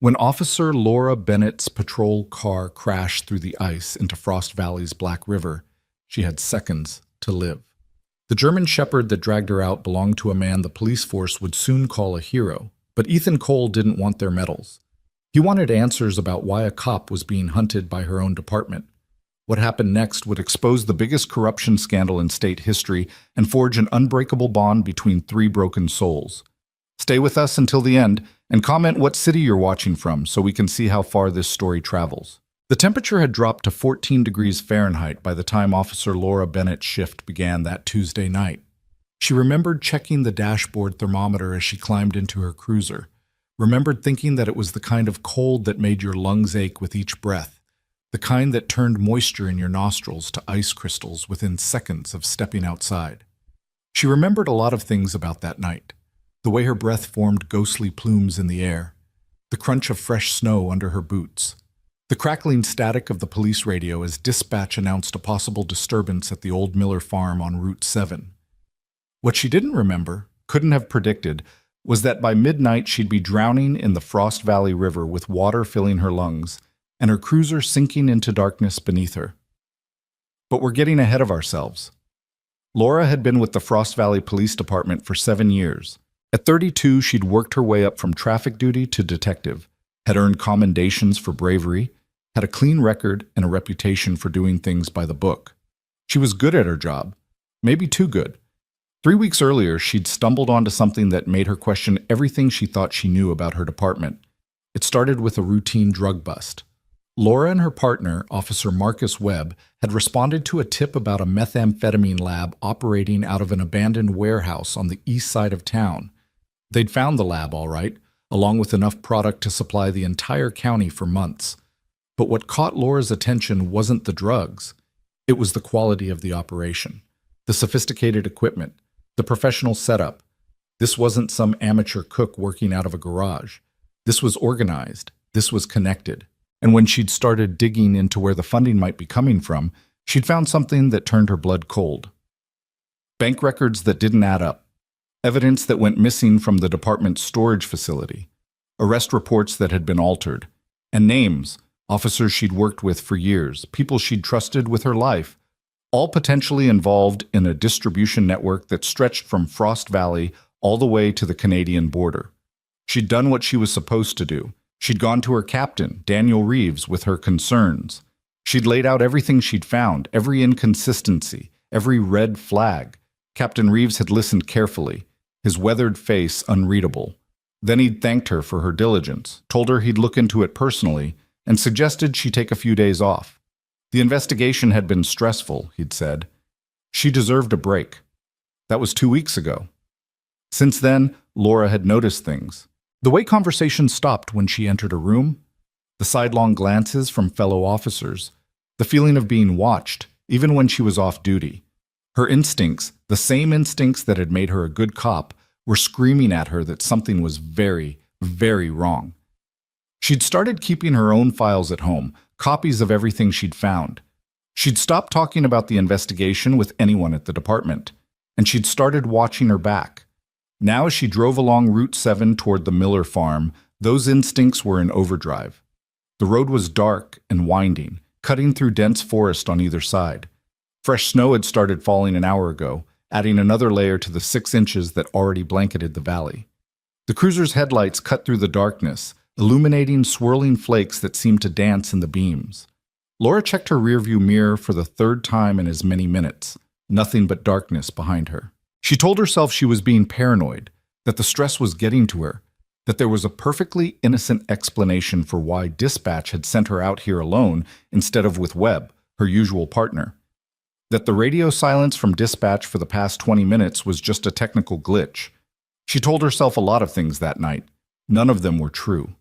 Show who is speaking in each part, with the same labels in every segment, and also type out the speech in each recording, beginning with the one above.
Speaker 1: When Officer Laura Bennett's patrol car crashed through the ice into Frost Valley's Black River, she had seconds to live. The German Shepherd that dragged her out belonged to a man the police force would soon call a hero, but Ethan Cole didn't want their medals. He wanted answers about why a cop was being hunted by her own department. What happened next would expose the biggest corruption scandal in state history and forge an unbreakable bond between three broken souls. Stay with us until the end and comment what city you're watching from so we can see how far this story travels. The temperature had dropped to 14 degrees Fahrenheit by the time Officer Laura Bennett's shift began that Tuesday night. She remembered checking the dashboard thermometer as she climbed into her cruiser, remembered thinking that it was the kind of cold that made your lungs ache with each breath, the kind that turned moisture in your nostrils to ice crystals within seconds of stepping outside. She remembered a lot of things about that night. The way her breath formed ghostly plumes in the air, the crunch of fresh snow under her boots, the crackling static of the police radio as dispatch announced a possible disturbance at the old Miller farm on Route 7. What she didn't remember, couldn't have predicted, was that by midnight she'd be drowning in the Frost Valley River with water filling her lungs and her cruiser sinking into darkness beneath her. But we're getting ahead of ourselves. Laura had been with the Frost Valley Police Department for 7 years. At 32, she'd worked her way up from traffic duty to detective, had earned commendations for bravery, had a clean record and a reputation for doing things by the book. She was good at her job, maybe too good. 3 weeks earlier, she'd stumbled onto something that made her question everything she thought she knew about her department. It started with a routine drug bust. Laura and her partner, Officer Marcus Webb, had responded to a tip about a methamphetamine lab operating out of an abandoned warehouse on the east side of town. They'd found the lab all right, along with enough product to supply the entire county for months. But what caught Laura's attention wasn't the drugs. It was the quality of the operation, the sophisticated equipment, the professional setup. This wasn't some amateur cook working out of a garage. This was organized. This was connected. And when she'd started digging into where the funding might be coming from, she'd found something that turned her blood cold. Bank records that didn't add up. Evidence that went missing from the department's storage facility. Arrest reports that had been altered. And names, officers she'd worked with for years, people she'd trusted with her life, all potentially involved in a distribution network that stretched from Frost Valley all the way to the Canadian border. She'd done what she was supposed to do. She'd gone to her captain, Daniel Reeves, with her concerns. She'd laid out everything she'd found, every inconsistency, every red flag. Captain Reeves had listened carefully, his weathered face unreadable. Then he'd thanked her for her diligence, told her he'd look into it personally, and suggested she take a few days off. The investigation had been stressful, he'd said. She deserved a break. That was 2 weeks ago. Since then, Laura had noticed things. The way conversation stopped when she entered a room, the sidelong glances from fellow officers, the feeling of being watched, even when she was off duty. Her instincts, the same instincts that had made her a good cop, were screaming at her that something was very, very wrong. She'd started keeping her own files at home, copies of everything she'd found. She'd stopped talking about the investigation with anyone at the department, and she'd started watching her back. Now as she drove along Route 7 toward the Miller farm, those instincts were in overdrive. The road was dark and winding, cutting through dense forest on either side. Fresh snow had started falling an hour ago, adding another layer to the 6 inches that already blanketed the valley. The cruiser's headlights cut through the darkness, illuminating swirling flakes that seemed to dance in the beams. Laura checked her rearview mirror for the 3rd time in as many minutes. Nothing but darkness behind her. She told herself she was being paranoid, that the stress was getting to her, that there was a perfectly innocent explanation for why dispatch had sent her out here alone instead of with Webb, her usual partner. That the radio silence from dispatch for the past 20 minutes was just a technical glitch. She told herself a lot of things that night. None of them were true.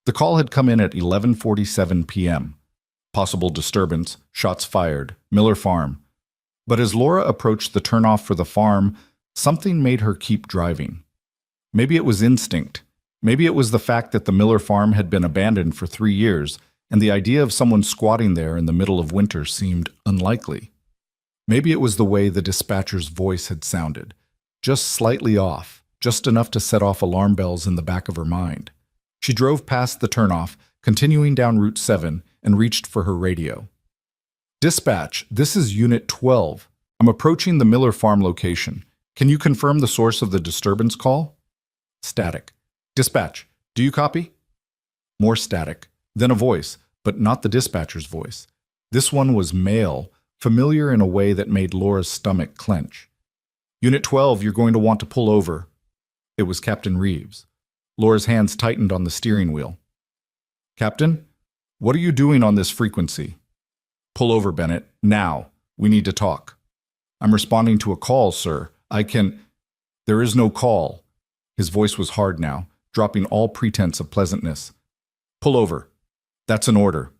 Speaker 1: The call had come in at 11:47 p.m. Possible disturbance, shots fired, Miller Farm. But as Laura approached the turnoff for the farm, something made her keep driving. Maybe it was instinct. Maybe it was the fact that the Miller Farm had been abandoned for 3 years, and the idea of someone squatting there in the middle of winter seemed unlikely. Maybe it was the way the dispatcher's voice had sounded, just slightly off, just enough to set off alarm bells in the back of her mind. She drove past the turnoff, continuing down Route 7, and reached for her radio. Dispatch, this is Unit 12. I'm approaching the Miller Farm location. Can you confirm the source of the disturbance call? Static. Dispatch, do you copy? More static. Then a voice, but not the dispatcher's voice. This one was male, familiar in a way that made Laura's stomach clench. Unit 12, you're going to want to pull over. It was Captain Reeves. Laura's hands tightened on the steering wheel. Captain, what are you doing on this frequency? Pull over, Bennett. Now. We need to talk. I'm responding to a call, sir. There is no call. His voice was hard now, dropping all pretense of pleasantness. Pull over. That's an order.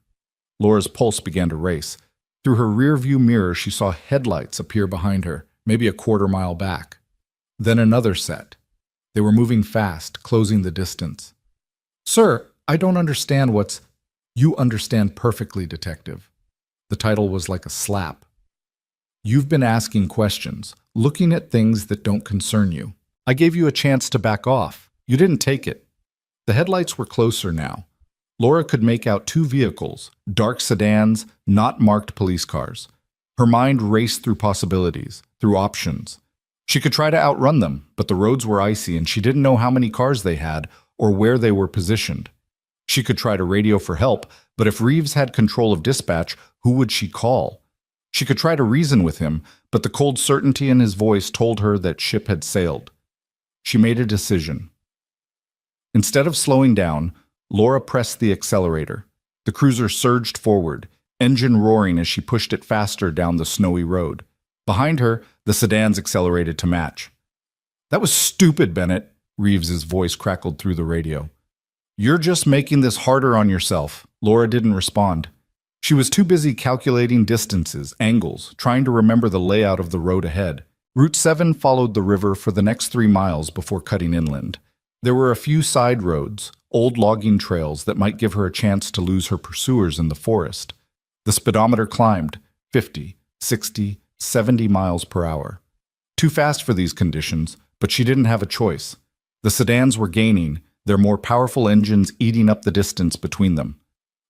Speaker 1: Laura's pulse began to race. Through her rear-view mirror, she saw headlights appear behind her, maybe a quarter-mile back. Then another set. They were moving fast, closing the distance. Sir, I don't understand what's... You understand perfectly, Detective. The title was like a slap. You've been asking questions, looking at things that don't concern you. I gave you a chance to back off. You didn't take it. The headlights were closer now. Laura could make out two vehicles, dark sedans, not marked police cars. Her mind raced through possibilities, through options. She could try to outrun them, but the roads were icy and she didn't know how many cars they had or where they were positioned. She could try to radio for help, but if Reeves had control of dispatch, who would she call? She could try to reason with him, but the cold certainty in his voice told her that ship had sailed. She made a decision. Instead of slowing down, Laura pressed the accelerator. The cruiser surged forward, engine roaring as she pushed it faster down the snowy road. Behind her, the sedans accelerated to match. That was stupid, Bennett, Reeves's voice crackled through the radio. You're just making this harder on yourself. Laura didn't respond. She was too busy calculating distances, angles, trying to remember the layout of the road ahead. Route 7 followed the river for the next 3 miles before cutting inland. There were a few side roads, old logging trails that might give her a chance to lose her pursuers in the forest. The speedometer climbed, 50, 60, 70 miles per hour. Too fast for these conditions, but she didn't have a choice. The sedans were gaining, their more powerful engines eating up the distance between them.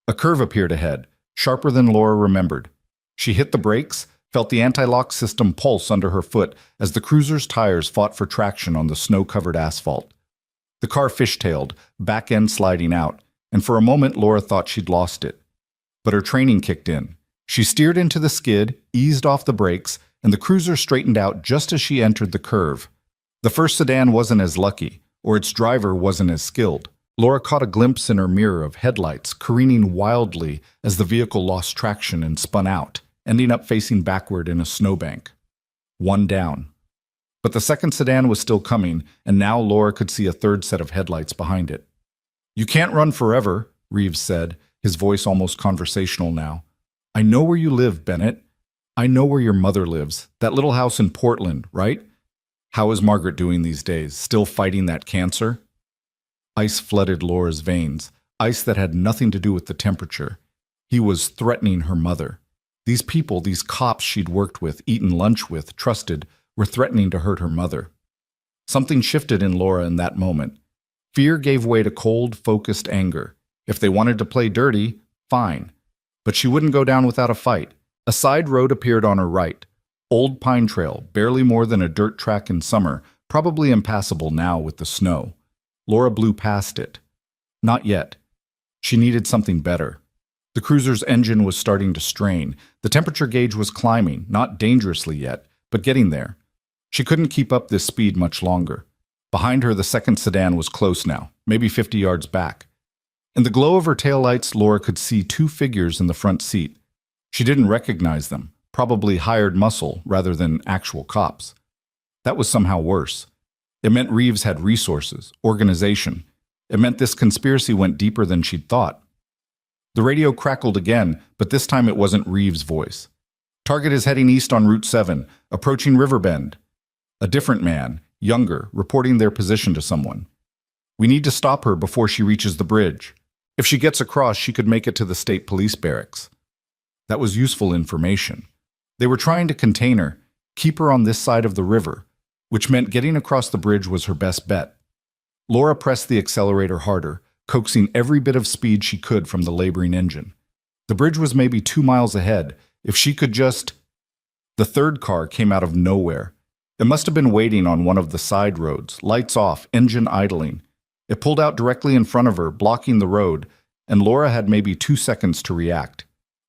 Speaker 1: A curve appeared ahead, sharper than Laura remembered. She hit the brakes, felt the anti-lock system pulse under her foot as the cruiser's tires fought for traction on the snow-covered asphalt. The car fishtailed, back end sliding out, and for a moment Laura thought she'd lost it. But her training kicked in. She steered into the skid, eased off the brakes, and the cruiser straightened out just as she entered the curve. The first sedan wasn't as lucky, or its driver wasn't as skilled. Laura caught a glimpse in her mirror of headlights careening wildly as the vehicle lost traction and spun out, ending up facing backward in a snowbank. One down. But the second sedan was still coming, and now Laura could see a third set of headlights behind it. You can't run forever, Reeves said, his voice almost conversational now. I know where you live, Bennett. I know where your mother lives. That little house in Portland, right? How is Margaret doing these days? Still fighting that cancer? Ice flooded Laura's veins, ice that had nothing to do with the temperature. He was threatening her mother. These people, these cops she'd worked with, eaten lunch with, trusted, were threatening to hurt her mother. Something shifted in Laura in that moment. Fear gave way to cold, focused anger. If they wanted to play dirty, fine. But she wouldn't go down without a fight. A side road appeared on her right. Old pine trail, barely more than a dirt track in summer, probably impassable now with the snow. Laura blew past it. Not yet. She needed something better. The cruiser's engine was starting to strain. The temperature gauge was climbing, not dangerously yet, but getting there. She couldn't keep up this speed much longer. Behind her, the second sedan was close now, maybe 50 yards back. In the glow of her taillights, Laura could see 2 figures in the front seat. She didn't recognize them, probably hired muscle rather than actual cops. That was somehow worse. It meant Reeves had resources, organization. It meant this conspiracy went deeper than she'd thought. The radio crackled again, but this time it wasn't Reeves' voice. Target is heading east on Route 7, approaching Riverbend. A different man, younger, reporting their position to someone. We need to stop her before she reaches the bridge. If she gets across, she could make it to the state police barracks. That was useful information. They were trying to contain her, keep her on this side of the river, which meant getting across the bridge was her best bet. Laura pressed the accelerator harder, coaxing every bit of speed she could from the laboring engine. The bridge was maybe 2 miles ahead. If she could just... The third car came out of nowhere. It must have been waiting on one of the side roads, lights off, engine idling. It pulled out directly in front of her, blocking the road, and Laura had maybe 2 seconds to react.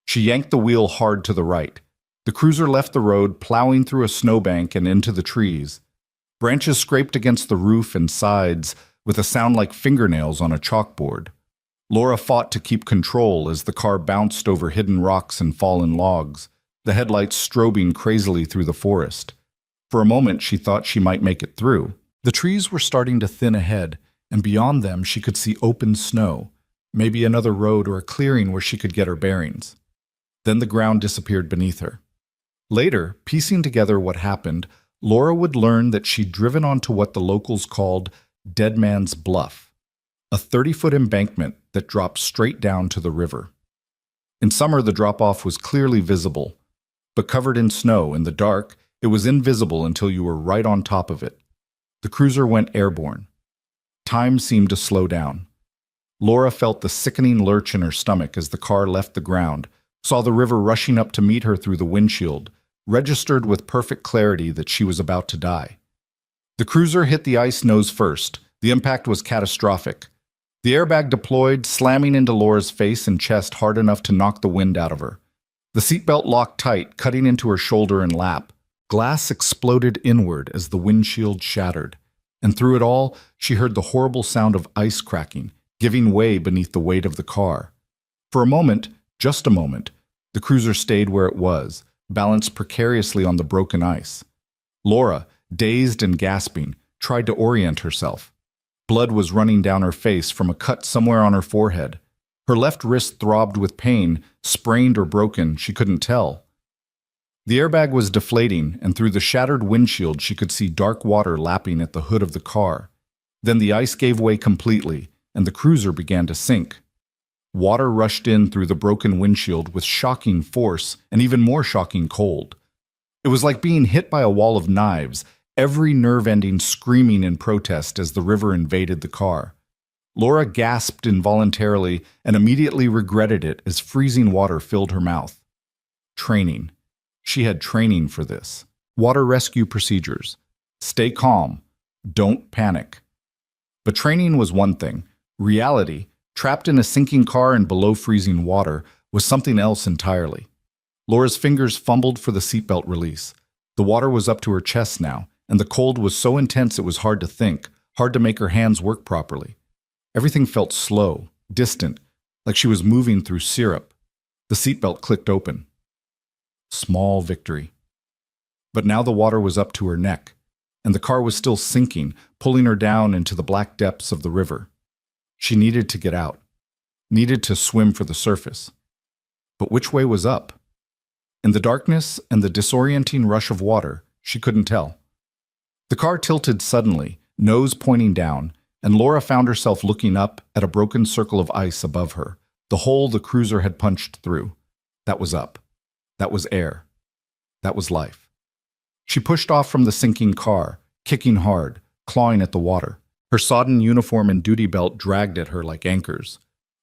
Speaker 1: She yanked the wheel hard to the right. The cruiser left the road, plowing through a snowbank and into the trees. Branches scraped against the roof and sides with a sound like fingernails on a chalkboard. Laura fought to keep control as the car bounced over hidden rocks and fallen logs, the headlights strobing crazily through the forest. For a moment, she thought she might make it through. The trees were starting to thin ahead, and beyond them she could see open snow, maybe another road or a clearing where she could get her bearings. Then the ground disappeared beneath her. Later, piecing together what happened, Laura would learn that she'd driven onto what the locals called Dead Man's Bluff, a 30-foot embankment that dropped straight down to the river. In summer, the drop-off was clearly visible, but covered in snow in the dark, it was invisible until you were right on top of it. The cruiser went airborne. Time seemed to slow down. Laura felt the sickening lurch in her stomach as the car left the ground, saw the river rushing up to meet her through the windshield, registered with perfect clarity that she was about to die. The cruiser hit the ice nose first. The impact was catastrophic. The airbag deployed, slamming into Laura's face and chest hard enough to knock the wind out of her. The seatbelt locked tight, cutting into her shoulder and lap. Glass exploded inward as the windshield shattered, and through it all, she heard the horrible sound of ice cracking, giving way beneath the weight of the car. For a moment, just a moment, the cruiser stayed where it was, balanced precariously on the broken ice. Laura, dazed and gasping, tried to orient herself. Blood was running down her face from a cut somewhere on her forehead. Her left wrist throbbed with pain, sprained or broken, she couldn't tell. The airbag was deflating, and through the shattered windshield she could see dark water lapping at the hood of the car. Then the ice gave way completely, and the cruiser began to sink. Water rushed in through the broken windshield with shocking force and even more shocking cold. It was like being hit by a wall of knives, every nerve ending screaming in protest as the river invaded the car. Laura gasped involuntarily and immediately regretted it as freezing water filled her mouth. Training. She had training for this. Water rescue procedures. Stay calm. Don't panic. But training was one thing. Reality, trapped in a sinking car and below freezing water, was something else entirely. Laura's fingers fumbled for the seatbelt release. The water was up to her chest now, and the cold was so intense it was hard to think, hard to make her hands work properly. Everything felt slow, distant, like she was moving through syrup. The seatbelt clicked open. Small victory. But now the water was up to her neck, and the car was still sinking, pulling her down into the black depths of the river. She needed to get out, needed to swim for the surface. But which way was up? In the darkness and the disorienting rush of water, she couldn't tell. The car tilted suddenly, nose pointing down, and Laura found herself looking up at a broken circle of ice above her, the hole the cruiser had punched through. That was up. That was air. That was life. She pushed off from the sinking car, kicking hard, clawing at the water. Her sodden uniform and duty belt dragged at her like anchors.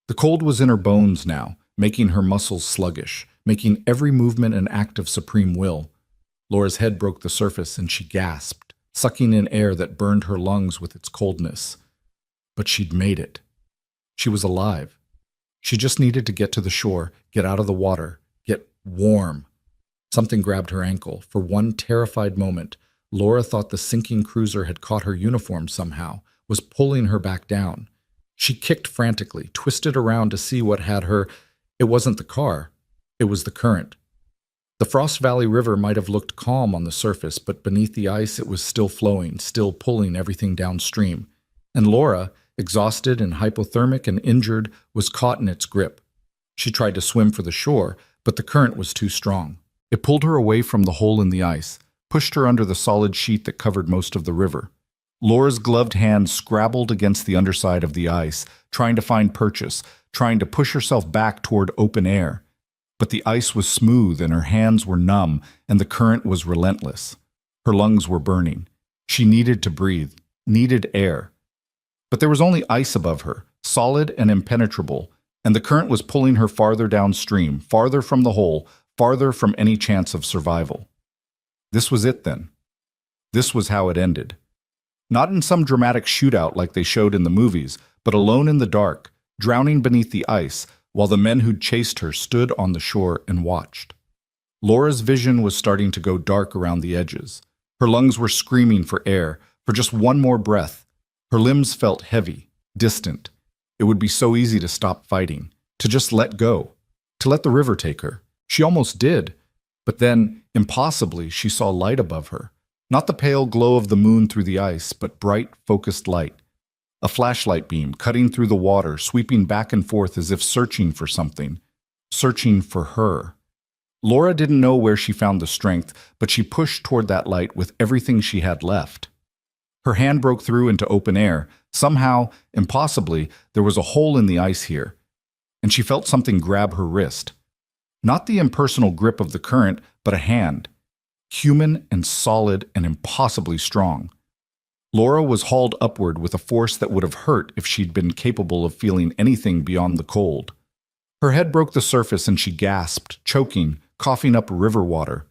Speaker 1: The cold was in her bones now, making her muscles sluggish, making every movement an act of supreme will. Laura's head broke the surface and she gasped, sucking in air that burned her lungs with its coldness. But she'd made it. She was alive. She just needed to get to the shore, get out of the water, get warm. Something grabbed her ankle. For one terrified moment, Laura thought the sinking cruiser had caught her uniform somehow, was pulling her back down. She kicked frantically, twisted around to see what had her. It wasn't the car. It was the current. The Frost Valley River might have looked calm on the surface, but beneath the ice it was still flowing, still pulling everything downstream. And Laura, exhausted and hypothermic and injured, was caught in its grip. She tried to swim for the shore, but the current was too strong. It pulled her away from the hole in the ice, pushed her under the solid sheet that covered most of the river. Laura's gloved hand scrabbled against the underside of the ice, trying to find purchase, trying to push herself back toward open air. But the ice was smooth and her hands were numb, and the current was relentless. Her lungs were burning. She needed to breathe, needed air. But there was only ice above her, solid and impenetrable, and the current was pulling her farther downstream, farther from the hole, farther from any chance of survival. This was it then. This was how it ended. Not in some dramatic shootout like they showed in the movies, but alone in the dark, drowning beneath the ice, while the men who'd chased her stood on the shore and watched. Laura's vision was starting to go dark around the edges. Her lungs were screaming for air, for just one more breath. Her limbs felt heavy, distant. It would be so easy to stop fighting, to just let go, to let the river take her. She almost did, but then, impossibly, she saw light above her. Not the pale glow of the moon through the ice, but bright, focused light. A flashlight beam cutting through the water, sweeping back and forth as if searching for something, searching for her. Laura didn't know where she found the strength, but she pushed toward that light with everything she had left. Her hand broke through into open air. Somehow, impossibly, there was a hole in the ice here, and she felt something grab her wrist. Not the impersonal grip of the current, but a hand, human and solid and impossibly strong. Laura was hauled upward with a force that would have hurt if she'd been capable of feeling anything beyond the cold. Her head broke the surface and she gasped, choking, coughing up river water.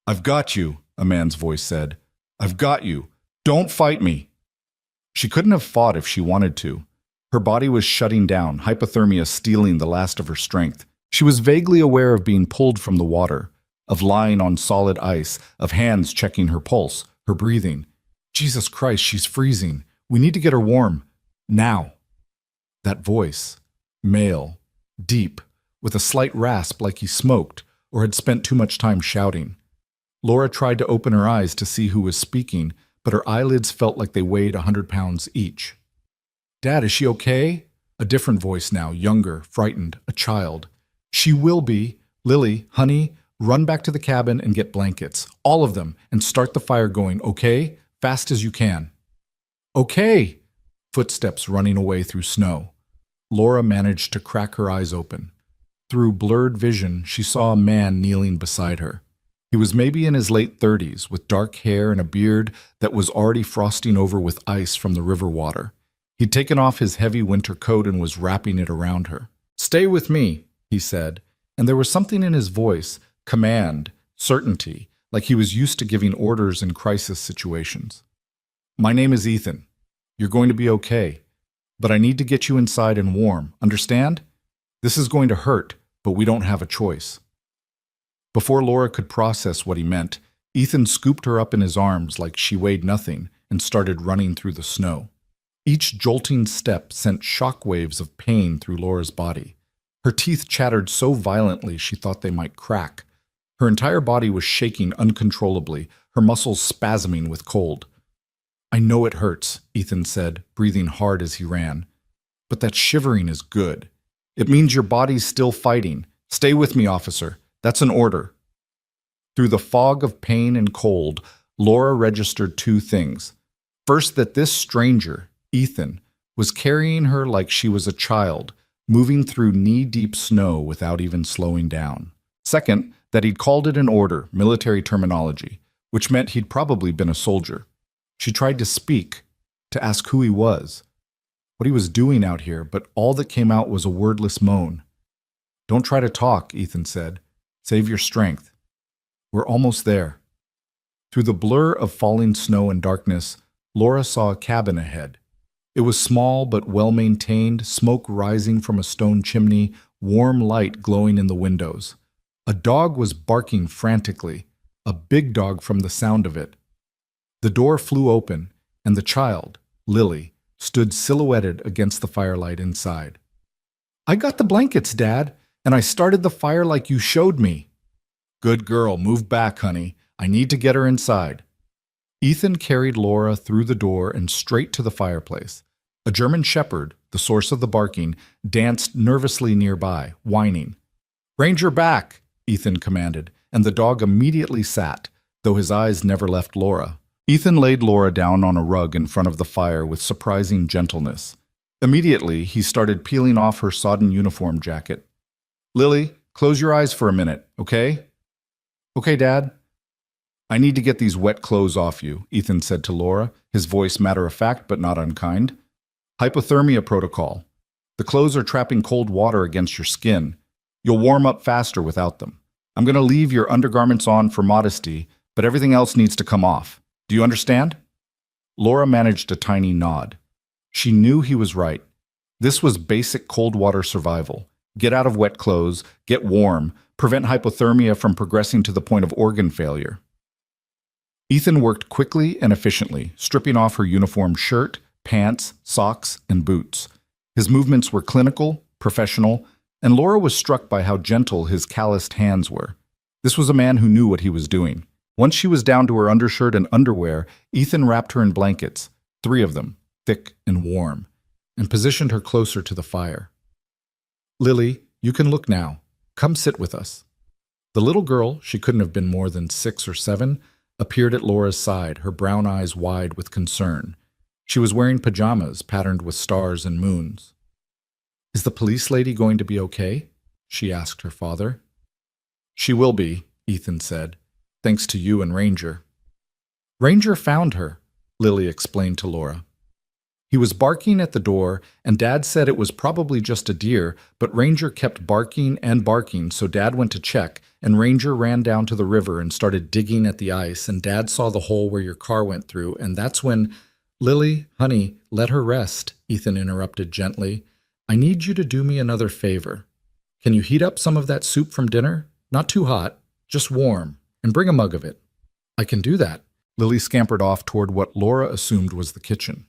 Speaker 1: "I've got you," a man's voice said. "I've got you. Don't fight me." She couldn't have fought if she wanted to. Her body was shutting down, hypothermia stealing the last of her strength. She was vaguely aware of being pulled from the water, of lying on solid ice, of hands checking her pulse, her breathing. Jesus Christ, she's freezing. We need to get her warm. Now. That voice, male, deep, with a slight rasp like he smoked or had spent too much time shouting. Laura tried to open her eyes to see who was speaking, but her eyelids felt like they weighed 100 pounds each. "Dad, is she okay?" A different voice now, younger, frightened, a child. "She will be. Lily, honey, run back to the cabin and get blankets. All of them, and start the fire going, okay? Fast as you can." "Okay!" Footsteps running away through snow. Laura managed to crack her eyes open. Through blurred vision, she saw a man kneeling beside her. He was maybe in his late 30s, with dark hair and a beard that was already frosting over with ice from the river water. He'd taken off his heavy winter coat and was wrapping it around her. "Stay with me," he said, and there was something in his voice, command, certainty, like he was used to giving orders in crisis situations. "My name is Ethan. You're going to be okay, but I need to get you inside and warm, understand? This is going to hurt, but we don't have a choice." Before Laura could process what he meant, Ethan scooped her up in his arms like she weighed nothing and started running through the snow. Each jolting step sent shock waves of pain through Laura's body. Her teeth chattered so violently she thought they might crack. Her entire body was shaking uncontrollably, her muscles spasming with cold. "I know it hurts," Ethan said, breathing hard as he ran. "But that shivering is good. It means your body's still fighting. Stay with me, officer. That's an order." Through the fog of pain and cold, Laura registered two things. First, that this stranger, Ethan, was carrying her like she was a child, moving through knee-deep snow without even slowing down. Second, that he'd called it an order, military terminology, which meant he'd probably been a soldier. She tried to speak, to ask who he was, what he was doing out here, but all that came out was a wordless moan. "Don't try to talk," Ethan said. "Save your strength. We're almost there." Through the blur of falling snow and darkness, Laura saw a cabin ahead. It was small but well-maintained, smoke rising from a stone chimney, warm light glowing in the windows. A dog was barking frantically, a big dog from the sound of it. The door flew open, and the child, Lily, stood silhouetted against the firelight inside. "I got the blankets, Dad, and I started the fire like you showed me." "Good girl, move back, honey. I need to get her inside." Ethan carried Laura through the door and straight to the fireplace. A German shepherd, the source of the barking, danced nervously nearby, whining. "Ranger back," Ethan commanded, and the dog immediately sat, though his eyes never left Laura. Ethan laid Laura down on a rug in front of the fire with surprising gentleness. Immediately, he started peeling off her sodden uniform jacket. "Lily, close your eyes for a minute, okay?" "Okay, Dad." "I need to get these wet clothes off you," Ethan said to Laura, his voice matter-of-fact but not unkind. "Hypothermia protocol. The clothes are trapping cold water against your skin. You'll warm up faster without them. I'm going to leave your undergarments on for modesty, but everything else needs to come off. Do you understand?" Laura managed a tiny nod. She knew he was right. This was basic cold water survival. Get out of wet clothes, get warm, prevent hypothermia from progressing to the point of organ failure. Ethan worked quickly and efficiently, stripping off her uniform shirt, pants, socks, and boots. His movements were clinical, professional, and Laura was struck by how gentle his calloused hands were. This was a man who knew what he was doing. Once she was down to her undershirt and underwear, Ethan wrapped her in blankets, 3 of them, thick and warm, and positioned her closer to the fire. "Lily, you can look now. Come sit with us." The little girl, she couldn't have been more than 6 or 7, appeared at Laura's side, her brown eyes wide with concern. She was wearing pajamas patterned with stars and moons. "Is the police lady going to be okay?" she asked her father. "She will be," Ethan said, "thanks to you and Ranger." "Ranger found her," Lily explained to Laura. "He was barking at the door, and Dad said it was probably just a deer, but Ranger kept barking and barking, so Dad went to check, and Ranger ran down to the river and started digging at the ice, and Dad saw the hole where your car went through, and that's when—" "Lily, honey, let her rest," Ethan interrupted gently. "I need you to do me another favor. Can you heat up some of that soup from dinner? Not too hot, just warm, and bring a mug of it." "I can do that." Lily scampered off toward what Laura assumed was the kitchen.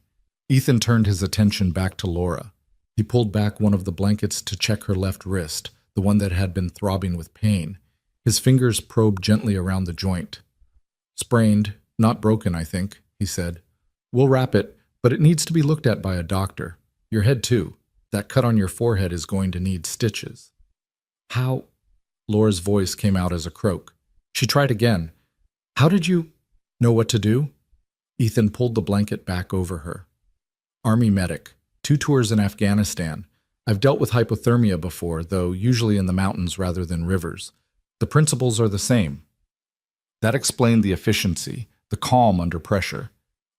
Speaker 1: Ethan turned his attention back to Laura. He pulled back one of the blankets to check her left wrist, the one that had been throbbing with pain. His fingers probed gently around the joint. "Sprained, not broken, I think," he said. "We'll wrap it, but it needs to be looked at by a doctor. Your head, too. That cut on your forehead is going to need stitches." "How?" Laura's voice came out as a croak. She tried again. "How did you know what to do?" Ethan pulled the blanket back over her. "Army medic. 2 tours in Afghanistan. I've dealt with hypothermia before, though usually in the mountains rather than rivers. The principles are the same." That explained the efficiency, the calm under pressure.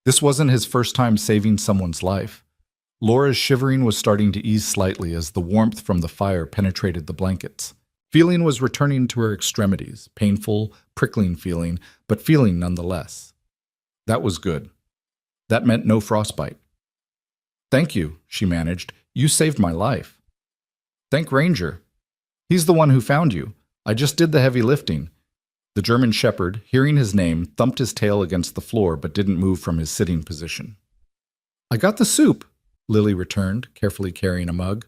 Speaker 1: This wasn't his first time saving someone's life. Laura's shivering was starting to ease slightly as the warmth from the fire penetrated the blankets. Feeling was returning to her extremities, painful, prickling feeling, but feeling nonetheless. That was good. That meant no frostbite. "Thank you," she managed. "You saved my life." "Thank Ranger. He's the one who found you. I just did the heavy lifting." The German shepherd, hearing his name, thumped his tail against the floor but didn't move from his sitting position. "I got the soup," Lily returned, carefully carrying a mug.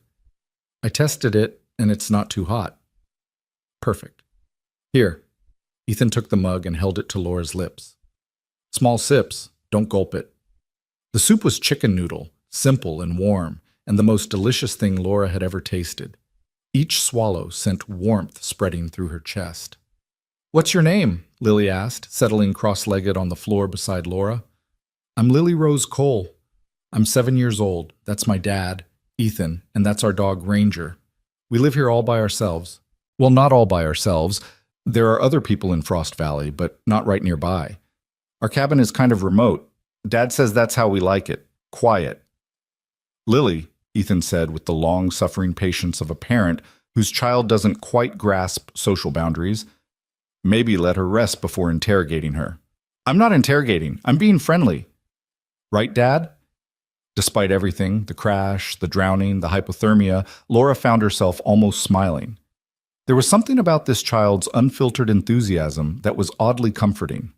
Speaker 1: "I tested it, and it's not too hot." "Perfect. Here." Ethan took the mug and held it to Laura's lips. "Small sips, don't gulp it." The soup was chicken noodle, simple and warm, and the most delicious thing Laura had ever tasted. Each swallow sent warmth spreading through her chest. "What's your name?" Lily asked, settling cross-legged on the floor beside Laura. "I'm Lily Rose Cole. I'm 7 years old. That's my dad, Ethan, and that's our dog, Ranger. We live here all by ourselves. Well, not all by ourselves. There are other people in Frost Valley, but not right nearby. Our cabin is kind of remote. Dad says that's how we like it. Quiet." "Lily," Ethan said with the long-suffering patience of a parent whose child doesn't quite grasp social boundaries, "maybe let her rest before interrogating her." "I'm not interrogating. I'm being friendly." "Right, Dad?" Despite everything, the crash, the drowning, the hypothermia, Laura found herself almost smiling. There was something about this child's unfiltered enthusiasm that was oddly comforting.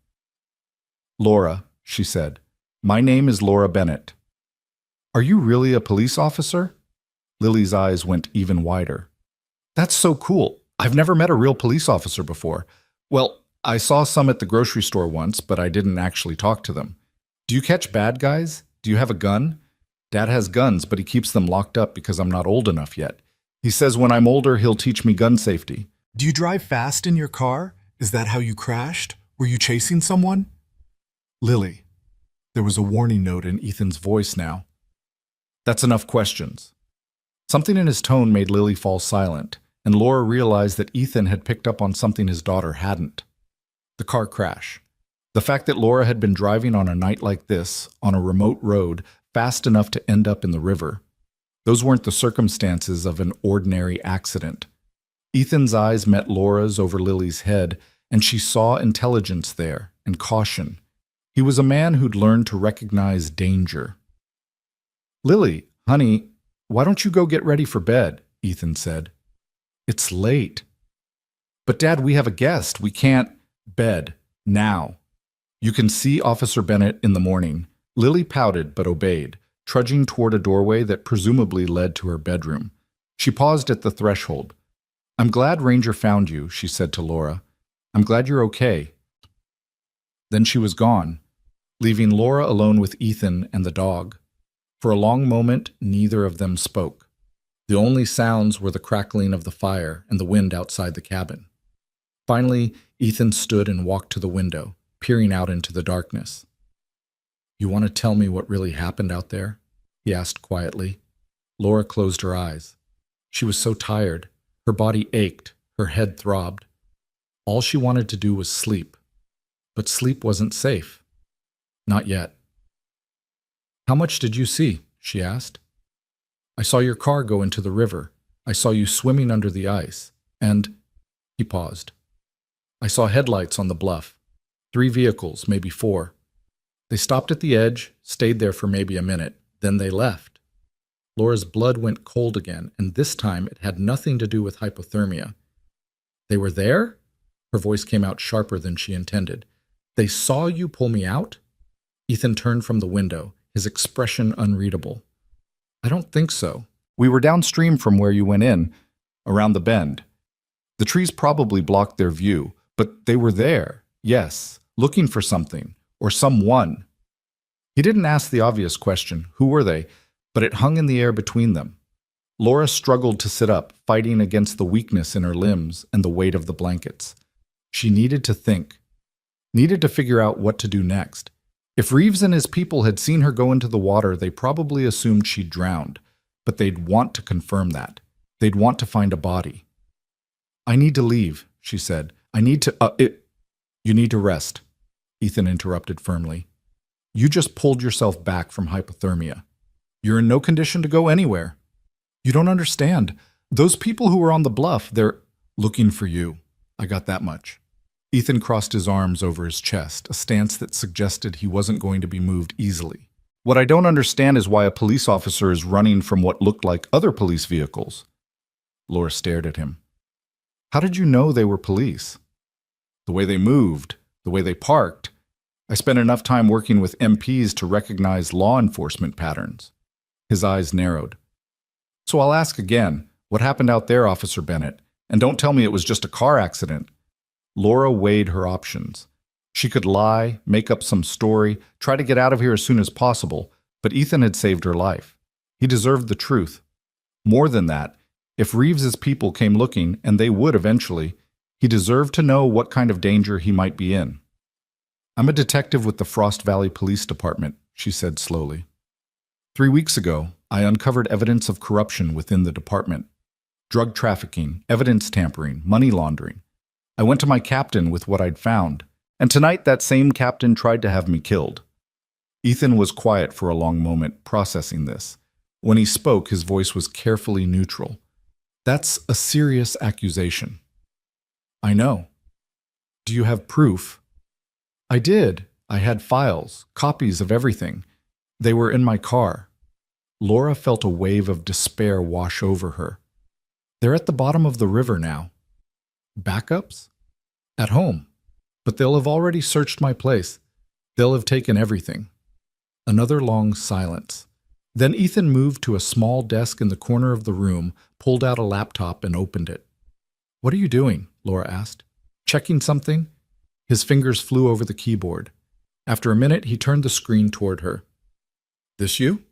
Speaker 1: "Laura," she said, "my name is Laura Bennett." "Are you really a police officer?" Lily's eyes went even wider. "That's so cool. I've never met a real police officer before. Well, I saw some at the grocery store once, but I didn't actually talk to them. Do you catch bad guys? Do you have a gun? Dad has guns, but he keeps them locked up because I'm not old enough yet. He says when I'm older, he'll teach me gun safety."
Speaker 2: Do you drive fast in your car? Is that how you crashed? Were you chasing someone?
Speaker 1: "Lily." There was a warning note in Ethan's voice now. "That's enough questions." Something in his tone made Lily fall silent, and Laura realized that Ethan had picked up on something his daughter hadn't. The car crash. The fact that Laura had been driving on a night like this, on a remote road, fast enough to end up in the river. Those weren't the circumstances of an ordinary accident. Ethan's eyes met Laura's over Lily's head, and she saw intelligence there and caution. He was a man who'd learned to recognize danger. "Lily, honey, why don't you go get ready for bed?" Ethan said. "It's late." "But Dad, we have a guest. We can't—" "Bed. Now. You can see Officer Bennett in the morning." Lily pouted but obeyed, trudging toward a doorway that presumably led to her bedroom. She paused at the threshold. "I'm glad Ranger found you," she said to Laura. "I'm glad you're okay." Then she was gone, leaving Laura alone with Ethan and the dog. For a long moment, neither of them spoke. The only sounds were the crackling of the fire and the wind outside the cabin. Finally, Ethan stood and walked to the window, peering out into the darkness. "You want to tell me what really happened out there?" he asked quietly. Laura closed her eyes. She was so tired. Her body ached, her head throbbed. All she wanted to do was sleep. But sleep wasn't safe. Not yet. "How much did you see?" she asked. "I saw your car go into the river. I saw you swimming under the ice. And—" he paused. "I saw headlights on the bluff. 3 vehicles, maybe 4. They stopped at the edge, stayed there for maybe a minute. Then they left." Laura's blood went cold again, and this time it had nothing to do with hypothermia. "They were there?" Her voice came out sharper than she intended. "They saw you pull me out?" Ethan turned from the window, his expression unreadable. "I don't think so. We were downstream from where you went in, around the bend. The trees probably blocked their view, but they were there, yes, looking for something, or someone." He didn't ask the obvious question, who were they, but it hung in the air between them. Laura struggled to sit up, fighting against the weakness in her limbs and the weight of the blankets. She needed to think, needed to figure out what to do next. If Reeves and his people had seen her go into the water, they probably assumed she'd drowned, but they'd want to confirm that. They'd want to find a body. "I need to leave," she said. "I need to— You need to rest," Ethan interrupted firmly. "You just pulled yourself back from hypothermia. You're in no condition to go anywhere. You don't understand. Those people who were on the bluff, they're looking for you. I got that much." Ethan crossed his arms over his chest, a stance that suggested he wasn't going to be moved easily. "What I don't understand is why a police officer is running from what looked like other police vehicles." Laura stared at him. "How did you know they were police?" "The way they moved, the way they parked. I spent enough time working with MPs to recognize law enforcement patterns." His eyes narrowed. "So I'll ask again, what happened out there, Officer Bennett? And don't tell me it was just a car accident." Laura weighed her options. She could lie, make up some story, try to get out of here as soon as possible, but Ethan had saved her life. He deserved the truth. More than that, if Reeves's people came looking, and they would eventually, he deserved to know what kind of danger he might be in. "I'm a detective with the Frost Valley Police Department," she said slowly. 3 weeks ago, I uncovered evidence of corruption within the department. Drug trafficking, evidence tampering, money laundering. I went to my captain with what I'd found, and tonight that same captain tried to have me killed. Ethan was quiet for a long moment, processing this. When he spoke, his voice was carefully neutral. "That's a serious accusation." "I know. Do you have proof?" "I did. I had files, copies of everything. They were in my car." Laura felt a wave of despair wash over her. "They're at the bottom of the river now." "Backups?" "At home. But they'll have already searched my place. They'll have taken everything." Another long silence. Then Ethan moved to a small desk in the corner of the room, pulled out a laptop, and opened it. "What are you doing?" Laura asked. "Checking something?" His fingers flew over the keyboard. After a minute, he turned the screen toward her. "This you?"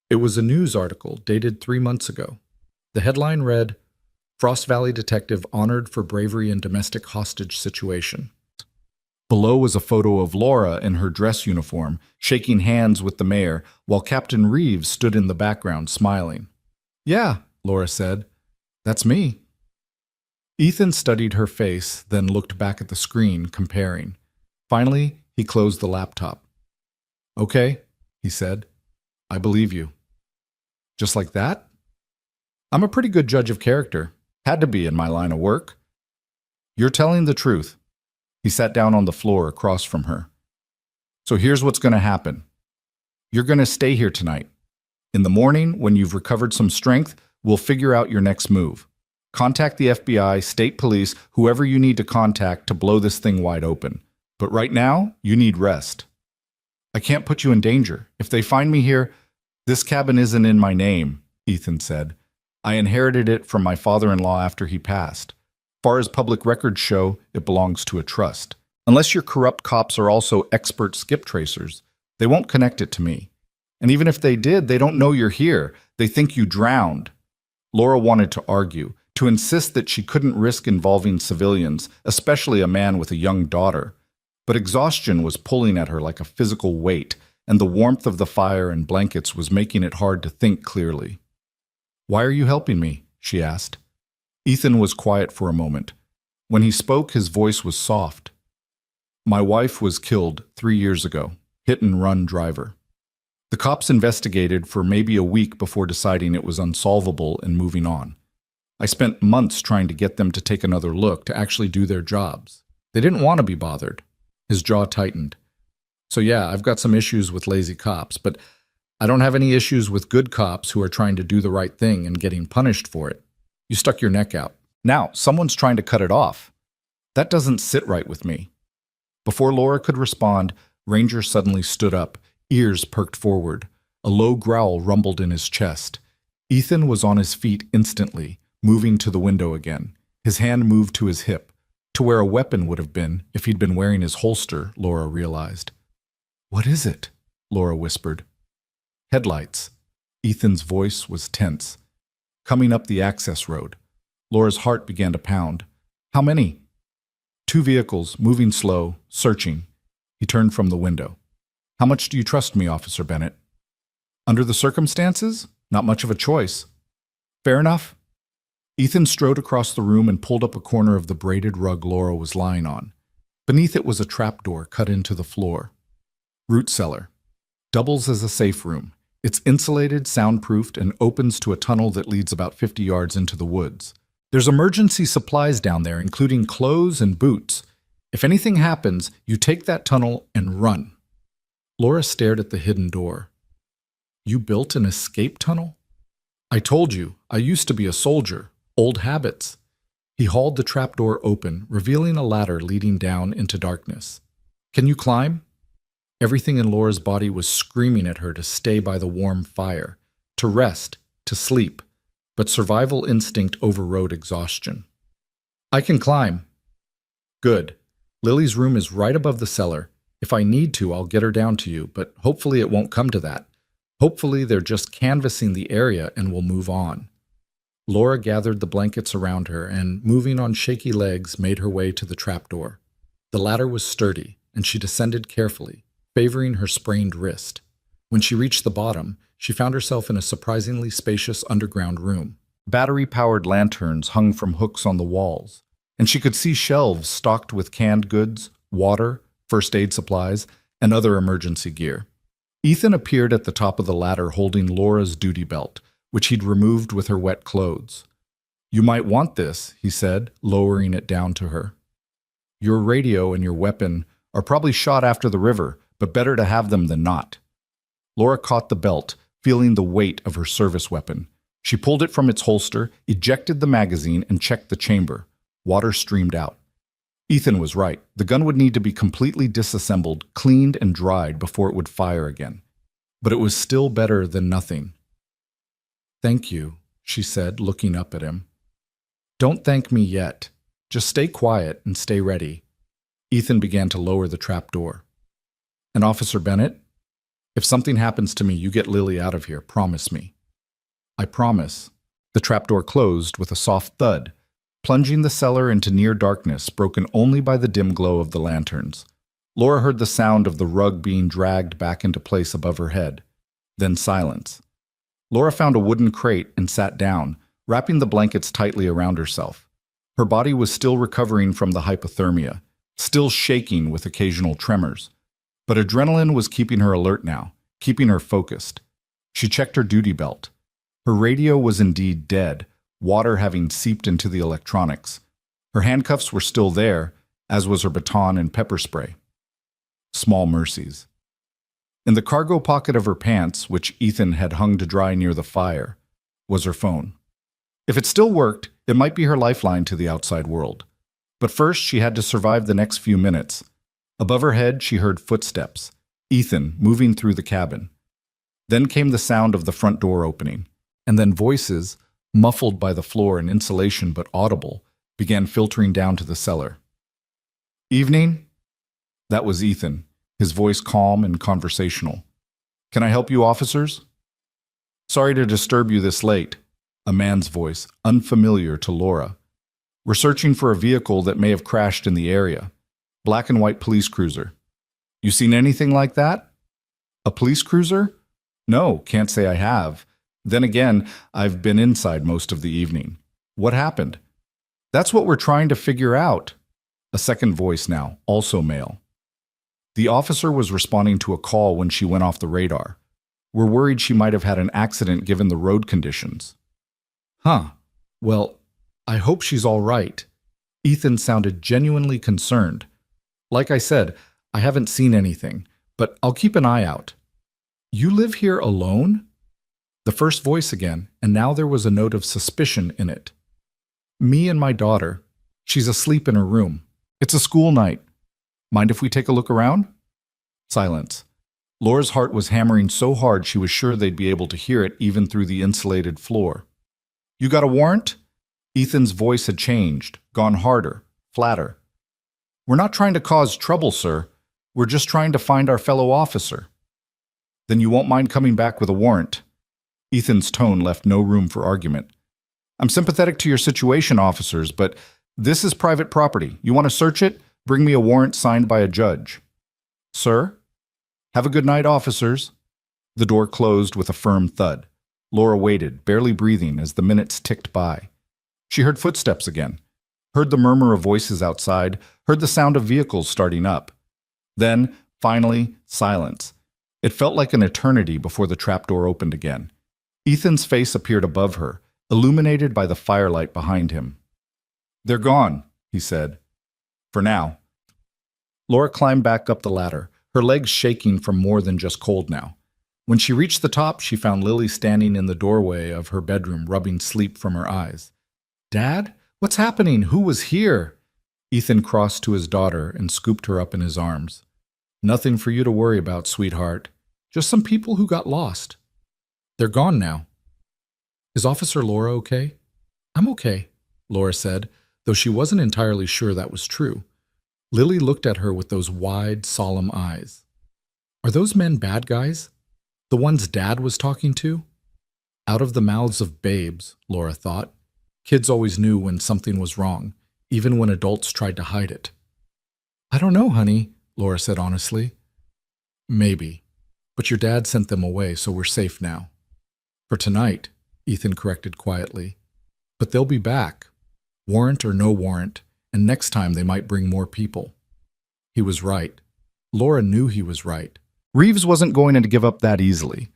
Speaker 1: It was a news article dated 3 months ago. The headline read, "Frost Valley Detective Honored for Bravery in Domestic Hostage Situation." Below was a photo of Laura in her dress uniform, shaking hands with the mayor, while Captain Reeves stood in the background, smiling. "Yeah," Laura said. "That's me." Ethan studied her face, then looked back at the screen, comparing. Finally, he closed the laptop. "Okay," he said. "I believe you." Just like that? I'm a pretty good judge of character. Had to be in my line of work. You're telling the truth. He sat down on the floor across from her. So here's what's going to happen. You're going to stay here tonight. In the morning, when you've recovered some strength, we'll figure out your next move. Contact the FBI, state police, whoever you need to contact to blow this thing wide open. But right now, you need rest. I can't put you in danger. If they find me here, this cabin isn't in my name, Ethan said. I inherited it from my father-in-law after he passed. Far as public records show, it belongs to a trust. Unless your corrupt cops are also expert skip tracers, they won't connect it to me. And even if they did, they don't know you're here. They think you drowned. Laura wanted to argue, to insist that she couldn't risk involving civilians, especially a man with a young daughter. But exhaustion was pulling at her like a physical weight, and the warmth of the fire and blankets was making it hard to think clearly. "Why are you helping me?" she asked. Ethan was quiet for a moment. When he spoke, his voice was soft. "My wife was killed 3 years ago, hit-and-run driver. The cops investigated for maybe a week before deciding it was unsolvable and moving on. I spent months trying to get them to take another look, to actually do their jobs. They didn't want to be bothered." His jaw tightened. "So yeah, I've got some issues with lazy cops, but I don't have any issues with good cops who are trying to do the right thing and getting punished for it. You stuck your neck out. Now, someone's trying to cut it off. That doesn't sit right with me." Before Laura could respond, Ranger suddenly stood up, ears perked forward. A low growl rumbled in his chest. Ethan was on his feet instantly, moving to the window again. His hand moved to his hip, to where a weapon would have been if he'd been wearing his holster, Laura realized. "What is it?" Laura whispered. "Headlights." Ethan's voice was tense. "Coming up the access road." Laura's heart began to pound. "How many?" "2 vehicles, moving slow, searching." He turned from the window. "How much do you trust me, Officer Bennett?" "Under the circumstances? Not much of a choice." "Fair enough." Ethan strode across the room and pulled up a corner of the braided rug Laura was lying on. Beneath it was a trapdoor cut into the floor. "Root cellar. Doubles as a safe room. It's insulated, soundproofed, and opens to a tunnel that leads about 50 yards into the woods. There's emergency supplies down there, including clothes and boots. If anything happens, you take that tunnel and run." Laura stared at the hidden door. "You built an escape tunnel?" "I told you, I used to be a soldier. Old habits." He hauled the trapdoor open, revealing a ladder leading down into darkness. "Can you climb?" Everything in Laura's body was screaming at her to stay by the warm fire, to rest, to sleep, but survival instinct overrode exhaustion. "I can climb." "Good. Lily's room is right above the cellar. If I need to, I'll get her down to you, but hopefully it won't come to that. Hopefully they're just canvassing the area and will move on." Laura gathered the blankets around her and, moving on shaky legs, made her way to the trapdoor. The ladder was sturdy, and she descended carefully, favoring her sprained wrist. When she reached the bottom, she found herself in a surprisingly spacious underground room. Battery-powered lanterns hung from hooks on the walls, and she could see shelves stocked with canned goods, water, first aid supplies, and other emergency gear. Ethan appeared at the top of the ladder holding Laura's duty belt, which he'd removed with her wet clothes. "You might want this," he said, lowering it down to her. "Your radio and your weapon are probably shot after the river, but better to have them than not." Laura caught the belt, feeling the weight of her service weapon. She pulled it from its holster, ejected the magazine, and checked the chamber. Water streamed out. Ethan was right. The gun would need to be completely disassembled, cleaned, and dried before it would fire again. But it was still better than nothing. "Thank you," she said, looking up at him. "Don't thank me yet. Just stay quiet and stay ready." Ethan began to lower the trapdoor. "And Officer Bennett, if something happens to me, you get Lily out of here. Promise me." "I promise." The trapdoor closed with a soft thud, plunging the cellar into near darkness, broken only by the dim glow of the lanterns. Laura heard the sound of the rug being dragged back into place above her head. Then silence. Laura found a wooden crate and sat down, wrapping the blankets tightly around herself. Her body was still recovering from the hypothermia, still shaking with occasional tremors. But adrenaline was keeping her alert now, keeping her focused. She checked her duty belt. Her radio was indeed dead, water having seeped into the electronics. Her handcuffs were still there, as was her baton and pepper spray. Small mercies. In the cargo pocket of her pants, which Ethan had hung to dry near the fire, was her phone. If it still worked, it might be her lifeline to the outside world. But first, she had to survive the next few minutes. Above her head, she heard footsteps. Ethan moving through the cabin. Then came the sound of the front door opening, and then voices, muffled by the floor and insulation but audible, began filtering down to the cellar. "Evening?" That was Ethan, his voice calm and conversational. "Can I help you, officers?" "Sorry to disturb you this late," a man's voice, unfamiliar to Laura. "We're searching for a vehicle that may have crashed in the area. Black and white police cruiser. You seen anything like that?" "A police cruiser? No, can't say I have. Then again, I've been inside most of the evening. What happened?" "That's what we're trying to figure out." A second voice now, also male. The officer was responding to a call when she went off the radar. "We're worried she might have had an accident given the road conditions." "Huh. Well, I hope she's all right." Ethan sounded genuinely concerned. "Like I said, I haven't seen anything, but I'll keep an eye out." "You live here alone?" The first voice again, and now there was a note of suspicion in it. "Me and my daughter. She's asleep in her room. It's a school night. Mind if we take a look around?" Silence. Laura's heart was hammering so hard she was sure they'd be able to hear it even through the insulated floor. "You got a warrant?" Ethan's voice had changed, gone harder, flatter. "We're not trying to cause trouble, sir. We're just trying to find our fellow officer." "Then you won't mind coming back with a warrant." Ethan's tone left no room for argument. "I'm sympathetic to your situation, officers, but this is private property. You want to search it? Bring me a warrant signed by a judge." "Sir?" "Have a good night, officers." The door closed with a firm thud. Laura waited, barely breathing, as the minutes ticked by. She heard footsteps again, heard the murmur of voices outside, heard the sound of vehicles starting up. Then, finally, silence. It felt like an eternity before the trapdoor opened again. Ethan's face appeared above her, illuminated by the firelight behind him. "They're gone," he said. "For now." Laura climbed back up the ladder, her legs shaking from more than just cold now. When she reached the top, she found Lily standing in the doorway of her bedroom, rubbing sleep from her eyes. "Dad? What's happening? Who was here?" Ethan crossed to his daughter and scooped her up in his arms. "Nothing for you to worry about, sweetheart. Just some people who got lost. They're gone now." "Is Officer Laura okay?" "I'm okay," Laura said, though she wasn't entirely sure that was true. Lily looked at her with those wide, solemn eyes. "Are those men bad guys? The ones Dad was talking to?" Out of the mouths of babes, Laura thought. Kids always knew when something was wrong, even when adults tried to hide it. "I don't know, honey," Laura said honestly. "Maybe. But your dad sent them away, so we're safe now." "For tonight," Ethan corrected quietly. "But they'll be back, warrant or no warrant, and next time they might bring more people." He was right. Laura knew he was right. Reeves wasn't going to give up that easily.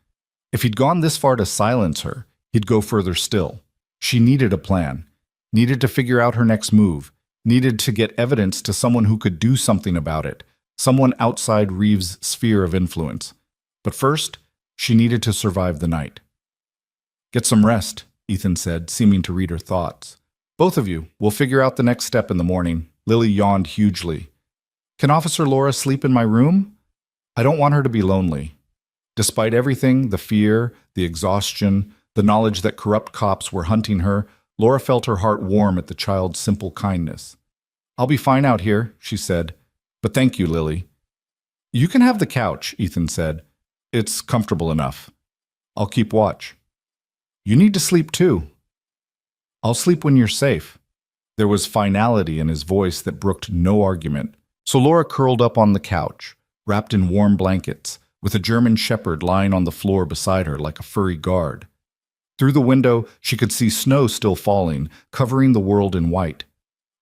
Speaker 1: If he'd gone this far to silence her, he'd go further still. She needed a plan, needed to figure out her next move, needed to get evidence to someone who could do something about it, someone outside Reeves' sphere of influence. But first, she needed to survive the night. "Get some rest," Ethan said, seeming to read her thoughts. "Both of you, we'll figure out the next step in the morning." Lily yawned hugely. "Can Officer Laura sleep in my room? I don't want her to be lonely." Despite everything, the fear, the exhaustion, the knowledge that corrupt cops were hunting her, Laura felt her heart warm at the child's simple kindness. "I'll be fine out here," she said. "But thank you, Lily." "You can have the couch," Ethan said. "It's comfortable enough. I'll keep watch." "You need to sleep too." "I'll sleep when you're safe." There was finality in his voice that brooked no argument. So Laura curled up on the couch, wrapped in warm blankets, with a German shepherd lying on the floor beside her like a furry guard. Through the window, she could see snow still falling, covering the world in white.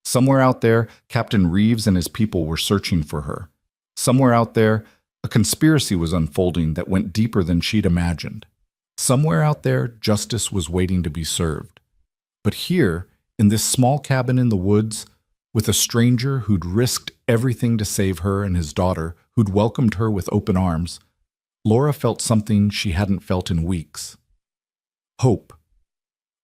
Speaker 1: Somewhere out there, Captain Reeves and his people were searching for her. Somewhere out there, a conspiracy was unfolding that went deeper than she'd imagined. Somewhere out there, justice was waiting to be served. But here, in this small cabin in the woods, with a stranger who'd risked everything to save her and his daughter, who'd welcomed her with open arms, Laura felt something she hadn't felt in weeks. Hope.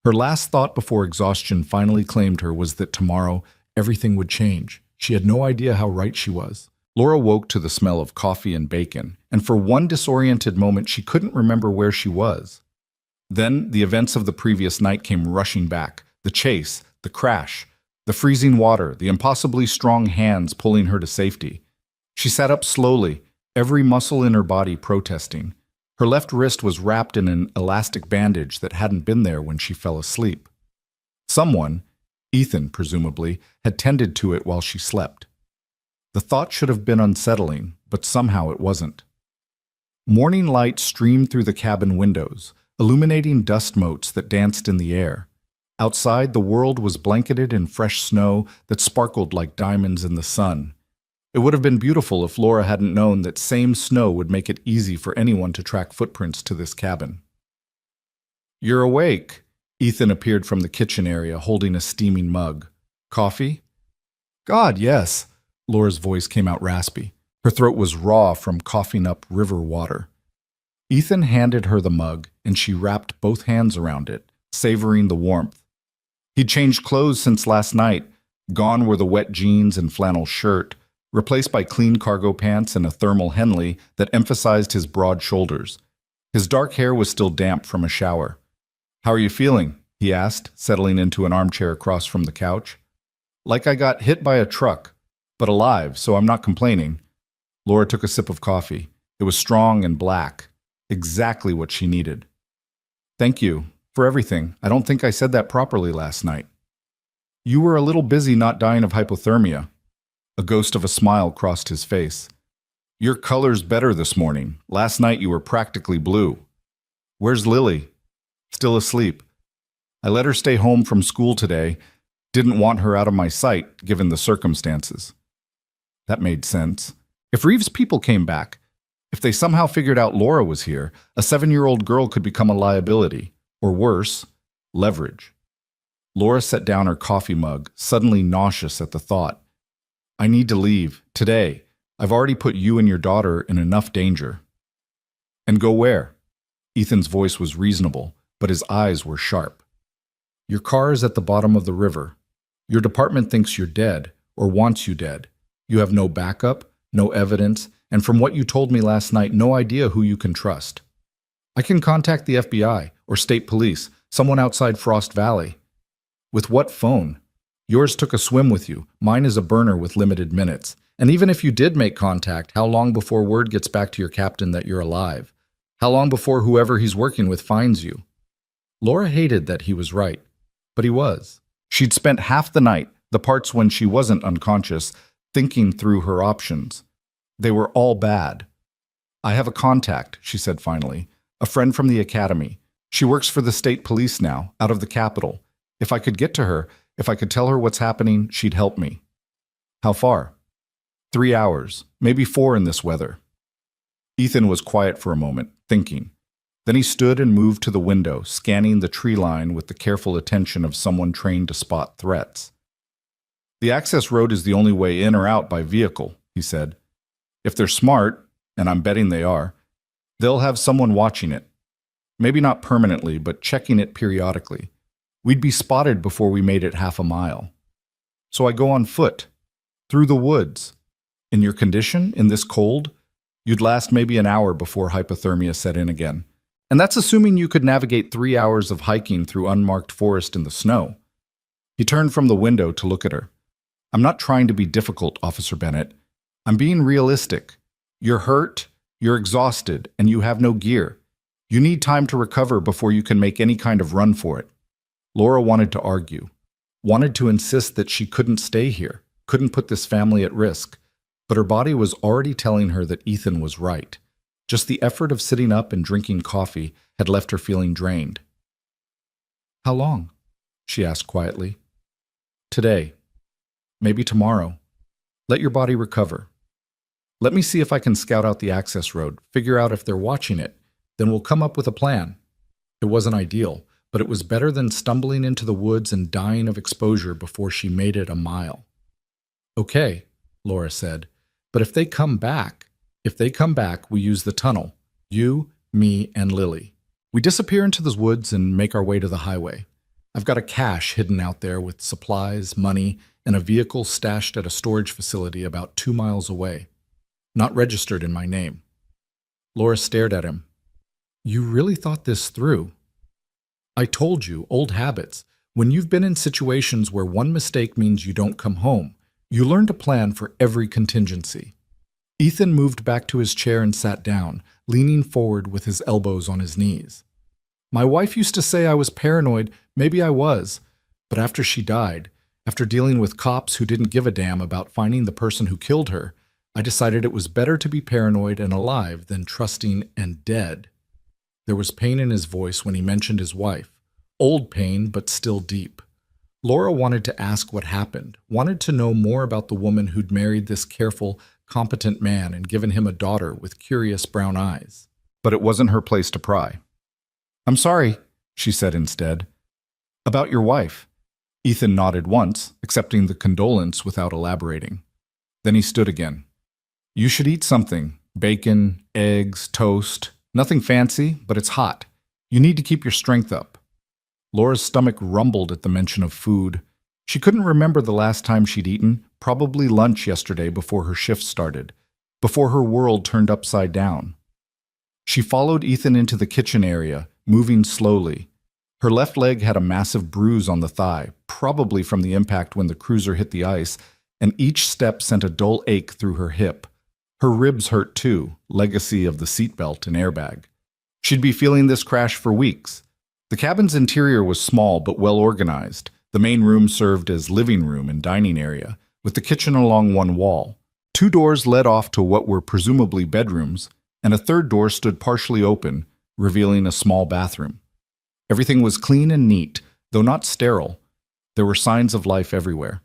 Speaker 1: Her last thought before exhaustion finally claimed her was that tomorrow everything would change. She had no idea how right she was. Laura woke to the smell of coffee and bacon, and for one disoriented moment she couldn't remember where she was. Then the events of the previous night came rushing back. The chase, the crash, the freezing water, the impossibly strong hands pulling her to safety. She sat up slowly, every muscle in her body protesting. Her left wrist was wrapped in an elastic bandage that hadn't been there when she fell asleep. Someone, Ethan presumably, had tended to it while she slept. The thought should have been unsettling, but somehow it wasn't. Morning light streamed through the cabin windows, illuminating dust motes that danced in the air. Outside, the world was blanketed in fresh snow that sparkled like diamonds in the sun. It would have been beautiful if Laura hadn't known that same snow would make it easy for anyone to track footprints to this cabin. "You're awake." Ethan appeared from the kitchen area holding a steaming mug. "Coffee?" "God, yes." Laura's voice came out raspy. Her throat was raw from coughing up river water. Ethan handed her the mug, and she wrapped both hands around it, savoring the warmth. He'd changed clothes since last night. Gone were the wet jeans and flannel shirt, replaced by clean cargo pants and a thermal Henley that emphasized his broad shoulders. His dark hair was still damp from a shower. "How are you feeling?" he asked, settling into an armchair across from the couch. "Like I got hit by a truck, but alive, so I'm not complaining." Laura took a sip of coffee. It was strong and black, exactly what she needed. "Thank you for everything. I don't think I said that properly last night." "You were a little busy not dying of hypothermia." A ghost of a smile crossed his face. "Your color's better this morning. Last night you were practically blue." "Where's Lily?" "Still asleep. I let her stay home from school today. Didn't want her out of my sight, given the circumstances." That made sense. If Reeves' people came back, if they somehow figured out Laura was here, a 7-year-old girl could become a liability, or worse, leverage. Laura set down her coffee mug, suddenly nauseous at the thought. "I need to leave, today. I've already put you and your daughter in enough danger." "And go where?" Ethan's voice was reasonable, but his eyes were sharp. "Your car is at the bottom of the river. Your department thinks you're dead, or wants you dead. You have no backup, no evidence, and from what you told me last night, no idea who you can trust. I can contact the FBI or state police, someone outside Frost Valley." "With what phone? Yours took a swim with you. Mine is a burner with limited minutes. And even if you did make contact, how long before word gets back to your captain that you're alive? How long before whoever he's working with finds you?" Laura hated that he was right, but he was. She'd spent half the night, the parts when she wasn't unconscious, thinking through her options. They were all bad. "I have a contact," she said finally, "a friend from the academy. She works for the state police now, out of the capital. If I could get to her, if I could tell her what's happening, she'd help me." "How far?" 3 hours, maybe 4 in this weather." Ethan was quiet for a moment, thinking. Then he stood and moved to the window, scanning the tree line with the careful attention of someone trained to spot threats. "The access road is the only way in or out by vehicle," he said. "If they're smart, and I'm betting they are, they'll have someone watching it. Maybe not permanently, but checking it periodically. We'd be spotted before we made it half a mile. So I go on foot, through the woods. In your condition, in this cold, you'd last maybe an hour before hypothermia set in again. And that's assuming you could navigate 3 hours of hiking through unmarked forest in the snow." He turned from the window to look at her. "I'm not trying to be difficult, Officer Bennett. I'm being realistic. You're hurt, you're exhausted, and you have no gear. You need time to recover before you can make any kind of run for it." Laura wanted to argue, wanted to insist that she couldn't stay here, couldn't put this family at risk, but her body was already telling her that Ethan was right. Just the effort of sitting up and drinking coffee had left her feeling drained. "How long?" she asked quietly. "Today. Maybe tomorrow. Let your body recover. Let me see if I can scout out the access road, figure out if they're watching it. Then we'll come up with a plan. It wasn't ideal, but it was better than stumbling into the woods and dying of exposure before she made it a mile. Okay, Laura said, but if they come back, we use the tunnel. You, me, and Lily. We disappear into the woods and make our way to the highway. I've got a cache hidden out there with supplies, money, and a vehicle stashed at a storage facility about 2 miles away. Not registered in my name. Laura stared at him. You really thought this through? I told you, old habits. When you've been in situations where one mistake means you don't come home, you learn to plan for every contingency. Ethan moved back to his chair and sat down, leaning forward with his elbows on his knees. My wife used to say I was paranoid. Maybe I was. But after she died, after dealing with cops who didn't give a damn about finding the person who killed her, I decided it was better to be paranoid and alive than trusting and dead. There was pain in his voice when he mentioned his wife. Old pain, but still deep. Laura wanted to ask what happened, wanted to know more about the woman who'd married this careful, competent man and given him a daughter with curious brown eyes. But it wasn't her place to pry. I'm sorry, she said instead. About your wife. Ethan nodded once, accepting the condolence without elaborating. Then he stood again. You should eat something. Bacon, eggs, toast. Nothing fancy, but it's hot. You need to keep your strength up. Laura's stomach rumbled at the mention of food. She couldn't remember the last time she'd eaten, probably lunch yesterday before her shift started, before her world turned upside down. She followed Ethan into the kitchen area, moving slowly. Her left leg had a massive bruise on the thigh, probably from the impact when the cruiser hit the ice, and each step sent a dull ache through her hip. Her ribs hurt too, legacy of the seatbelt and airbag. She'd be feeling this crash for weeks. The cabin's interior was small but well organized. The main room served as living room and dining area, with the kitchen along one wall. 2 doors led off to what were presumably bedrooms, and a third door stood partially open, revealing a small bathroom. Everything was clean and neat, though not sterile. There were signs of life everywhere.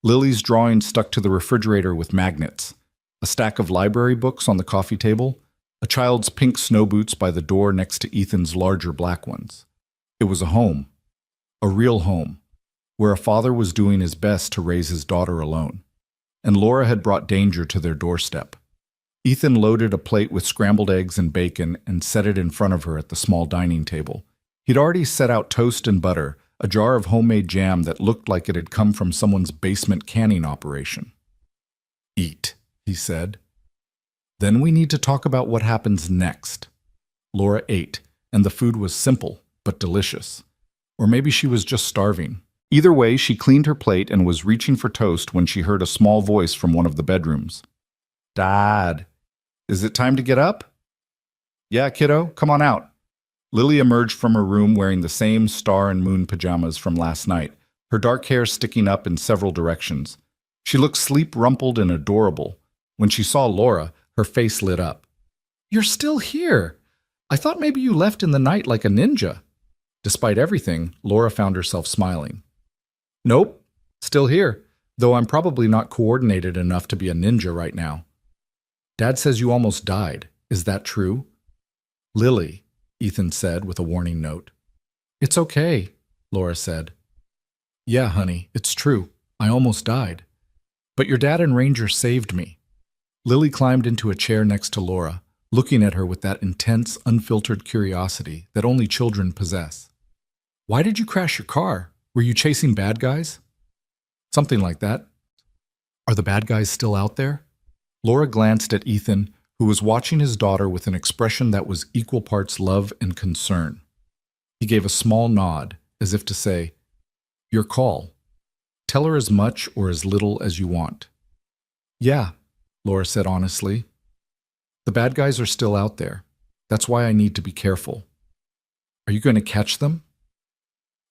Speaker 1: Lily's drawing stuck to the refrigerator with magnets, a stack of library books on the coffee table, a child's pink snow boots by the door next to Ethan's larger black ones. It was a home, a real home, where a father was doing his best to raise his daughter alone, and Laura had brought danger to their doorstep. Ethan loaded a plate with scrambled eggs and bacon and set it in front of her at the small dining table. He'd already set out toast and butter, a jar of homemade jam that looked like it had come from someone's basement canning operation. Eat, he said. Then we need to talk about what happens next. Laura ate, and the food was simple but delicious. Or maybe she was just starving. Either way, she cleaned her plate and was reaching for toast when she heard a small voice from one of the bedrooms. Dad, is it time to get up? Yeah, kiddo, come on out. Lily emerged from her room wearing the same star and moon pajamas from last night, her dark hair sticking up in several directions. She looked sleep-rumpled and adorable. When she saw Laura, her face lit up. You're still here. I thought maybe you left in the night like a ninja. Despite everything, Laura found herself smiling. Nope, still here, though I'm probably not coordinated enough to be a ninja right now. Dad says you almost died. Is that true? Lily, Ethan said with a warning note. It's okay, Laura said. Yeah, honey, it's true. I almost died. But your dad and Ranger saved me. Lily climbed into a chair next to Laura, looking at her with that intense, unfiltered curiosity that only children possess. Why did you crash your car? Were you chasing bad guys? Something like that. Are the bad guys still out there? Laura glanced at Ethan, who was watching his daughter with an expression that was equal parts love and concern. He gave a small nod, as if to say, Your call. Tell her as much or as little as you want. Yeah, Laura said honestly. The bad guys are still out there. That's why I need to be careful. Are you going to catch them?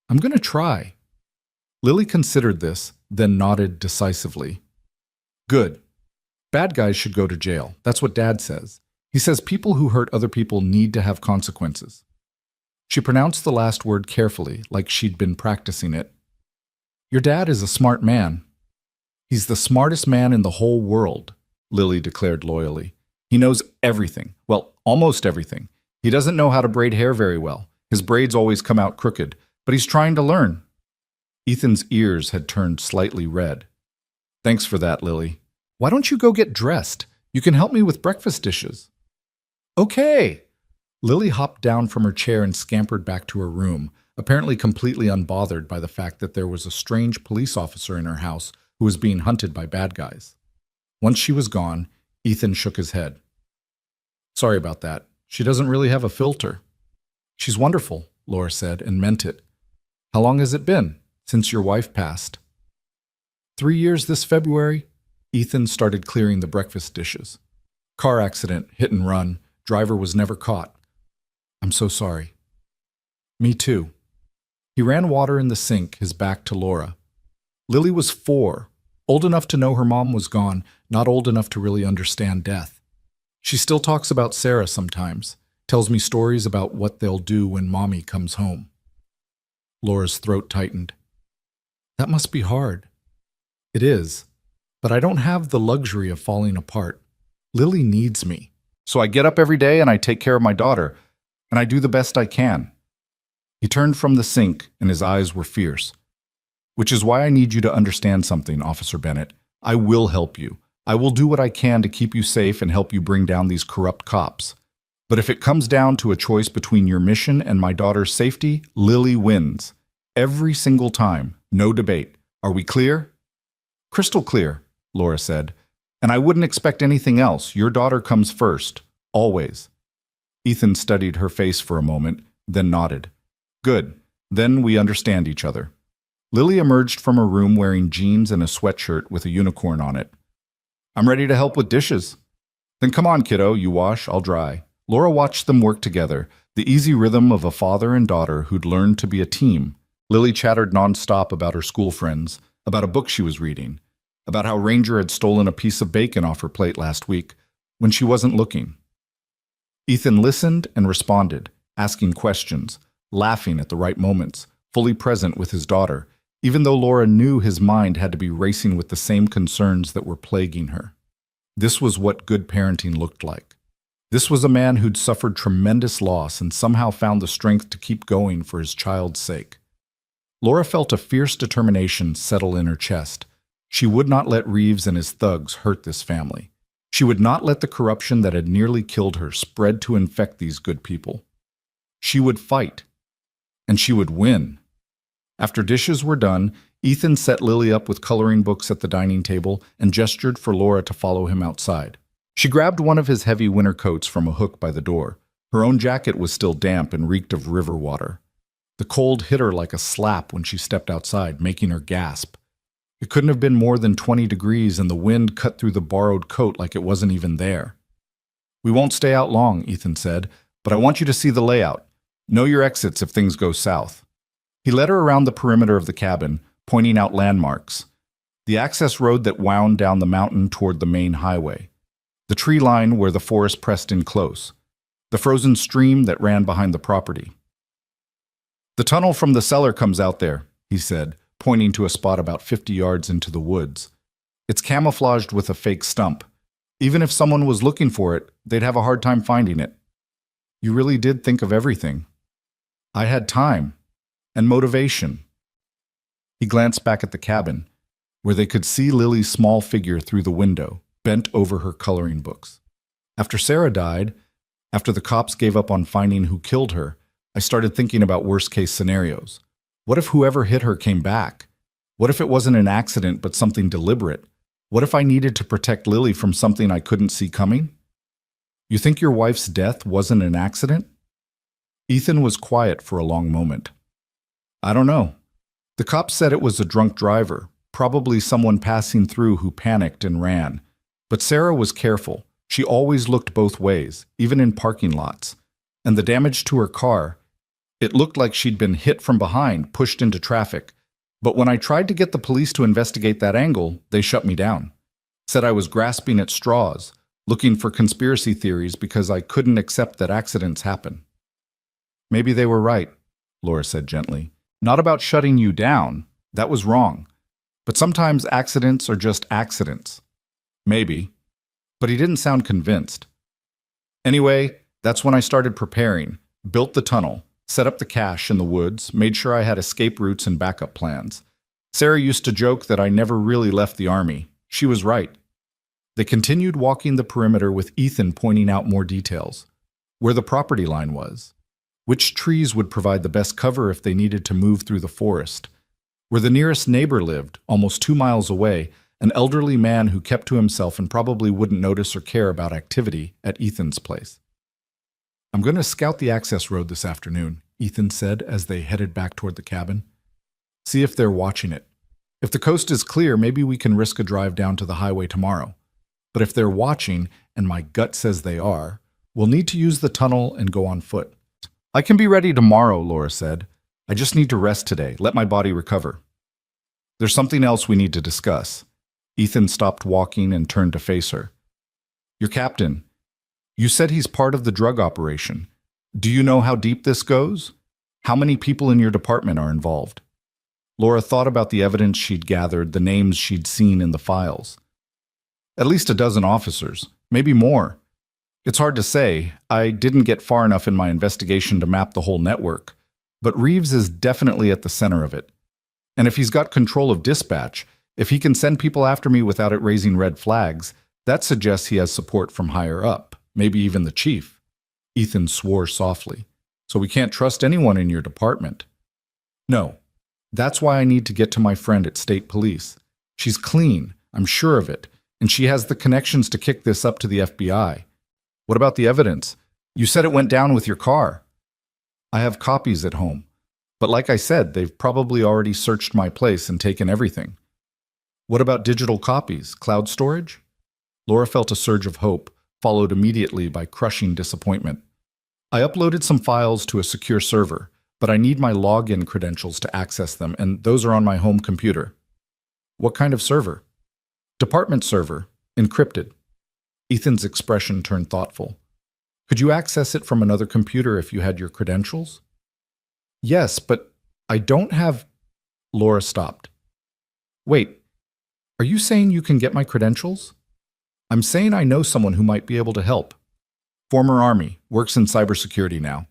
Speaker 1: I'm going to try. Lily considered this, then nodded decisively. Good. Bad guys should go to jail. That's what Dad says. He says people who hurt other people need to have consequences. She pronounced the last word carefully, like she'd been practicing it. Your dad is a smart man. He's the smartest man in the whole world, Lily declared loyally. He knows everything. Well, almost everything. He doesn't know how to braid hair very well. His braids always come out crooked, but he's trying to learn. Ethan's ears had turned slightly red. Thanks for that, Lily. Why don't you go get dressed? You can help me with breakfast dishes. Okay. Lily hopped down from her chair and scampered back to her room, apparently completely unbothered by the fact that there was a strange police officer in her house who was being hunted by bad guys. Once she was gone, Ethan shook his head. Sorry about that. She doesn't really have a filter. She's wonderful, Laura said, and meant it. How long has it been since your wife passed? 3 years this February. Ethan started clearing the breakfast dishes. Car accident, hit and run. Driver was never caught. I'm so sorry. Me too. He ran water in the sink, his back to Laura. Lily was 4, old enough to know her mom was gone, not old enough to really understand death. She still talks about Sarah sometimes, tells me stories about what they'll do when Mommy comes home. Laura's throat tightened. That must be hard. It is, but I don't have the luxury of falling apart. Lily needs me. So I get up every day and I take care of my daughter, and I do the best I can. He turned from the sink and his eyes were fierce. Which is why I need you to understand something, Officer Bennett. I will help you. I will do what I can to keep you safe and help you bring down these corrupt cops. But if it comes down to a choice between your mission and my daughter's safety, Lily wins. Every single time. No debate. Are we clear? Crystal clear, Laura said. And I wouldn't expect anything else. Your daughter comes first. Always. Ethan studied her face for a moment, then nodded. Good. Then we understand each other. Lily emerged from her room wearing jeans and a sweatshirt with a unicorn on it. I'm ready to help with dishes. Then come on, kiddo, you wash, I'll dry. Laura watched them work together, the easy rhythm of a father and daughter who'd learned to be a team. Lily chattered nonstop about her school friends, about a book she was reading, about how Ranger had stolen a piece of bacon off her plate last week when she wasn't looking. Ethan listened and responded, asking questions, laughing at the right moments, fully present with his daughter, even though Laura knew his mind had to be racing with the same concerns that were plaguing her. This was what good parenting looked like. This was a man who'd suffered tremendous loss and somehow found the strength to keep going for his child's sake. Laura felt a fierce determination settle in her chest. She would not let Reeves and his thugs hurt this family. She would not let the corruption that had nearly killed her spread to infect these good people. She would fight, and she would win. After dishes were done, Ethan set Lily up with coloring books at the dining table and gestured for Laura to follow him outside. She grabbed one of his heavy winter coats from a hook by the door. Her own jacket was still damp and reeked of river water. The cold hit her like a slap when she stepped outside, making her gasp. It couldn't have been more than 20 degrees, and the wind cut through the borrowed coat like it wasn't even there. We won't stay out long, Ethan said, but I want you to see the layout. Know your exits if things go south. He led her around the perimeter of the cabin, pointing out landmarks. The access road that wound down the mountain toward the main highway. The tree line where the forest pressed in close. The frozen stream that ran behind the property. The tunnel from the cellar comes out there, he said, pointing to a spot about 50 yards into the woods. It's camouflaged with a fake stump. Even if someone was looking for it, they'd have a hard time finding it. You really did think of everything. I had time. And motivation. He glanced back at the cabin, where they could see Lily's small figure through the window, bent over her coloring books. After Sarah died, after the cops gave up on finding who killed her, I started thinking about worst-case scenarios. What if whoever hit her came back? What if it wasn't an accident but something deliberate? What if I needed to protect Lily from something I couldn't see coming? You think your wife's death wasn't an accident? Ethan was quiet for a long moment. I don't know. The cops said it was a drunk driver, probably someone passing through who panicked and ran. But Sarah was careful. She always looked both ways, even in parking lots. And the damage to her car, it looked like she'd been hit from behind, pushed into traffic. But when I tried to get the police to investigate that angle, they shut me down. Said I was grasping at straws, looking for conspiracy theories because I couldn't accept that accidents happen. Maybe they were right, Laura said gently. Not about shutting you down. That was wrong. But sometimes accidents are just accidents. Maybe. But he didn't sound convinced. Anyway, that's when I started preparing, built the tunnel, Set up the cache in the woods, made sure I had escape routes and backup plans. Sarah used to joke that I never really left the army. She was right. They continued walking the perimeter with Ethan pointing out more details. Where the property line was. Which trees would provide the best cover if they needed to move through the forest. Where the nearest neighbor lived, almost 2 miles away, an elderly man who kept to himself and probably wouldn't notice or care about activity at Ethan's place. I'm going to scout the access road this afternoon, Ethan said as they headed back toward the cabin. See if they're watching it. If the coast is clear, maybe we can risk a drive down to the highway tomorrow. But if they're watching, and my gut says they are, we'll need to use the tunnel and go on foot. I can be ready tomorrow, Laura said. I just need to rest today, let my body recover. There's something else we need to discuss. Ethan stopped walking and turned to face her. Your captain. You said he's part of the drug operation. Do you know how deep this goes? How many people in your department are involved? Laura thought about the evidence she'd gathered, the names she'd seen in the files. At least a dozen officers, maybe more. It's hard to say. I didn't get far enough in my investigation to map the whole network, but Reeves is definitely at the center of it. And if he's got control of dispatch, if he can send people after me without it raising red flags, that suggests he has support from higher up, maybe even the chief. Ethan swore softly. So we can't trust anyone in your department. No. That's why I need to get to my friend at State Police. She's clean, I'm sure of it, and she has the connections to kick this up to the FBI. What about the evidence? You said it went down with your car. I have copies at home. But like I said, they've probably already searched my place and taken everything. What about digital copies, cloud storage? Laura felt a surge of hope, followed immediately by crushing disappointment. I uploaded some files to a secure server, but I need my login credentials to access them, and those are on my home computer. What kind of server? Department server, encrypted. Ethan's expression turned thoughtful. Could you access it from another computer if you had your credentials? Yes, but I don't have... Laura stopped. Wait, are you saying you can get my credentials? I'm saying I know someone who might be able to help. Former Army, works in cybersecurity now.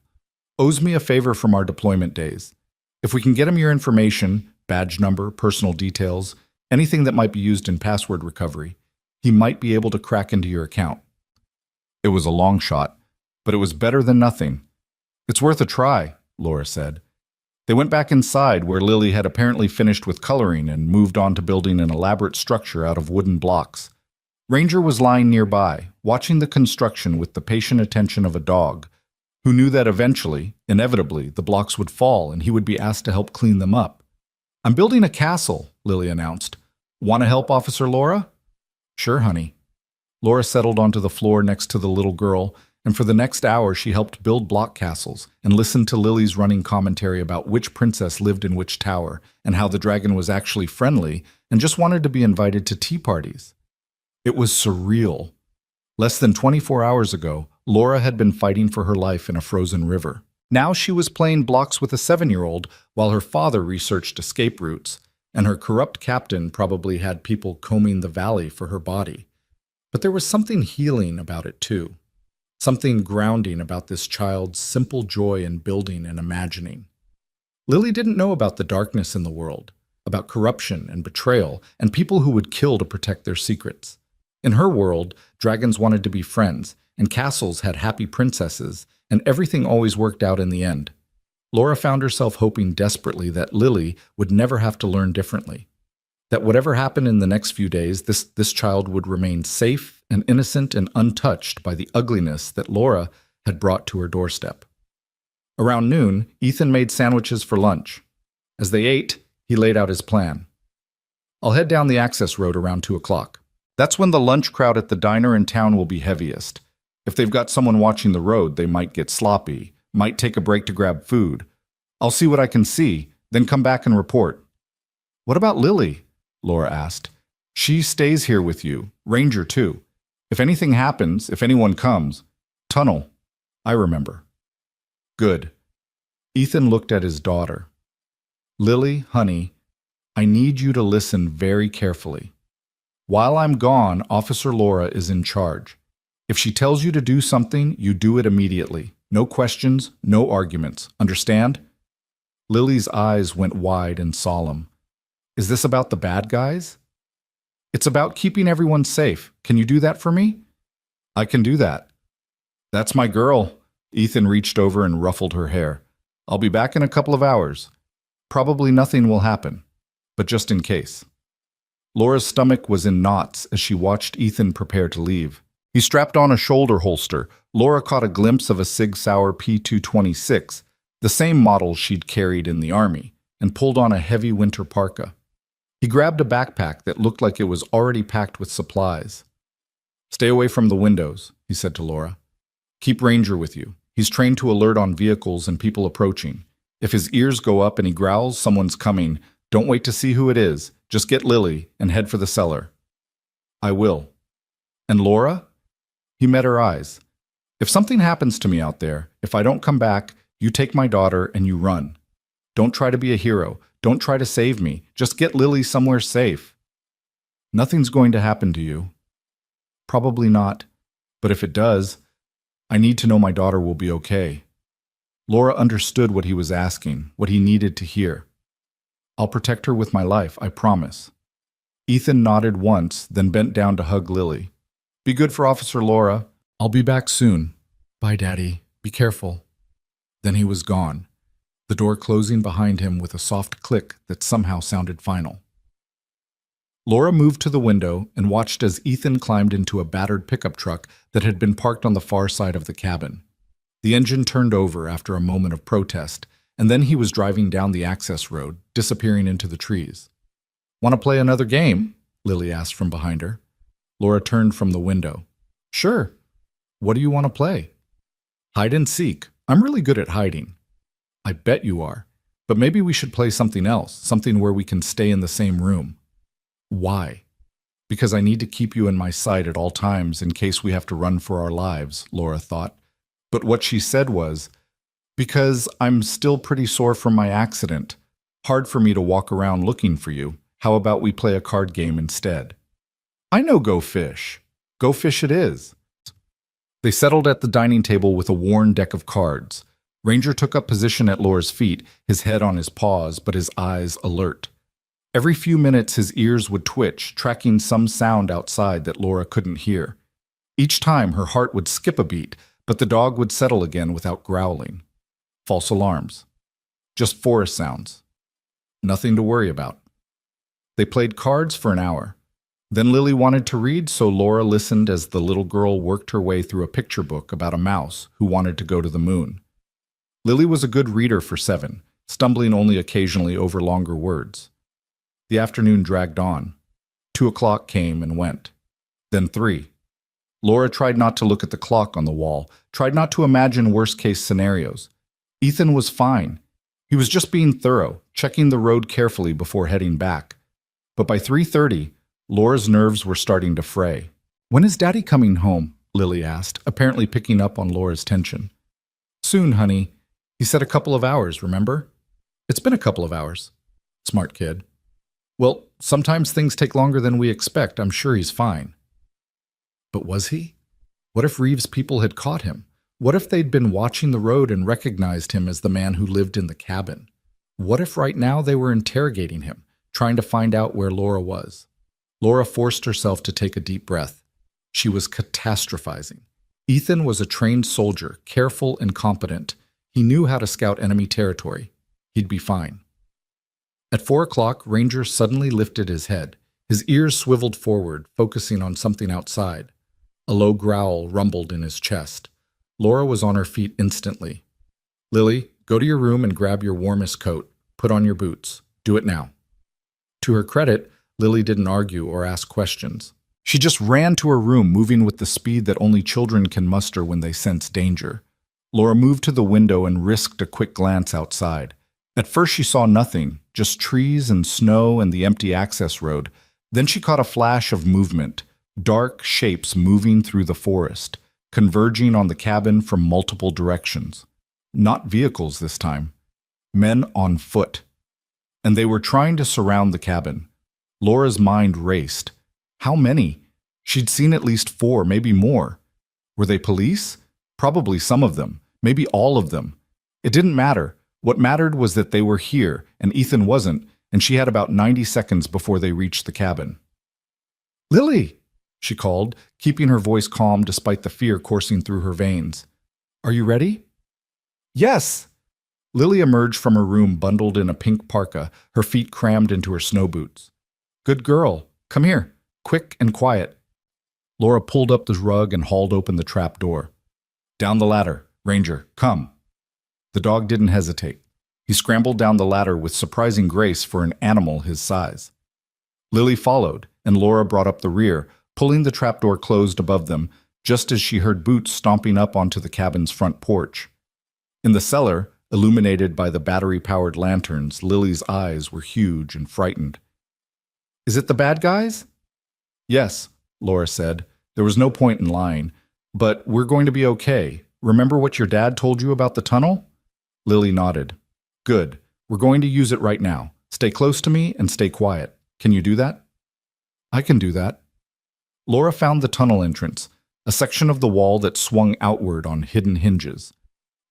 Speaker 1: Owes me a favor from our deployment days. If we can get him your information, badge number, personal details, anything that might be used in password recovery, he might be able to crack into your account. It was a long shot, but it was better than nothing. It's worth a try, Laura said. They went back inside where Lily had apparently finished with coloring and moved on to building an elaborate structure out of wooden blocks. Ranger was lying nearby, watching the construction with the patient attention of a dog, who knew that eventually, inevitably, the blocks would fall and he would be asked to help clean them up. I'm building a castle, Lily announced. Want to help, Officer Laura? Sure, honey. Laura settled onto the floor next to the little girl, and for the next hour she helped build block castles and listened to Lily's running commentary about which princess lived in which tower and how the dragon was actually friendly and just wanted to be invited to tea parties. It was surreal. Less than 24 hours ago, Laura had been fighting for her life in a frozen river. Now she was playing blocks with a 7-year-old while her father researched escape routes, and her corrupt captain probably had people combing the valley for her body. But there was something healing about it too. Something grounding about this child's simple joy in building and imagining. Lily didn't know about the darkness in the world, about corruption and betrayal, and people who would kill to protect their secrets. In her world, dragons wanted to be friends, and castles had happy princesses, and everything always worked out in the end. Laura found herself hoping desperately that Lily would never have to learn differently. That whatever happened in the next few days, this child would remain safe and innocent and untouched by the ugliness that Laura had brought to her doorstep. Around noon, Ethan made sandwiches for lunch. As they ate, he laid out his plan. I'll head down the access road around 2 o'clock. That's when the lunch crowd at the diner in town will be heaviest. If they've got someone watching the road, they might get sloppy, might take a break to grab food. I'll see what I can see, then come back and report. What about Lily? Laura asked. She stays here with you, Ranger too. If anything happens, if anyone comes, tunnel. I remember. Good. Ethan looked at his daughter. Lily, honey, I need you to listen very carefully. While I'm gone, Officer Laura is in charge. If she tells you to do something, you do it immediately. No questions, no arguments. Understand? Lily's eyes went wide and solemn. Is this about the bad guys? It's about keeping everyone safe. Can you do that for me? I can do that. That's my girl. Ethan reached over and ruffled her hair. I'll be back in a couple of hours. Probably nothing will happen, but just in case. Laura's stomach was in knots as she watched Ethan prepare to leave. He strapped on a shoulder holster. Laura caught a glimpse of a Sig Sauer P226, the same model she'd carried in the army, and pulled on a heavy winter parka. He grabbed a backpack that looked like it was already packed with supplies. Stay away from the windows, he said to Laura. Keep Ranger with you. He's trained to alert on vehicles and people approaching. If his ears go up and he growls, someone's coming. Don't wait to see who it is. Just get Lily and head for the cellar. I will. And Laura? He met her eyes. If something happens to me out there, if I don't come back, you take my daughter and you run. Don't try to be a hero. Don't try to save me. Just get Lily somewhere safe. Nothing's going to happen to you. Probably not. But if it does, I need to know my daughter will be okay. Laura understood what he was asking, what he needed to hear. I'll protect her with my life, I promise. Ethan nodded once, then bent down to hug Lily. Be good for Officer Laura. I'll be back soon. Bye, Daddy. Be careful. Then he was gone, the door closing behind him with a soft click that somehow sounded final. Laura moved to the window and watched as Ethan climbed into a battered pickup truck that had been parked on the far side of the cabin. The engine turned over after a moment of protest, and then he was driving down the access road, disappearing into the trees. Want to play another game? Lily asked from behind her. Laura turned from the window. Sure. What do you want to play? Hide and seek. I'm really good at hiding. I bet you are. But maybe we should play something else, something where we can stay in the same room. Why? Because I need to keep you in my sight at all times in case we have to run for our lives, Laura thought. But what she said was, because I'm still pretty sore from my accident. Hard for me to walk around looking for you. How about we play a card game instead? I know Go Fish. Go Fish it is. They settled at the dining table with a worn deck of cards. Ranger took up position at Laura's feet, his head on his paws, but his eyes alert. Every few minutes his ears would twitch, tracking some sound outside that Laura couldn't hear. Each time her heart would skip a beat, but the dog would settle again without growling. False alarms. Just forest sounds. Nothing to worry about. They played cards for an hour. Then Lily wanted to read, so Laura listened as the little girl worked her way through a picture book about a mouse who wanted to go to the moon. Lily was a good reader for 7, stumbling only occasionally over longer words. The afternoon dragged on. 2 o'clock came and went. Then 3. Laura tried not to look at the clock on the wall, tried not to imagine worst-case scenarios. Ethan was fine. He was just being thorough, checking the road carefully before heading back. But by 3:30, Laura's nerves were starting to fray. When is Daddy coming home? Lily asked, apparently picking up on Laura's tension. Soon, honey. He said a couple of hours, remember? It's been a couple of hours. Smart kid. Well, sometimes things take longer than we expect. I'm sure he's fine. But was he? What if Reeves' people had caught him? What if they'd been watching the road and recognized him as the man who lived in the cabin? What if right now they were interrogating him, trying to find out where Laura was? Laura forced herself to take a deep breath. She was catastrophizing. Ethan was a trained soldier, careful and competent. He knew how to scout enemy territory. He'd be fine. At 4 o'clock, Ranger suddenly lifted his head. His ears swiveled forward, focusing on something outside. A low growl rumbled in his chest. Laura was on her feet instantly. Lily, go to your room and grab your warmest coat. Put on your boots. Do it now. To her credit, Lily didn't argue or ask questions. She just ran to her room, moving with the speed that only children can muster when they sense danger. Laura moved to the window and risked a quick glance outside. At first she saw nothing, just trees and snow and the empty access road. Then she caught a flash of movement, dark shapes moving through the forest, converging on the cabin from multiple directions. Not vehicles this time. Men on foot. And they were trying to surround the cabin. Laura's mind raced. How many? She'd seen at least 4, maybe more. Were they police? Probably some of them. maybe all of them. It didn't matter. What mattered was that they were here, and Ethan wasn't, and she had about 90 seconds before they reached the cabin. "Lily!" she called, keeping her voice calm despite the fear coursing through her veins. "Are you ready?" "Yes!" Lily emerged from her room bundled in a pink parka, her feet crammed into her snow boots. "Good girl. Come here. Quick and quiet." Laura pulled up the rug and hauled open the trap door. "Down the ladder. Ranger, come." The dog didn't hesitate. He scrambled down the ladder with surprising grace for an animal his size. Lily followed, and Laura brought up the rear, pulling the trapdoor closed above them, just as she heard Boots stomping up onto the cabin's front porch. In the cellar, illuminated by the battery-powered lanterns, Lily's eyes were huge and frightened. "Is it the bad guys?" "Yes," Laura said. "There was no point in lying. But we're going to be okay. Remember what your dad told you about the tunnel?" Lily nodded. "Good. We're going to use it right now. Stay close to me and stay quiet. Can you do that?" "I can do that." Laura found the tunnel entrance, a section of the wall that swung outward on hidden hinges.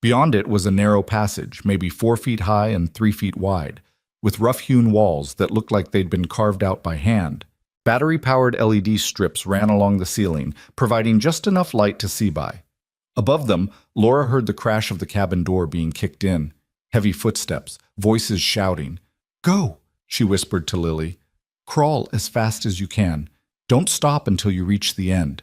Speaker 1: Beyond it was a narrow passage, maybe 4 feet high and 3 feet wide, with rough-hewn walls that looked like they'd been carved out by hand. Battery-powered LED strips ran along the ceiling, providing just enough light to see by. Above them, Laura heard the crash of the cabin door being kicked in, heavy footsteps, voices shouting. "Go," she whispered to Lily. "Crawl as fast as you can. Don't stop until you reach the end."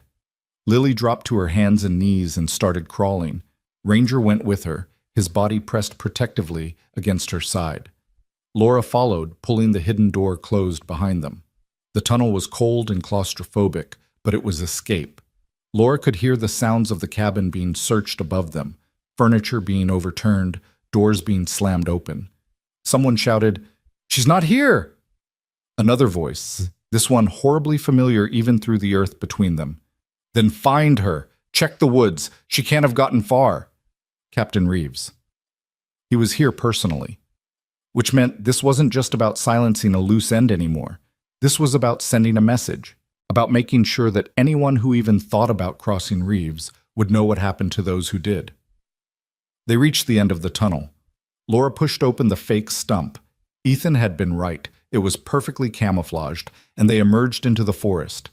Speaker 1: Lily dropped to her hands and knees and started crawling. Ranger went with her, his body pressed protectively against her side. Laura followed, pulling the hidden door closed behind them. The tunnel was cold and claustrophobic, but it was escape. Laura could hear the sounds of the cabin being searched above them, furniture being overturned, doors being slammed open. Someone shouted, "She's not here!" Another voice, this one horribly familiar even through the earth between them. "Then find her! Check the woods! She can't have gotten far!" Captain Reeves. He was here personally, which meant this wasn't just about silencing a loose end anymore. This was about sending a message, about making sure that anyone who even thought about crossing Reeves would know what happened to those who did. They reached the end of the tunnel. Laura pushed open the fake stump. Ethan had been right. It was perfectly camouflaged, and they emerged into the forest.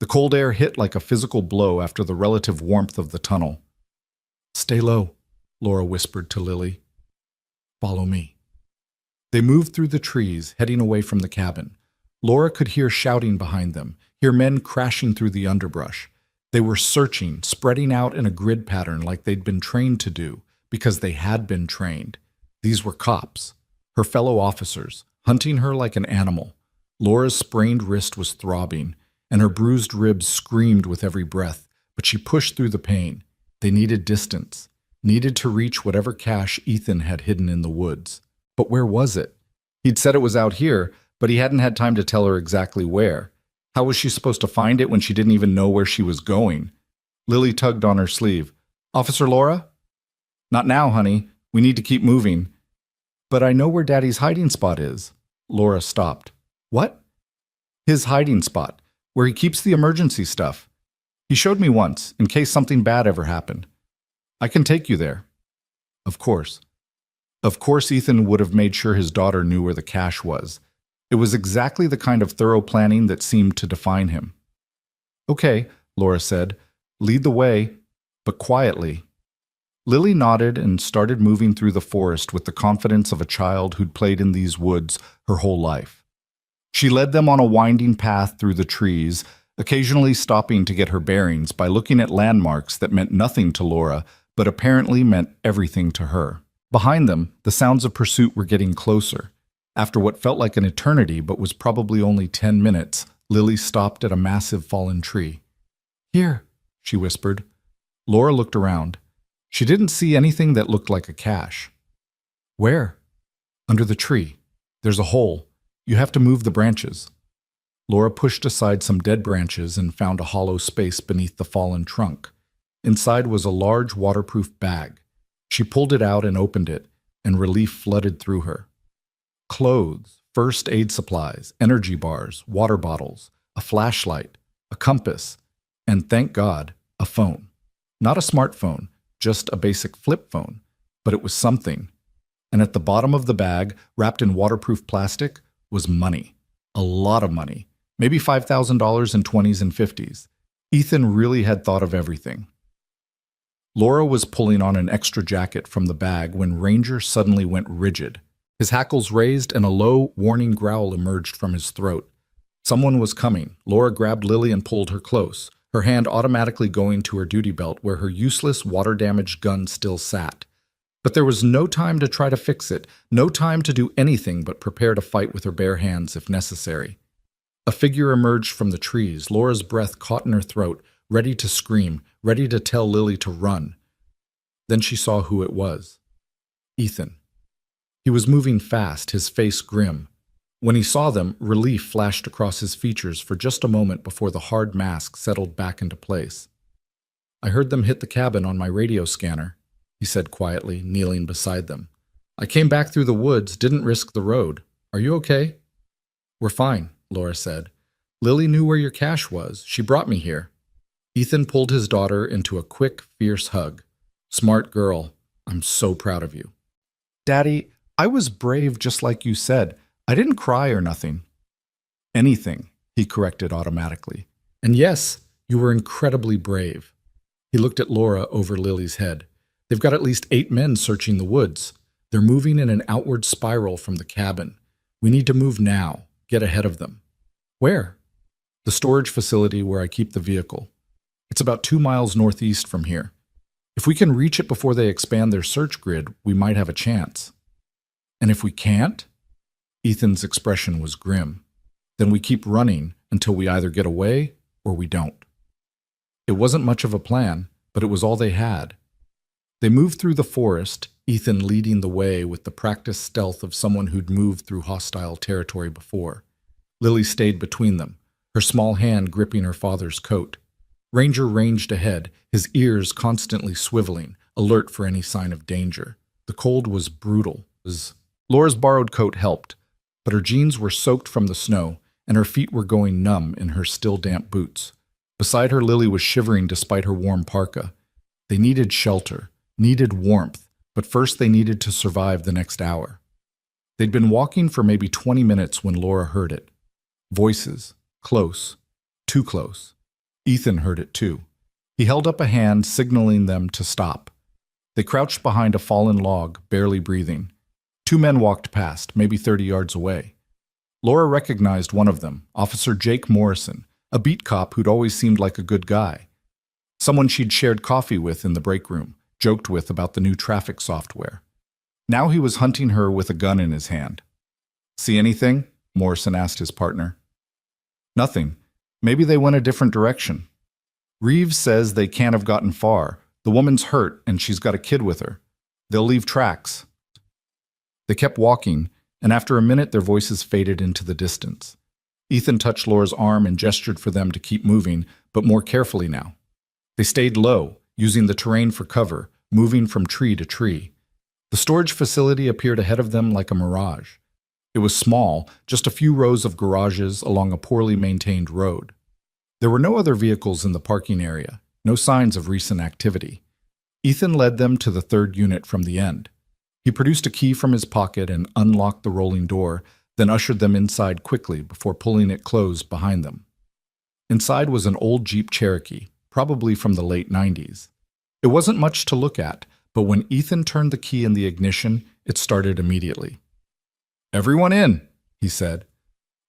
Speaker 1: The cold air hit like a physical blow after the relative warmth of the tunnel. "Stay low," Laura whispered to Lily. "Follow me." They moved through the trees, heading away from the cabin. Laura could hear shouting behind them, hear men crashing through the underbrush. They were searching, spreading out in a grid pattern like they'd been trained to do, because they had been trained. These were cops, her fellow officers, hunting her like an animal. Laura's sprained wrist was throbbing, and her bruised ribs screamed with every breath, but she pushed through the pain. They needed distance, needed to reach whatever cache Ethan had hidden in the woods. But where was it? He'd said it was out here, but he hadn't had time to tell her exactly where. How was she supposed to find it when she didn't even know where she was going? Lily tugged on her sleeve. "Officer Laura?" "Not now, honey. We need to keep moving." "But I know where Daddy's hiding spot is." Laura stopped. "What?" "His hiding spot, where he keeps the emergency stuff. He showed me once, in case something bad ever happened. I can take you there." Of course. Of course Ethan would have made sure his daughter knew where the cache was. It was exactly the kind of thorough planning that seemed to define him. "Okay," Laura said. "Lead the way, but quietly." Lily nodded and started moving through the forest with the confidence of a child who'd played in these woods her whole life. She led them on a winding path through the trees, occasionally stopping to get her bearings by looking at landmarks that meant nothing to Laura, but apparently meant everything to her. Behind them, the sounds of pursuit were getting closer. After what felt like an eternity but was probably only 10 minutes, Lily stopped at a massive fallen tree. "Here," she whispered. Laura looked around. She didn't see anything that looked like a cache. "Where?" "Under the tree. There's a hole. You have to move the branches." Laura pushed aside some dead branches and found a hollow space beneath the fallen trunk. Inside was a large waterproof bag. She pulled it out and opened it, and relief flooded through her. Clothes, first aid supplies, energy bars, water bottles, a flashlight, a compass, and thank God, a phone. Not a smartphone, just a basic flip phone, but it was something. And at the bottom of the bag, wrapped in waterproof plastic, was money. A lot of money. Maybe $5,000 in 20s and 50s. Ethan really had thought of everything. Laura was pulling on an extra jacket from the bag when Ranger suddenly went rigid. His hackles raised and a low, warning growl emerged from his throat. Someone was coming. Laura grabbed Lily and pulled her close, her hand automatically going to her duty belt where her useless, water-damaged gun still sat. But there was no time to try to fix it, no time to do anything but prepare to fight with her bare hands if necessary. A figure emerged from the trees, Laura's breath caught in her throat, ready to scream, ready to tell Lily to run. Then she saw who it was. Ethan. He was moving fast, his face grim. When he saw them, relief flashed across his features for just a moment before the hard mask settled back into place. "I heard them hit the cabin on my radio scanner," he said quietly, kneeling beside them. "I came back through the woods, didn't risk the road. Are you okay?" "We're fine," Laura said. "Lily knew where your cache was. She brought me here." Ethan pulled his daughter into a quick, fierce hug. "Smart girl. I'm so proud of you." "Daddy, I was brave just like you said. I didn't cry or nothing." "Anything," he corrected automatically. "And yes, you were incredibly brave." He looked at Laura over Lily's head. "They've got at least 8 men searching the woods. They're moving in an outward spiral from the cabin. We need to move now, get ahead of them." "Where?" "The storage facility where I keep the vehicle. It's about 2 miles northeast from here. If we can reach it before they expand their search grid, we might have a chance." "And if we can't?" Ethan's expression was grim. "Then we keep running until we either get away or we don't." It wasn't much of a plan, but it was all they had. They moved through the forest, Ethan leading the way with the practiced stealth of someone who'd moved through hostile territory before. Lily stayed between them, her small hand gripping her father's coat. Ranger ranged ahead, his ears constantly swiveling, alert for any sign of danger. The cold was brutal. Laura's borrowed coat helped, but her jeans were soaked from the snow, and her feet were going numb in her still damp boots. Beside her, Lily was shivering despite her warm parka. They needed shelter, needed warmth, but first they needed to survive the next hour. They'd been walking for maybe 20 minutes when Laura heard it. Voices, close, too close. Ethan heard it too. He held up a hand, signaling them to stop. They crouched behind a fallen log, barely breathing. 2 men walked past, maybe 30 yards away. Laura recognized one of them, Officer Jake Morrison, a beat cop who'd always seemed like a good guy. Someone she'd shared coffee with in the break room, joked with about the new traffic software. Now he was hunting her with a gun in his hand. "See anything?" Morrison asked his partner. "Nothing. Maybe they went a different direction. Reeves says they can't have gotten far. The woman's hurt and she's got a kid with her. They'll leave tracks." They kept walking, and after a minute their voices faded into the distance. Ethan touched Laura's arm and gestured for them to keep moving, but more carefully now. They stayed low, using the terrain for cover, moving from tree to tree. The storage facility appeared ahead of them like a mirage. It was small, just a few rows of garages along a poorly maintained road. There were no other vehicles in the parking area, no signs of recent activity. Ethan led them to the 3rd unit from the end. He produced a key from his pocket and unlocked the rolling door, then ushered them inside quickly before pulling it closed behind them. Inside was an old Jeep Cherokee, probably from the late 90s. It wasn't much to look at, but when Ethan turned the key in the ignition, it started immediately. "Everyone in," he said.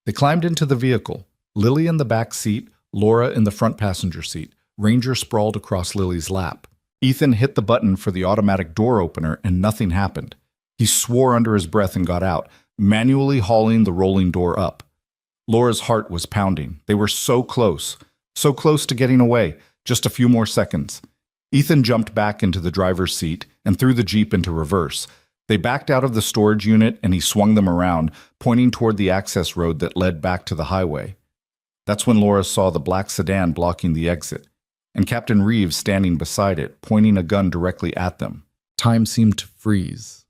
Speaker 1: They climbed into the vehicle, Lily in the back seat, Laura in the front passenger seat, Ranger sprawled across Lily's lap. Ethan hit the button for the automatic door opener and nothing happened. He swore under his breath and got out, manually hauling the rolling door up. Laura's heart was pounding. They were so close to getting away, just a few more seconds. Ethan jumped back into the driver's seat and threw the Jeep into reverse. They backed out of the storage unit and he swung them around, pointing toward the access road that led back to the highway. That's when Laura saw the black sedan blocking the exit, and Captain Reeves standing beside it, pointing a gun directly at them. Time seemed to freeze.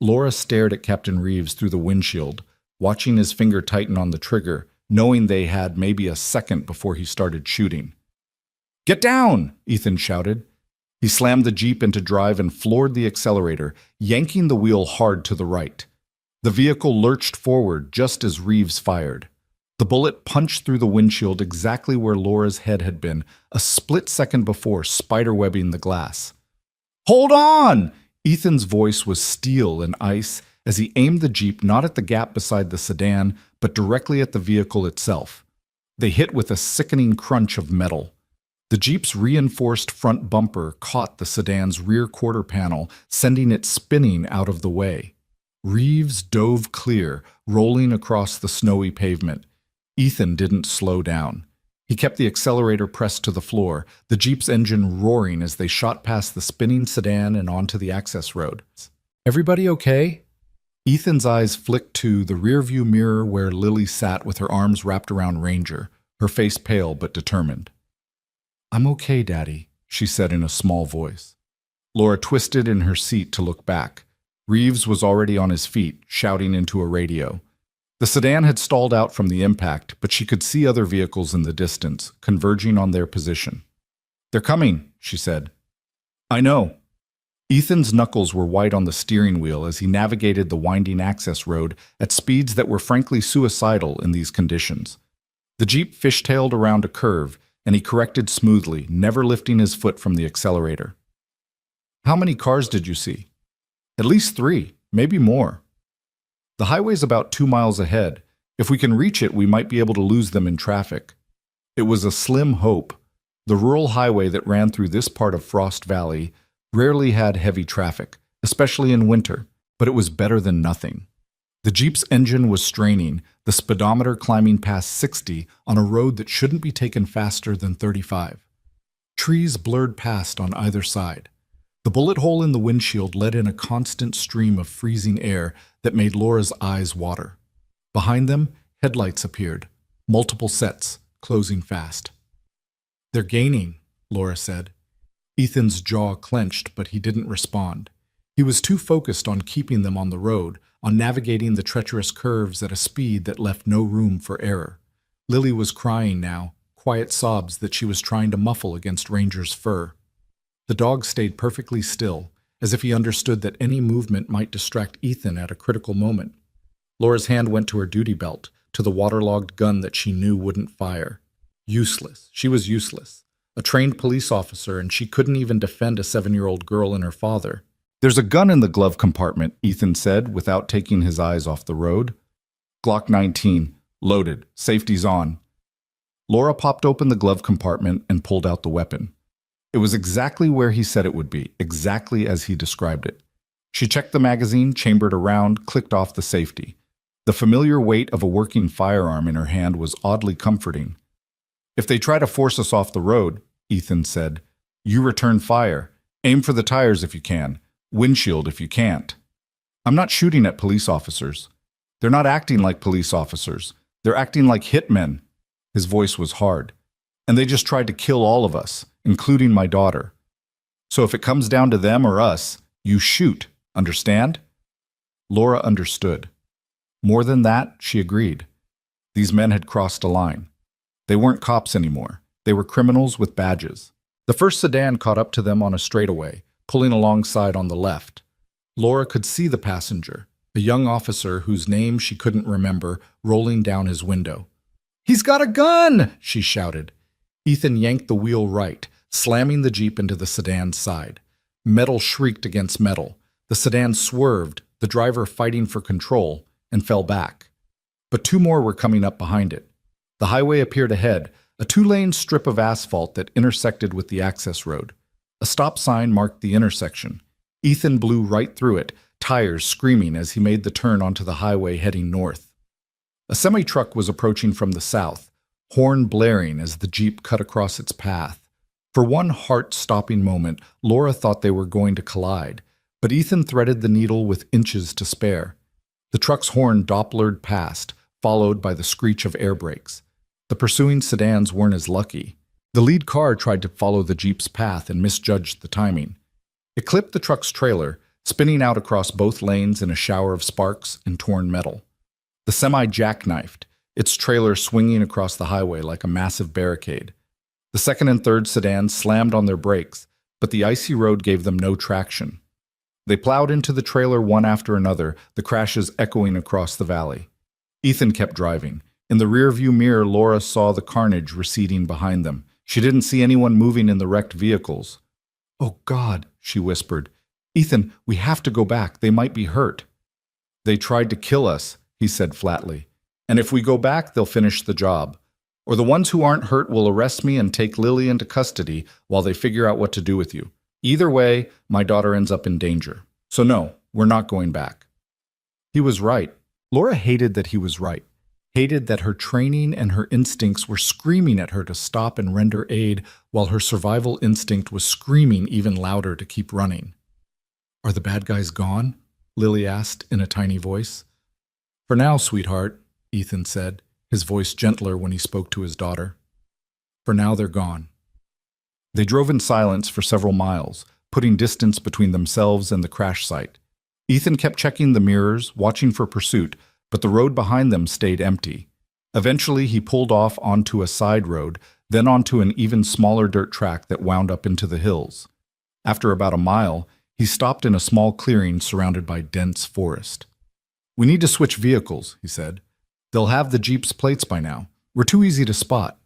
Speaker 1: Laura stared at Captain Reeves through the windshield, watching his finger tighten on the trigger, knowing they had maybe a second before he started shooting. "Get down!" Ethan shouted. He slammed the Jeep into drive and floored the accelerator, yanking the wheel hard to the right. The vehicle lurched forward just as Reeves fired. The bullet punched through the windshield exactly where Laura's head had been, a split second before, spiderwebbing the glass. "Hold on!" Ethan's voice was steel and ice as he aimed the Jeep not at the gap beside the sedan, but directly at the vehicle itself. They hit with a sickening crunch of metal. The Jeep's reinforced front bumper caught the sedan's rear quarter panel, sending it spinning out of the way. Reeves dove clear, rolling across the snowy pavement. Ethan didn't slow down. He kept the accelerator pressed to the floor, the Jeep's engine roaring as they shot past the spinning sedan and onto the access road. "Everybody okay?" Ethan's eyes flicked to the rearview mirror where Lily sat with her arms wrapped around Ranger, her face pale but determined. "I'm okay, Daddy," she said in a small voice. Laura twisted in her seat to look back. Reeves was already on his feet, shouting into a radio. The sedan had stalled out from the impact, but she could see other vehicles in the distance, converging on their position. "They're coming," she said. "I know." Ethan's knuckles were white on the steering wheel as he navigated the winding access road at speeds that were frankly suicidal in these conditions. The Jeep fishtailed around a curve, and he corrected smoothly, never lifting his foot from the accelerator. "How many cars did you see?" "At least 3, maybe more." "The highway's about 2 miles ahead. If we can reach it, we might be able to lose them in traffic." It was a slim hope. The rural highway that ran through this part of Frost Valley rarely had heavy traffic, especially in winter, but it was better than nothing. The Jeep's engine was straining, the speedometer climbing past 60 on a road that shouldn't be taken faster than 35. Trees blurred past on either side. The bullet hole in the windshield let in a constant stream of freezing air that made Laura's eyes water. Behind them, headlights appeared, multiple sets, closing fast. "They're gaining," Laura said. Ethan's jaw clenched, but he didn't respond. He was too focused on keeping them on the road, on navigating the treacherous curves at a speed that left no room for error. Lily was crying now, quiet sobs that she was trying to muffle against Ranger's fur. The dog stayed perfectly still, as if he understood that any movement might distract Ethan at a critical moment. Laura's hand went to her duty belt, to the waterlogged gun that she knew wouldn't fire. Useless. She was useless. A trained police officer, and she couldn't even defend a 7-year-old girl and her father. "There's a gun in the glove compartment," Ethan said, without taking his eyes off the road. "Glock 19. Loaded. Safety's on." Laura popped open the glove compartment and pulled out the weapon. It was exactly where he said it would be, exactly as he described it. She checked the magazine, chambered around, clicked off the safety. The familiar weight of a working firearm in her hand was oddly comforting. "If they try to force us off the road," Ethan said, "you return fire. Aim for the tires if you can. Windshield if you can't." "I'm not shooting at police officers. They're not acting like police officers. They're acting like hitmen." His voice was hard. "And they just tried to kill all of us, including my daughter. So if it comes down to them or us, you shoot, understand?" Laura understood. More than that, she agreed. These men had crossed a line. They weren't cops anymore. They were criminals with badges. The first sedan caught up to them on a straightaway, pulling alongside on the left. Laura could see the passenger, a young officer whose name she couldn't remember, rolling down his window. "He's got a gun!" she shouted. Ethan yanked the wheel right, slamming the Jeep into the sedan's side. Metal shrieked against metal. The sedan swerved, the driver fighting for control, and fell back. But 2 more were coming up behind it. The highway appeared ahead, a 2-lane strip of asphalt that intersected with the access road. A stop sign marked the intersection. Ethan blew right through it, tires screaming as he made the turn onto the highway heading north. A semi-truck was approaching from the south, horn blaring as the Jeep cut across its path. For one heart-stopping moment, Laura thought they were going to collide, but Ethan threaded the needle with inches to spare. The truck's horn Dopplered past, followed by the screech of air brakes. The pursuing sedans weren't as lucky. The lead car tried to follow the Jeep's path and misjudged the timing. It clipped the truck's trailer, spinning out across both lanes in a shower of sparks and torn metal. The semi jackknifed, its trailer swinging across the highway like a massive barricade. The second and third sedans slammed on their brakes, but the icy road gave them no traction. They plowed into the trailer one after another, the crashes echoing across the valley. Ethan kept driving. In the rearview mirror, Laura saw the carnage receding behind them. She didn't see anyone moving in the wrecked vehicles. "Oh, God," she whispered. "Ethan, we have to go back. They might be hurt." "They tried to kill us," he said flatly. "And if we go back, they'll finish the job. Or the ones who aren't hurt will arrest me and take Lily into custody while they figure out what to do with you. Either way, my daughter ends up in danger. So no, we're not going back." He was right. Laura hated that he was right. Hated that her training and her instincts were screaming at her to stop and render aid, while her survival instinct was screaming even louder to keep running. "Are the bad guys gone?" Lily asked in a tiny voice. "For now, sweetheart," Ethan said, his voice gentler when he spoke to his daughter. "For now, they're gone." They drove in silence for several miles, putting distance between themselves and the crash site. Ethan kept checking the mirrors, watching for pursuit, but the road behind them stayed empty. Eventually, he pulled off onto a side road, then onto an even smaller dirt track that wound up into the hills. After about a mile, he stopped in a small clearing surrounded by dense forest. "We need to switch vehicles," he said. "They'll have the Jeep's plates by now. We're too easy to spot."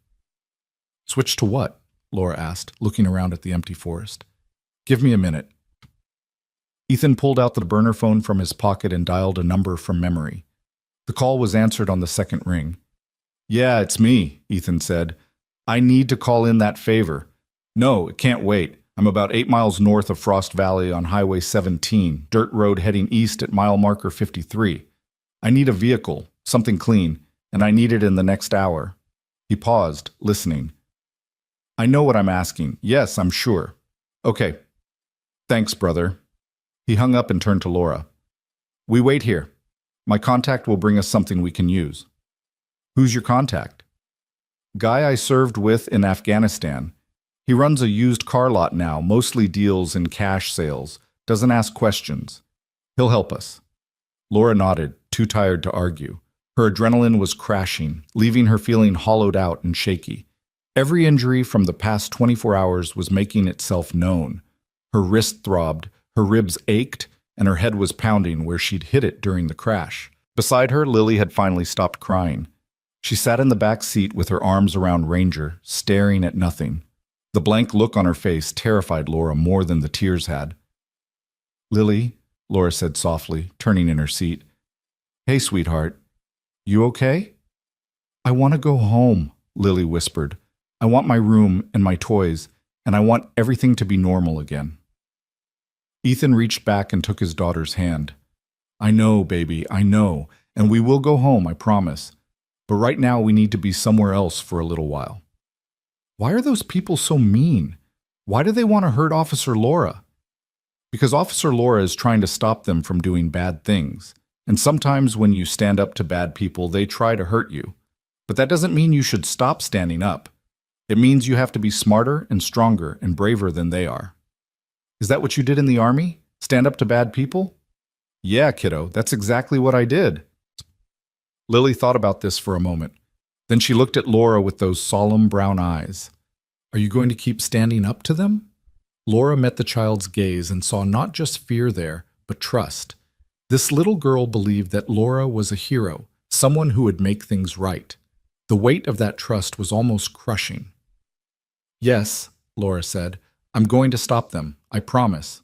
Speaker 1: "Switch to what?" Laura asked, looking around at the empty forest. "Give me a minute." Ethan pulled out the burner phone from his pocket and dialed a number from memory. The call was answered on the second ring. "Yeah, it's me," Ethan said. "I need to call in that favor." "No, it can't wait. I'm about 8 miles north of Frost Valley on Highway 17, dirt road heading east at mile marker 53. I need a vehicle, something clean, and I need it in the next hour." He paused, listening. "I know what I'm asking. Yes, I'm sure." "Okay. Thanks, brother." He hung up and turned to Laura. "We wait here. My contact will bring us something we can use." "Who's your contact?" "Guy I served with in Afghanistan. He runs a used car lot now, mostly deals in cash sales, doesn't ask questions. He'll help us." Laura nodded, too tired to argue. Her adrenaline was crashing, leaving her feeling hollowed out and shaky. Every injury from the past 24 hours was making itself known. Her wrist throbbed, her ribs ached, and her head was pounding where she'd hit it during the crash. Beside her, Lily had finally stopped crying. She sat in the back seat with her arms around Ranger, staring at nothing. The blank look on her face terrified Laura more than the tears had. "Lily," Laura said softly, turning in her seat. "Hey, sweetheart. You okay?" "I want to go home," Lily whispered. "I want my room and my toys, and I want everything to be normal again." Ethan reached back and took his daughter's hand. "I know, baby, I know, and we will go home, I promise. But right now we need to be somewhere else for a little while." Why are those people so mean? Why do they want to hurt Officer Laura? Because Officer Laura is trying to stop them from doing bad things. And sometimes when you stand up to bad people, they try to hurt you. But that doesn't mean you should stop standing up. It means you have to be smarter and stronger and braver than they are. Is that what you did in the Army? Stand up to bad people? Yeah, kiddo, that's exactly what I did. Lily thought about this for a moment. Then she looked at Laura with those solemn brown eyes. Are you going to keep standing up to them? Laura met the child's gaze and saw not just fear there, but trust. This little girl believed that Laura was a hero, someone who would make things right. The weight of that trust was almost crushing. Yes, Laura said, I'm going to stop them, I promise.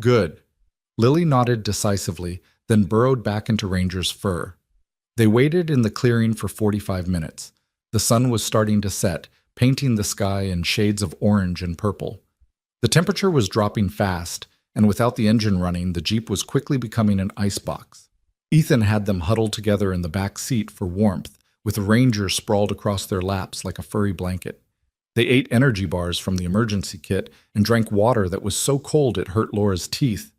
Speaker 1: Good. Lily nodded decisively, then burrowed back into Ranger's fur. They waited in the clearing for 45 minutes. The sun was starting to set, painting the sky in shades of orange and purple. The temperature was dropping fast, and without the engine running, the Jeep was quickly becoming an icebox. Ethan had them huddled together in the back seat for warmth, with Ranger sprawled across their laps like a furry blanket. They ate energy bars from the emergency kit and drank water that was so cold it hurt Laura's teeth.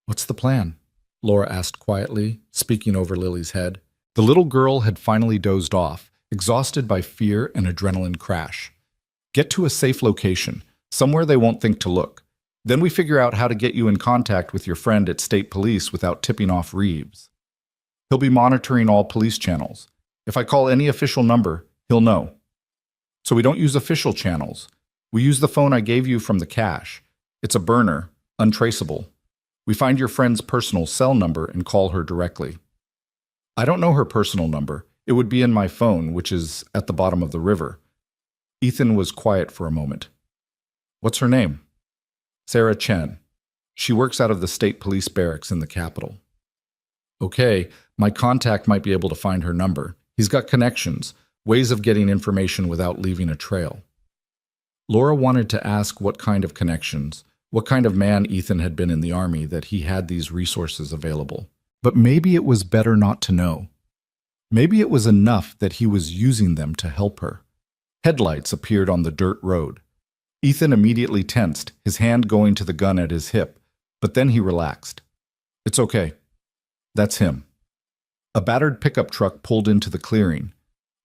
Speaker 1: What's the plan? Laura asked quietly, speaking over Lily's head. The little girl had finally dozed off, exhausted by fear and adrenaline crash. Get to a safe location, somewhere they won't think to look. Then we figure out how to get you in contact with your friend at state police without tipping off Reeves. He'll be monitoring all police channels. If I call any official number, he'll know. So we don't use official channels. We use the phone I gave you from the cache. It's a burner, untraceable. We find your friend's personal cell number and call her directly. I don't know her personal number. It would be in my phone, which is at the bottom of the river. Ethan was quiet for a moment. What's her name? Sarah Chen. She works out of the state police barracks in the capital. Okay, my contact might be able to find her number. He's got connections, ways of getting information without leaving a trail. Laura wanted to ask what kind of connections, what kind of man Ethan had been in the army that he had these resources available. But maybe it was better not to know. Maybe it was enough that he was using them to help her. Headlights appeared on the dirt road. Ethan immediately tensed, his hand going to the gun at his hip, but then he relaxed. It's okay. That's him. A battered pickup truck pulled into the clearing.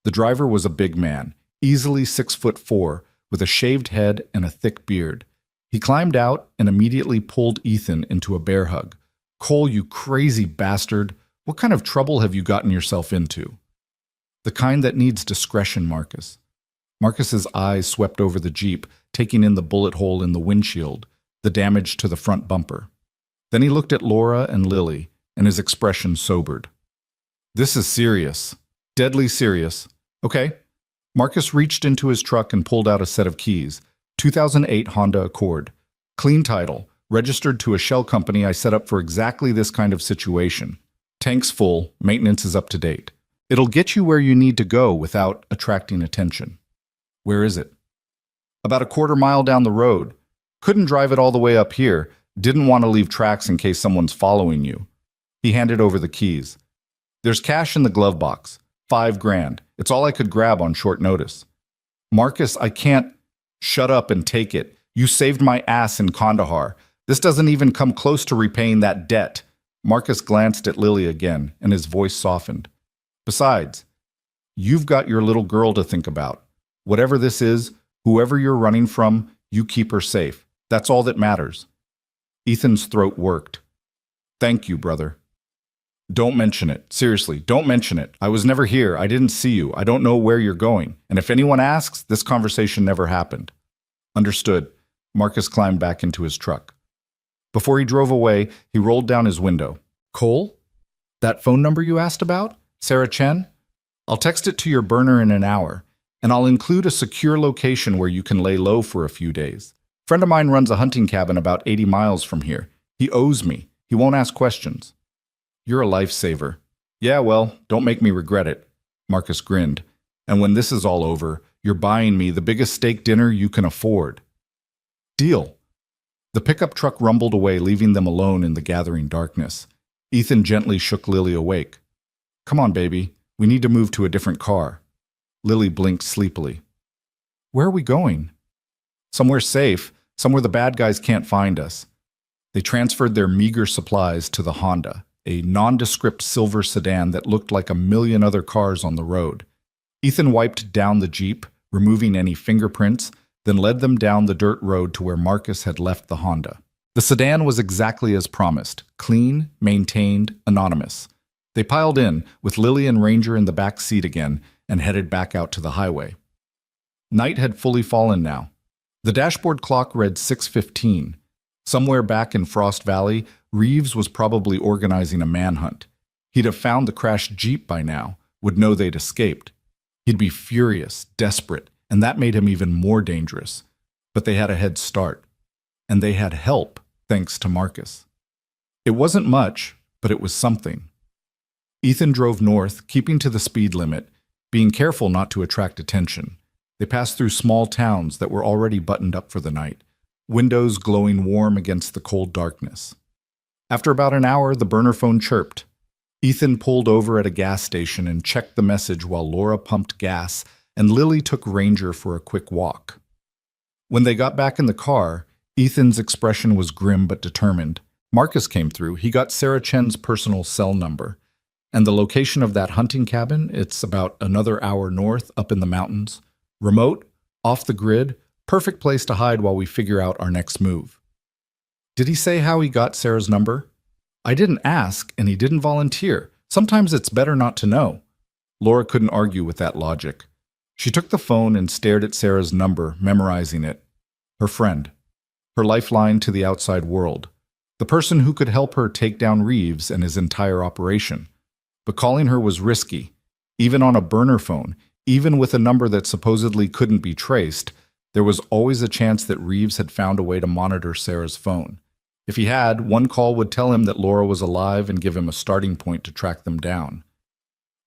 Speaker 1: The driver was a big man, easily 6'4", with a shaved head and a thick beard. He climbed out and immediately pulled Ethan into a bear hug. Cole, you crazy bastard. What kind of trouble have you gotten yourself into? The kind that needs discretion, Marcus. Marcus's eyes swept over the Jeep, taking in the bullet hole in the windshield, the damage to the front bumper. Then he looked at Laura and Lily, and his expression sobered. This is serious. Deadly serious. Okay. Marcus reached into his truck and pulled out a set of keys. 2008 Honda Accord. Clean title. Registered to a shell company I set up for exactly this kind of situation. Tank's full. Maintenance is up to date. It'll get you where you need to go without attracting attention. Where is it? About a quarter-mile down the road. Couldn't drive it all the way up here. Didn't want to leave tracks in case someone's following you. He handed over the keys. There's cash in the glove box. $5,000. It's all I could grab on short notice. Marcus, I can't. Shut up and take it. You saved my ass in Kandahar. This doesn't even come close to repaying that debt. Marcus glanced at Lily again, and his voice softened. Besides, you've got your little girl to think about. Whatever this is, whoever you're running from, you keep her safe. That's all that matters. Ethan's throat worked. Thank you, brother. Don't mention it. Seriously, don't mention it. I was never here. I didn't see you. I don't know where you're going. And if anyone asks, this conversation never happened. Understood. Marcus climbed back into his truck. Before he drove away, he rolled down his window. Cole? That phone number you asked about? Sarah Chen? I'll text it to your burner in an hour, and I'll include a secure location where you can lay low for a few days. Friend of mine runs a hunting cabin about 80 miles from here. He owes me. He won't ask questions. You're a lifesaver. Yeah, well, don't make me regret it. Marcus grinned. And when this is all over, you're buying me the biggest steak dinner you can afford. Deal. The pickup truck rumbled away, leaving them alone in the gathering darkness. Ethan gently shook Lily awake. Come on, baby. We need to move to a different car. Lily blinked sleepily. Where are we going? Somewhere safe, somewhere the bad guys can't find us. They transferred their meager supplies to the Honda, a nondescript silver sedan that looked like a million other cars on the road. Ethan wiped down the Jeep, removing any fingerprints, then led them down the dirt road to where Marcus had left the Honda. The sedan was exactly as promised, clean, maintained, anonymous. They piled in, with Lily and Ranger in the back seat again, and headed back out to the highway. Night had fully fallen now. The dashboard clock read 6:15. Somewhere back in Frost Valley, Reeves was probably organizing a manhunt. He'd have found the crashed Jeep by now, would know they'd escaped. He'd be furious, desperate, and that made him even more dangerous. But they had a head start. And they had help, thanks to Marcus. It wasn't much, but it was something. Ethan drove north, keeping to the speed limit, being careful not to attract attention. They passed through small towns that were already buttoned up for the night, windows glowing warm against the cold darkness. After about an hour, the burner phone chirped. Ethan pulled over at a gas station and checked the message while Laura pumped gas and Lily took Ranger for a quick walk. When they got back in the car, Ethan's expression was grim but determined. Marcus came through. He got Sarah Chen's personal cell number. And the location of that hunting cabin, it's about another hour north up in the mountains. Remote, off the grid, perfect place to hide while we figure out our next move. Did he say how he got Sarah's number? I didn't ask, and he didn't volunteer. Sometimes it's better not to know. Laura couldn't argue with that logic. She took the phone and stared at Sarah's number, memorizing it. Her friend. Her lifeline to the outside world. The person who could help her take down Reeves and his entire operation. But calling her was risky. Even on a burner phone, even with a number that supposedly couldn't be traced, there was always a chance that Reeves had found a way to monitor Sarah's phone. If he had, one call would tell him that Laura was alive and give him a starting point to track them down.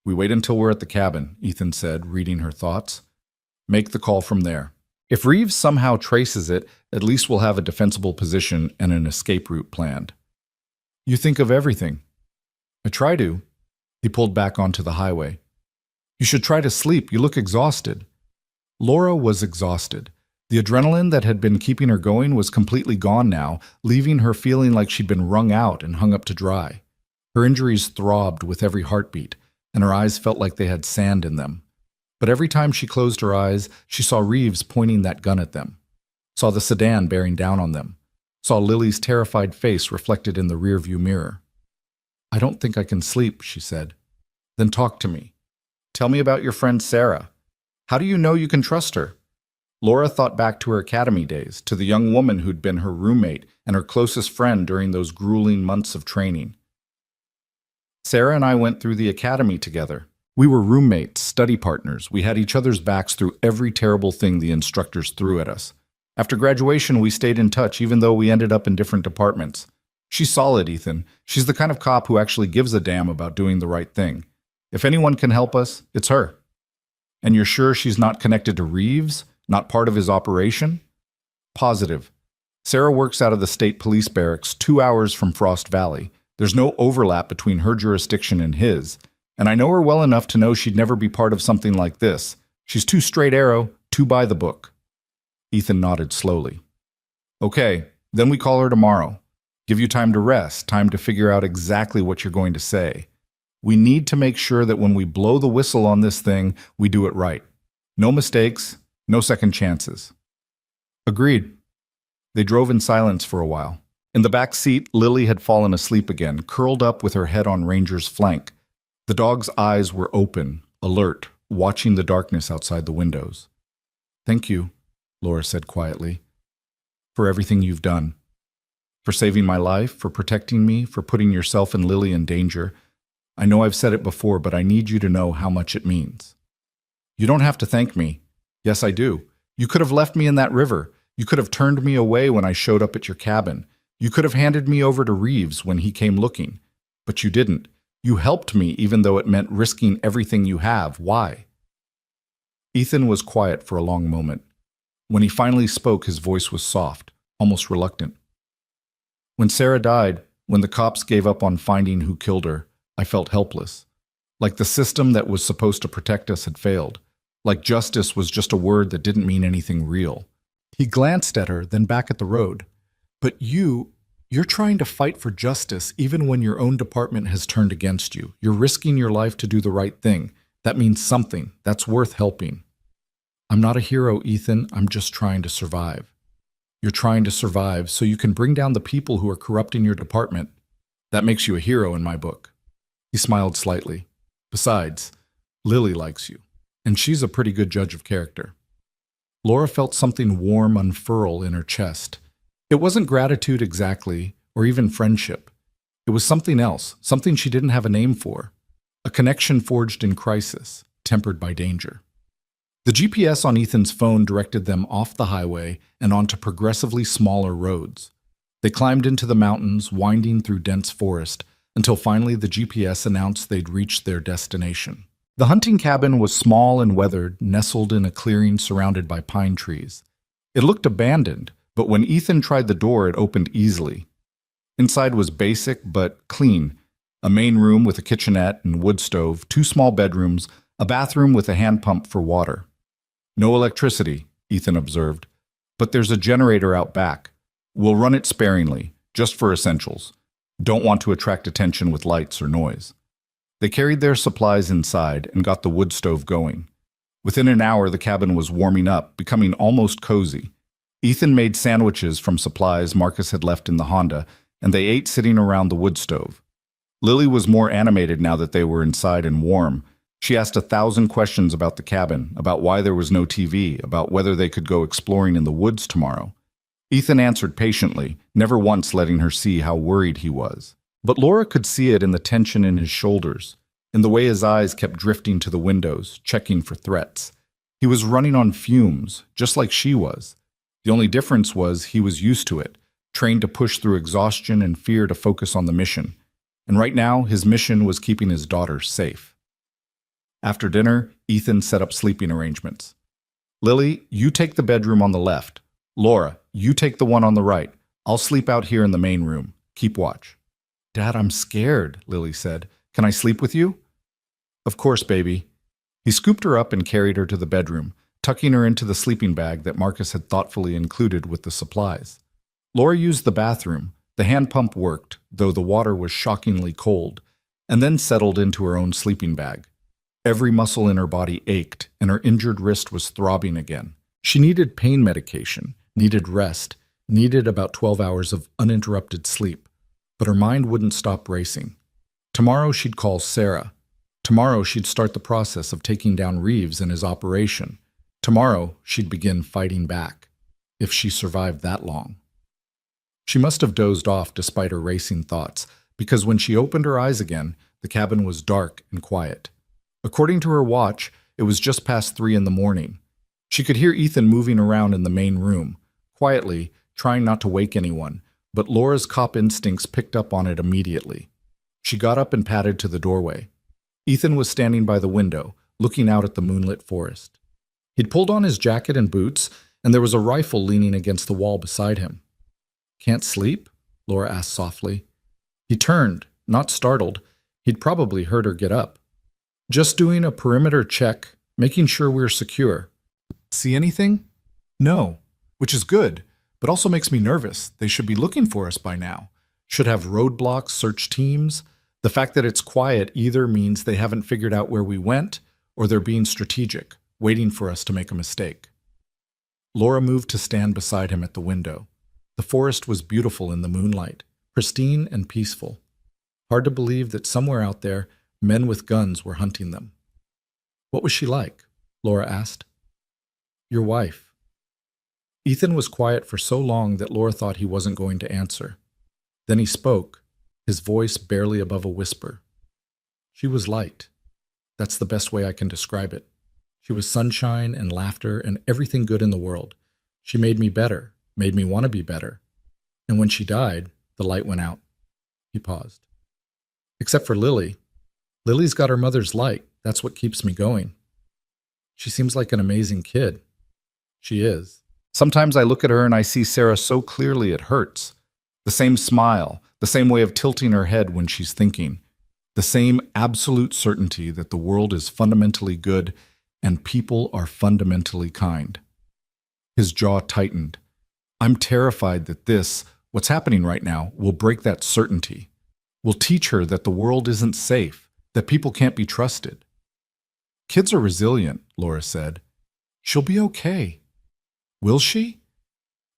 Speaker 1: "We wait until we're at the cabin," Ethan said, reading her thoughts. "Make the call from there. If Reeves somehow traces it, at least we'll have a defensible position and an escape route planned." "You think of everything." "I try to." He pulled back onto the highway. "You should try to sleep. You look exhausted." Laura was exhausted. The adrenaline that had been keeping her going was completely gone now, leaving her feeling like she'd been wrung out and hung up to dry. Her injuries throbbed with every heartbeat, and her eyes felt like they had sand in them. But every time she closed her eyes, she saw Reeves pointing that gun at them, saw the sedan bearing down on them, saw Lily's terrified face reflected in the rearview mirror. "I don't think I can sleep," she said. "Then talk to me. Tell me about your friend Sarah. How do you know you can trust her?" Laura thought back to her academy days, to the young woman who'd been her roommate and her closest friend during those grueling months of training. "Sarah and I went through the academy together. We were roommates, study partners. We had each other's backs through every terrible thing the instructors threw at us. After graduation, we stayed in touch even though we ended up in different departments. She's solid, Ethan. She's the kind of cop who actually gives a damn about doing the right thing. If anyone can help us, it's her." "And you're sure she's not connected to Reeves? Not part of his operation?" "Positive. Sarah works out of the state police barracks 2 hours from Frost Valley. There's no overlap between her jurisdiction and his. And I know her well enough to know she'd never be part of something like this. She's too straight arrow, too by the book." Ethan nodded slowly. "Okay, then we call her tomorrow. Give you time to rest, time to figure out exactly what you're going to say. We need to make sure that when we blow the whistle on this thing, we do it right. No mistakes, no second chances." "Agreed." They drove in silence for a while. In the back seat, Lily had fallen asleep again, curled up with her head on Ranger's flank. The dog's eyes were open, alert, watching the darkness outside the windows. "Thank you," Laura said quietly, "for everything you've done. For saving my life, for protecting me, for putting yourself and Lily in danger. I know I've said it before, but I need you to know how much it means." "You don't have to thank me." "Yes, I do. You could have left me in that river. You could have turned me away when I showed up at your cabin. You could have handed me over to Reeves when he came looking. But you didn't. You helped me even though it meant risking everything you have. Why?" Ethan was quiet for a long moment. When he finally spoke, his voice was soft, almost reluctant. "When Sarah died, when the cops gave up on finding who killed her, I felt helpless. Like the system that was supposed to protect us had failed. Like justice was just a word that didn't mean anything real." He glanced at her, then back at the road. "But you're trying to fight for justice even when your own department has turned against you. You're risking your life to do the right thing. That means something. That's worth helping." "I'm not a hero, Ethan. I'm just trying to survive." "You're trying to survive so you can bring down the people who are corrupting your department. That makes you a hero in my book." He smiled slightly. "Besides, Lily likes you, and she's a pretty good judge of character." Laura felt something warm unfurl in her chest. It wasn't gratitude exactly, or even friendship. It was something else, something she didn't have a name for. A connection forged in crisis, tempered by danger. The GPS on Ethan's phone directed them off the highway and onto progressively smaller roads. They climbed into the mountains, winding through dense forest, until finally the GPS announced they'd reached their destination. The hunting cabin was small and weathered, nestled in a clearing surrounded by pine trees. It looked abandoned, but when Ethan tried the door, it opened easily. Inside was basic but clean. A main room with a kitchenette and wood stove, 2 small bedrooms, a bathroom with a hand pump for water. "No electricity," Ethan observed, "but there's a generator out back. We'll run it sparingly, just for essentials. Don't want to attract attention with lights or noise." They carried their supplies inside and got the wood stove going. Within an hour, the cabin was warming up, becoming almost cozy. Ethan made sandwiches from supplies Marcus had left in the Honda, and they ate sitting around the wood stove. Lily was more animated now that they were inside and warm. She asked 1,000 questions about the cabin, about why there was no TV, about whether they could go exploring in the woods tomorrow. Ethan answered patiently, never once letting her see how worried he was. But Laura could see it in the tension in his shoulders, in the way his eyes kept drifting to the windows, checking for threats. He was running on fumes, just like she was. The only difference was he was used to it, trained to push through exhaustion and fear to focus on the mission. And right now, his mission was keeping his daughter safe. After dinner, Ethan set up sleeping arrangements. Lily, you take the bedroom on the left. Laura, you take the one on the right. I'll sleep out here in the main room. Keep watch. Dad, I'm scared, Lily said. Can I sleep with you? Of course, baby. He scooped her up and carried her to the bedroom, tucking her into the sleeping bag that Marcus had thoughtfully included with the supplies. Laura used the bathroom. The hand pump worked, though the water was shockingly cold, and then settled into her own sleeping bag. Every muscle in her body ached, and her injured wrist was throbbing again. She needed pain medication, needed rest, needed about 12 hours of uninterrupted sleep. But her mind wouldn't stop racing. Tomorrow she'd call Sarah. Tomorrow she'd start the process of taking down Reeves and his operation. Tomorrow she'd begin fighting back, if she survived that long. She must have dozed off despite her racing thoughts, because when she opened her eyes again, the cabin was dark and quiet. According to her watch, it was just past 3 in the morning. She could hear Ethan moving around in the main room, quietly, trying not to wake anyone, but Laura's cop instincts picked up on it immediately. She got up and padded to the doorway. Ethan was standing by the window, looking out at the moonlit forest. He'd pulled on his jacket and boots, and there was a rifle leaning against the wall beside him. "Can't sleep?" Laura asked softly. He turned, not startled. He'd probably heard her get up. "Just doing a perimeter check, making sure we're secure."
Speaker 2: See anything? No, which is good, but also makes me nervous. They should be looking for us by now.
Speaker 1: Should have roadblocks, search teams. The fact that it's quiet either means they haven't figured out where we went, or they're being strategic, waiting for us to make a mistake. Laura moved to stand beside him at the window. The forest was beautiful in the moonlight, pristine and peaceful. Hard to believe that somewhere out there, men with guns were hunting them. "What was she like?" Laura asked. "Your wife." Ethan was quiet for so long that Laura thought he wasn't going to answer. Then he spoke, his voice barely above a whisper. "She was light. That's the best way I can describe it. She was sunshine and laughter and everything good in the world. She made me better, made me want to be better. And when she died, the light went out." He paused. "Except for Lily. Lily's got her mother's light. That's what keeps me going. She seems like an amazing kid." "She is. Sometimes I look at her and I see Sarah so clearly it hurts. The same smile, the same way of tilting her head when she's thinking, the same absolute certainty that the world is fundamentally good and people are fundamentally kind." His jaw tightened. "I'm terrified that this, what's happening right now, will break that certainty. Will teach her that the world isn't safe, that people can't be trusted." "Kids are resilient," Laura said. "She'll be okay." "Will she?"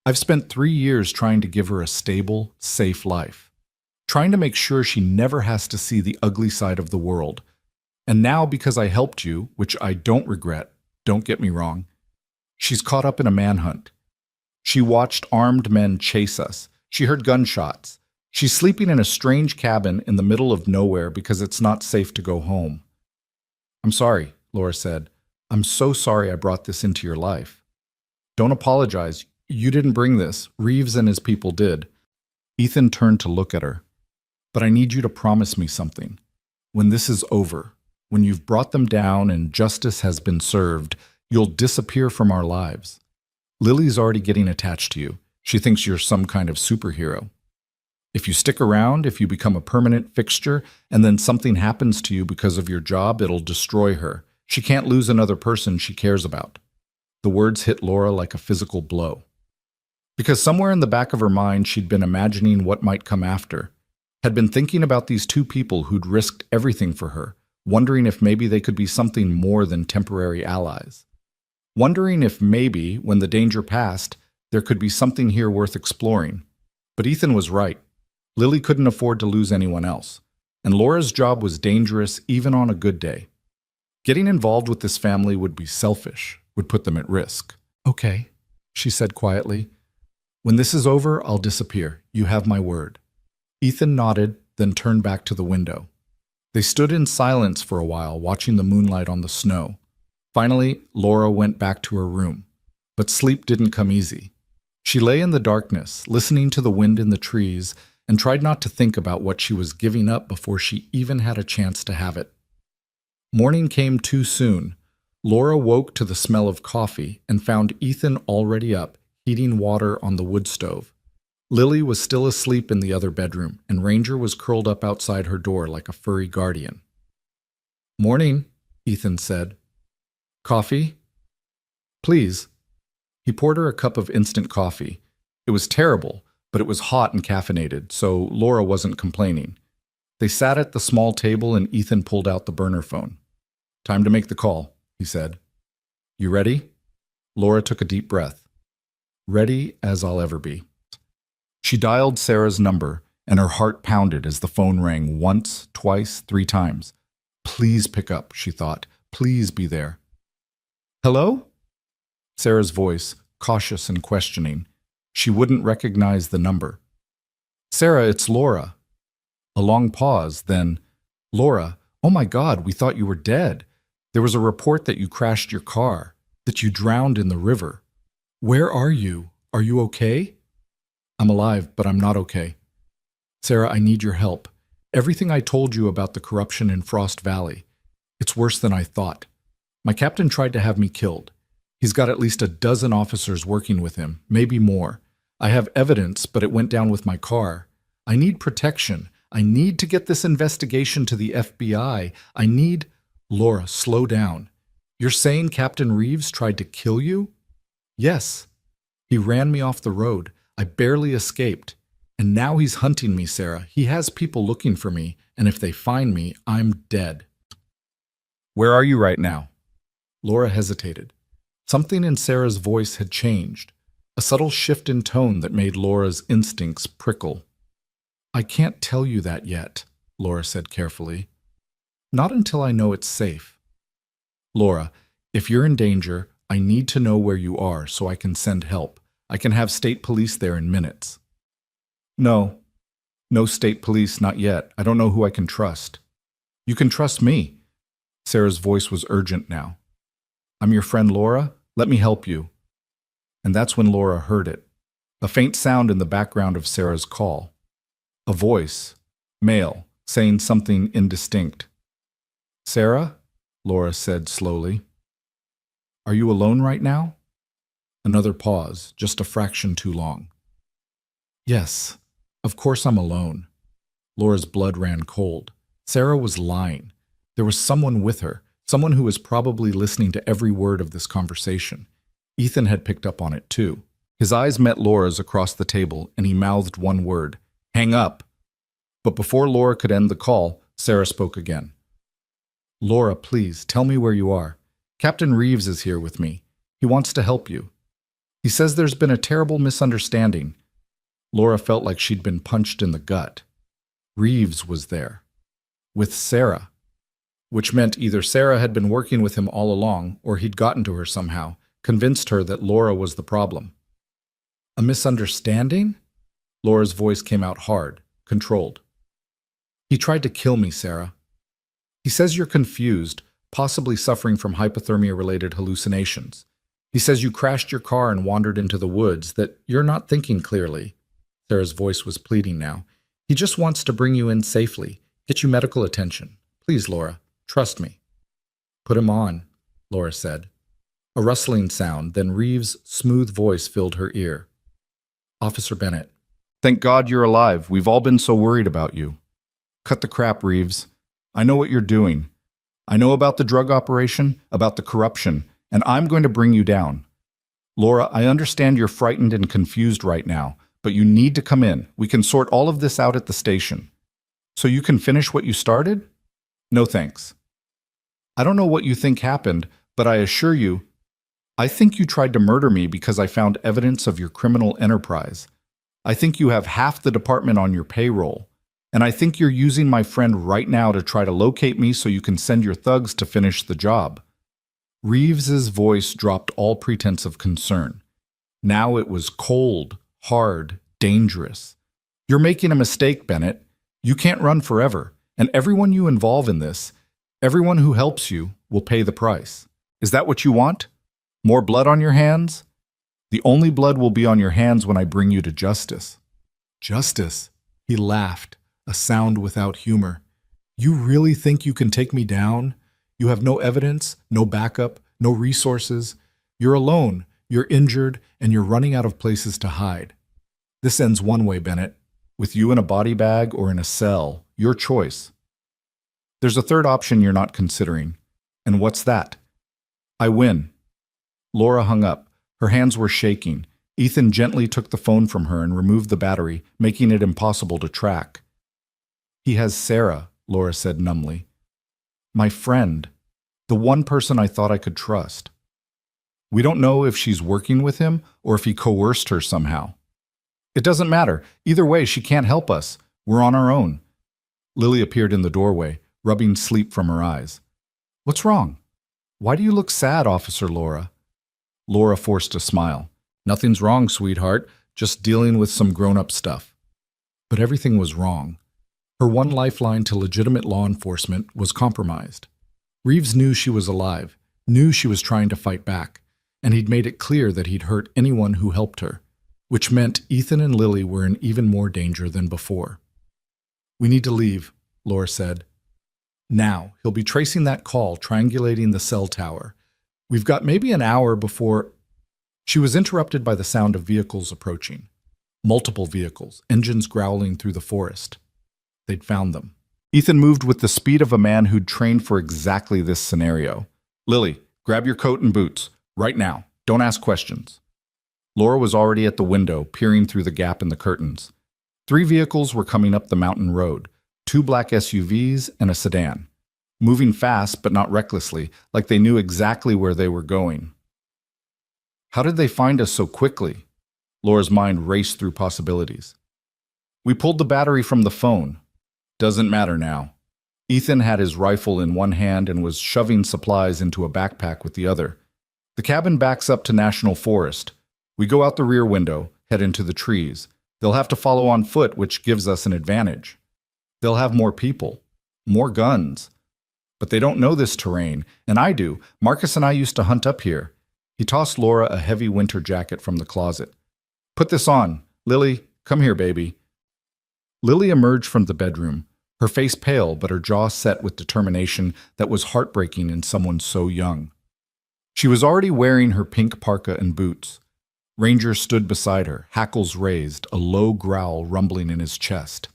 Speaker 1: "I've spent 3 years trying to give her a stable, safe life, trying to make sure she never has to see the ugly side of the world. And now, because I helped you, which I don't regret, don't get me wrong, she's caught up in a manhunt. She watched armed men chase us. She heard gunshots. She's sleeping in a strange cabin in the middle of nowhere because it's not safe to go home." "I'm sorry," Laura said. "I'm so sorry I brought this into your life." "Don't apologize. You didn't bring this. Reeves and his people did." Ethan turned to look at her. "But I need you to promise me something. When this is over, when you've brought them down and justice has been served, you'll disappear from our lives. Lily's already getting attached to you. She thinks you're some kind of superhero. If you stick around, if you become a permanent fixture, and then something happens to you because of your job, it'll destroy her. She can't lose another person she cares about." The words hit Laura like a physical blow. Because somewhere in the back of her mind, she'd been imagining what might come after, had been thinking about these two people who'd risked everything for her, wondering if maybe they could be something more than temporary allies. Wondering if maybe, when the danger passed, there could be something here worth exploring. But Ethan was right. Lily couldn't afford to lose anyone else, and Laura's job was dangerous even on a good day. Getting involved with this family would be selfish, would put them at risk. "Okay," she said quietly. When this is over, I'll disappear. You have my word. Ethan nodded, then turned back to the window. They stood in silence for a while, watching the moonlight on the snow. Finally, Laura went back to her room. But sleep didn't come easy. She lay in the darkness, listening to the wind in the trees, and tried not to think about what she was giving up before she even had a chance to have it. Morning came too soon. Laura woke to the smell of coffee and found Ethan already up, heating water on the wood stove. Lily was still asleep in the other bedroom, and Ranger was curled up outside her door like a furry guardian. "Morning," Ethan said. "Coffee?" "Please." He poured her a cup of instant coffee. It was terrible, but it was hot and caffeinated, so Laura wasn't complaining. They sat at the small table and Ethan pulled out the burner phone. "Time to make the call," he said. "You ready?" Laura took a deep breath. "Ready as I'll ever be." She dialed Sarah's number, and her heart pounded as the phone rang once, twice, 3 times. Please pick up, she thought. Please be there. "Hello?" Sarah's voice, cautious and questioning. She wouldn't recognize the number. "Sarah, it's Laura." A long pause, then, "Laura, oh my God, we thought you were dead. There was a report that you crashed your car, that you drowned in the river. Where are you? Are you okay?" "I'm alive, but I'm not okay. Sarah, I need your help. Everything I told you about the corruption in Frost Valley, it's worse than I thought. My captain tried to have me killed. He's got at least a dozen officers working with him, maybe more. I have evidence, but it went down with my car. I need protection. I need to get this investigation to the FBI. I need—" "Laura, slow down. You're saying Captain Reeves tried to kill you?" "Yes. He ran me off the road. I barely escaped. And now he's hunting me, Sarah. He has people looking for me, and if they find me, I'm dead." "Where are you right now?" Laura hesitated. Something in Sarah's voice had changed, a subtle shift in tone that made Laura's instincts prickle. "I can't tell you that yet," Laura said carefully. "Not until I know it's safe. Laura, if you're in danger, I need to know where you are so I can send help. I can have state police there in minutes." No state police, not yet. I don't know who I can trust." "You can trust me." Sarah's voice was urgent now. "I'm your friend Laura. Let me help you." And that's when Laura heard it. A faint sound in the background of Sarah's call. A voice, male, saying something indistinct. "Sarah?" Laura said slowly. "Are you alone right now?" Another pause, just a fraction too long. "Yes, of course I'm alone." Laura's blood ran cold. Sarah was lying. There was someone with her, someone who was probably listening to every word of this conversation. Ethan had picked up on it too. His eyes met Laura's across the table, and he mouthed one word, "Hang up." But before Laura could end the call, Sarah spoke again. "Laura, please, tell me where you are. Captain Reeves is here with me. He wants to help you. He says there's been a terrible misunderstanding." Laura felt like she'd been punched in the gut. Reeves was there. With Sarah. Which meant either Sarah had been working with him all along, or he'd gotten to her somehow, convinced her that Laura was the problem. "A misunderstanding?" Laura's voice came out hard, controlled. "He tried to kill me, Sarah. He says you're confused, possibly suffering from hypothermia-related hallucinations. He says you crashed your car and wandered into the woods, that you're not thinking clearly." Sarah's voice was pleading now. "He just wants to bring you in safely, get you medical attention. Please, Laura, trust me." "Put him on," Laura said. A rustling sound, then Reeves' smooth voice filled her ear. "Officer Bennett." "Thank God you're alive. We've all been so worried about you." "Cut the crap, Reeves. I know what you're doing. I know about the drug operation, about the corruption, and I'm going to bring you down. Laura, I understand you're frightened and confused right now, but you need to come in. We can sort all of this out at the station. So you can finish what you started? No thanks. I don't know what you think happened, but I assure you, I think you tried to murder me because I found evidence of your criminal enterprise. I think you have half the department on your payroll. And I think you're using my friend right now to try to locate me so you can send your thugs to finish the job." Reeves's voice dropped all pretense of concern. Now it was cold, hard, dangerous. You're making a mistake, Bennett. You can't run forever, and everyone you involve in this, everyone who helps you, will pay the price. Is that what you want? More blood on your hands? The only blood will be on your hands when I bring you to justice.
Speaker 2: Justice? He laughed, a sound without humor. You really think you can take me down? You have no evidence, no backup, no resources. You're alone, you're injured, and you're running out of places to hide. This ends one way, Bennett.
Speaker 1: With you in a body bag or in a cell, your choice. There's a third option you're not considering. And what's that? I win. Laura hung up. Her hands were shaking. Ethan gently took the phone from her and removed the battery, making it impossible to track. He has Sarah, Laura said numbly. My friend. The one person I thought I could trust. We don't know if she's working with him or if he coerced her somehow. It doesn't matter. Either way, she can't help us. We're on our own. Lily appeared in the doorway, rubbing sleep from her eyes. What's wrong? Why do you look sad, Officer Laura? Laura forced a smile. Nothing's wrong, sweetheart. Just dealing with some grown-up stuff. But everything was wrong. Her one lifeline to legitimate law enforcement was compromised. Reeves knew she was alive, knew she was trying to fight back, and he'd made it clear that he'd hurt anyone who helped her, which meant Ethan and Lily were in even more danger than before. We need to leave, Laura said. Now, he'll be tracing that call, triangulating the cell tower. We've got maybe an hour before... She was interrupted by the sound of vehicles approaching. Multiple vehicles, engines growling through the forest. They'd found them. Ethan moved with the speed of a man who'd trained for exactly this scenario. Lily, grab your coat and boots. Right now. Don't ask questions. Laura was already at the window, peering through the gap in the curtains. 3 vehicles were coming up the mountain road, 2 black SUVs and a sedan. Moving fast, but not recklessly, like they knew exactly where they were going. How did they find us so quickly? Laura's mind raced through possibilities. We pulled the battery from the phone. Doesn't matter now. Ethan had his rifle in one hand and was shoving supplies into a backpack with the other. The cabin backs up to National Forest. We go out the rear window, head into the trees. They'll have to follow on foot, which gives us an advantage. They'll have more people, more guns. But they don't know this terrain, and I do. Marcus and I used to hunt up here. He tossed Laura a heavy winter jacket from the closet. Put this on. Lily, come here, baby. Lily emerged from the bedroom, her face pale but her jaw set with determination that was heartbreaking in someone so young. She was already wearing her pink parka and boots. Ranger stood beside her, hackles raised, a low growl rumbling in his chest.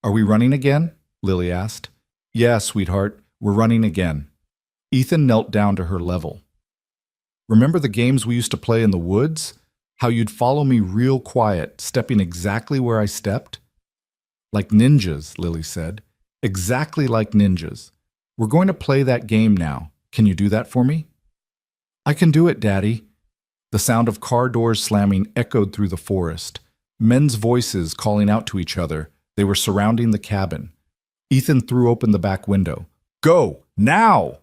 Speaker 1: Are we running again? Lily asked. Yeah, sweetheart, we're running again. Ethan knelt down to her level. Remember the games we used to play in the woods? How you'd follow me real quiet, stepping exactly where I stepped? Like ninjas, Lily said. Exactly like ninjas. We're going to play that game now. Can you do that for me? I can do it, Daddy. The sound of car doors slamming echoed through the forest. Men's voices calling out to each other. They were surrounding the cabin. Ethan threw open the back window. Go! Now!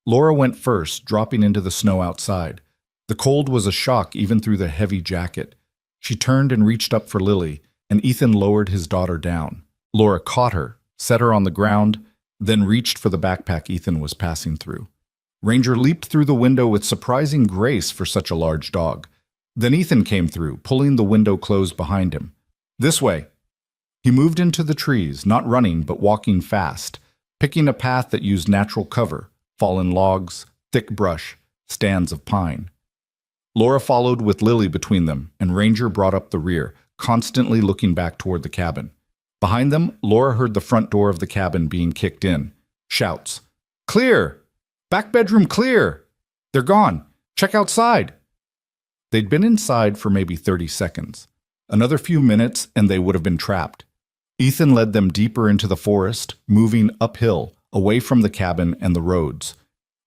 Speaker 1: Laura went first, dropping into the snow outside. The cold was a shock even through the heavy jacket. She turned and reached up for Lily, and Ethan lowered his daughter down. Laura caught her, set her on the ground, then reached for the backpack Ethan was passing through. Ranger leaped through the window with surprising grace for such a large dog. Then Ethan came through, pulling the window closed behind him. This way. He moved into the trees, not running but walking fast, picking a path that used natural cover, fallen logs, thick brush, stands of pine. Laura followed with Lily between them, and Ranger brought up the rear, constantly looking back toward the cabin. Behind them, Laura heard the front door of the cabin being kicked in. Shouts. Clear! Back bedroom clear! They're gone! Check outside! They'd been inside for maybe 30 seconds. Another few minutes and they would have been trapped. Ethan led them deeper into the forest, moving uphill, away from the cabin and the roads.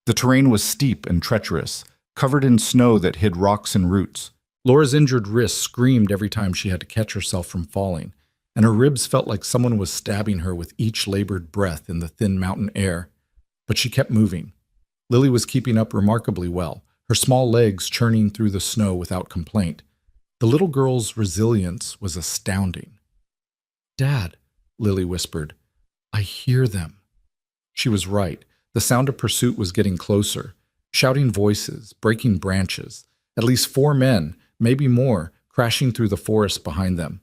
Speaker 1: The terrain was steep and treacherous, covered in snow that hid rocks and roots. Laura's injured wrist screamed every time she had to catch herself from falling, and her ribs felt like someone was stabbing her with each labored breath in the thin mountain air. But she kept moving. Lily was keeping up remarkably well, her small legs churning through the snow without complaint. The little girl's resilience was astounding. "Dad," Lily whispered, "I hear them." She was right. The sound of pursuit was getting closer. Shouting voices, breaking branches. At least 4 men, maybe more, crashing through the forest behind them.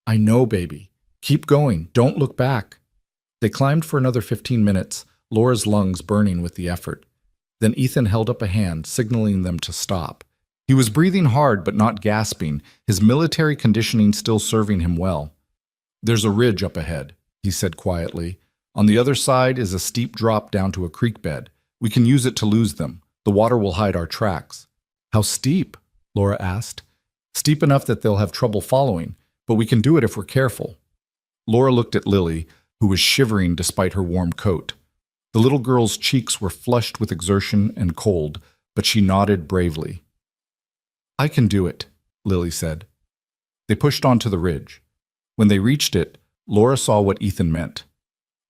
Speaker 1: "I know, baby. Keep going. Don't look back." They climbed for another 15 minutes, Laura's lungs burning with the effort. Then Ethan held up a hand, signaling them to stop. He was breathing hard but not gasping, his military conditioning still serving him well. "There's a ridge up ahead," he said quietly. "On the other side is a steep drop down to a creek bed. We can use it to lose them. The water will hide our tracks." "How steep?" Laura asked. "Steep enough that they'll have trouble following, but we can do it if we're careful." Laura looked at Lily, who was shivering despite her warm coat. The little girl's cheeks were flushed with exertion and cold, but she nodded bravely. "I can do it," Lily said. They pushed onto the ridge. When they reached it, Laura saw what Ethan meant.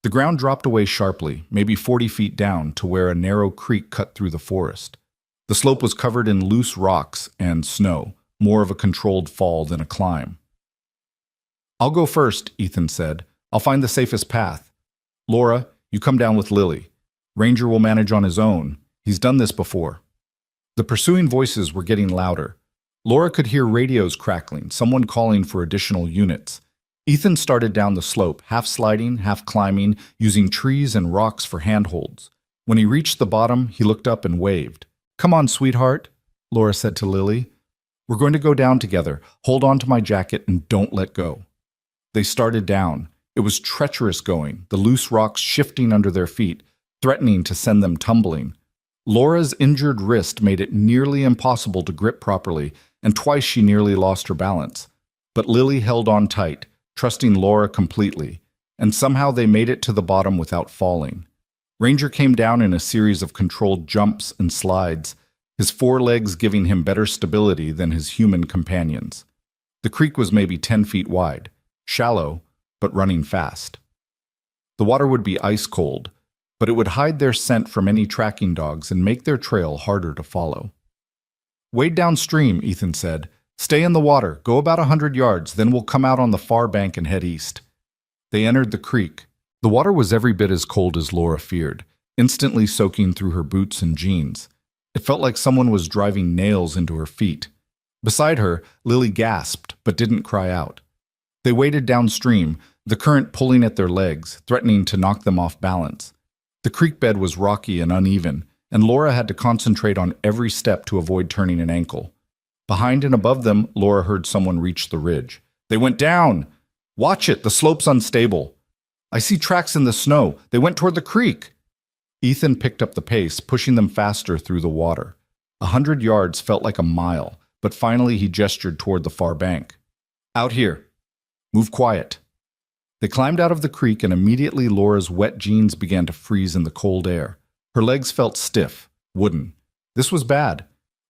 Speaker 1: The ground dropped away sharply, maybe 40 feet down, to where a narrow creek cut through the forest. The slope was covered in loose rocks and snow, more of a controlled fall than a climb. "I'll go first," Ethan said. "I'll find the safest path. Laura, you come down with Lily. Ranger will manage on his own. He's done this before." The pursuing voices were getting louder. Laura could hear radios crackling, someone calling for additional units. Ethan started down the slope, half sliding, half climbing, using trees and rocks for handholds. When he reached the bottom, he looked up and waved. "Come on, sweetheart," Laura said to Lily. "We're going to go down together. Hold on to my jacket and don't let go." They started down. It was treacherous going, the loose rocks shifting under their feet, threatening to send them tumbling. Laura's injured wrist made it nearly impossible to grip properly, and twice she nearly lost her balance. But Lily held on tight, trusting Laura completely, and somehow they made it to the bottom without falling. Ranger came down in a series of controlled jumps and slides, his forelegs giving him better stability than his human companions. The creek was maybe 10 feet wide, shallow, but running fast. The water would be ice cold, but it would hide their scent from any tracking dogs and make their trail harder to follow. "Wade downstream," Ethan said. "Stay in the water, go about 100 yards, then we'll come out on the far bank and head east." They entered the creek. The water was every bit as cold as Laura feared, instantly soaking through her boots and jeans. It felt like someone was driving nails into her feet. Beside her, Lily gasped, but didn't cry out. They waded downstream, the current pulling at their legs, threatening to knock them off balance. The creek bed was rocky and uneven, and Laura had to concentrate on every step to avoid turning an ankle. Behind and above them, Laura heard someone reach the ridge. "They went down! Watch it, the slope's unstable. I see tracks in the snow. They went toward the creek." Ethan picked up the pace, pushing them faster through the water. 100 yards felt like a mile, but finally he gestured toward the far bank. "Out here. Move quiet." They climbed out of the creek, and immediately Laura's wet jeans began to freeze in the cold air. Her legs felt stiff, wooden. This was bad.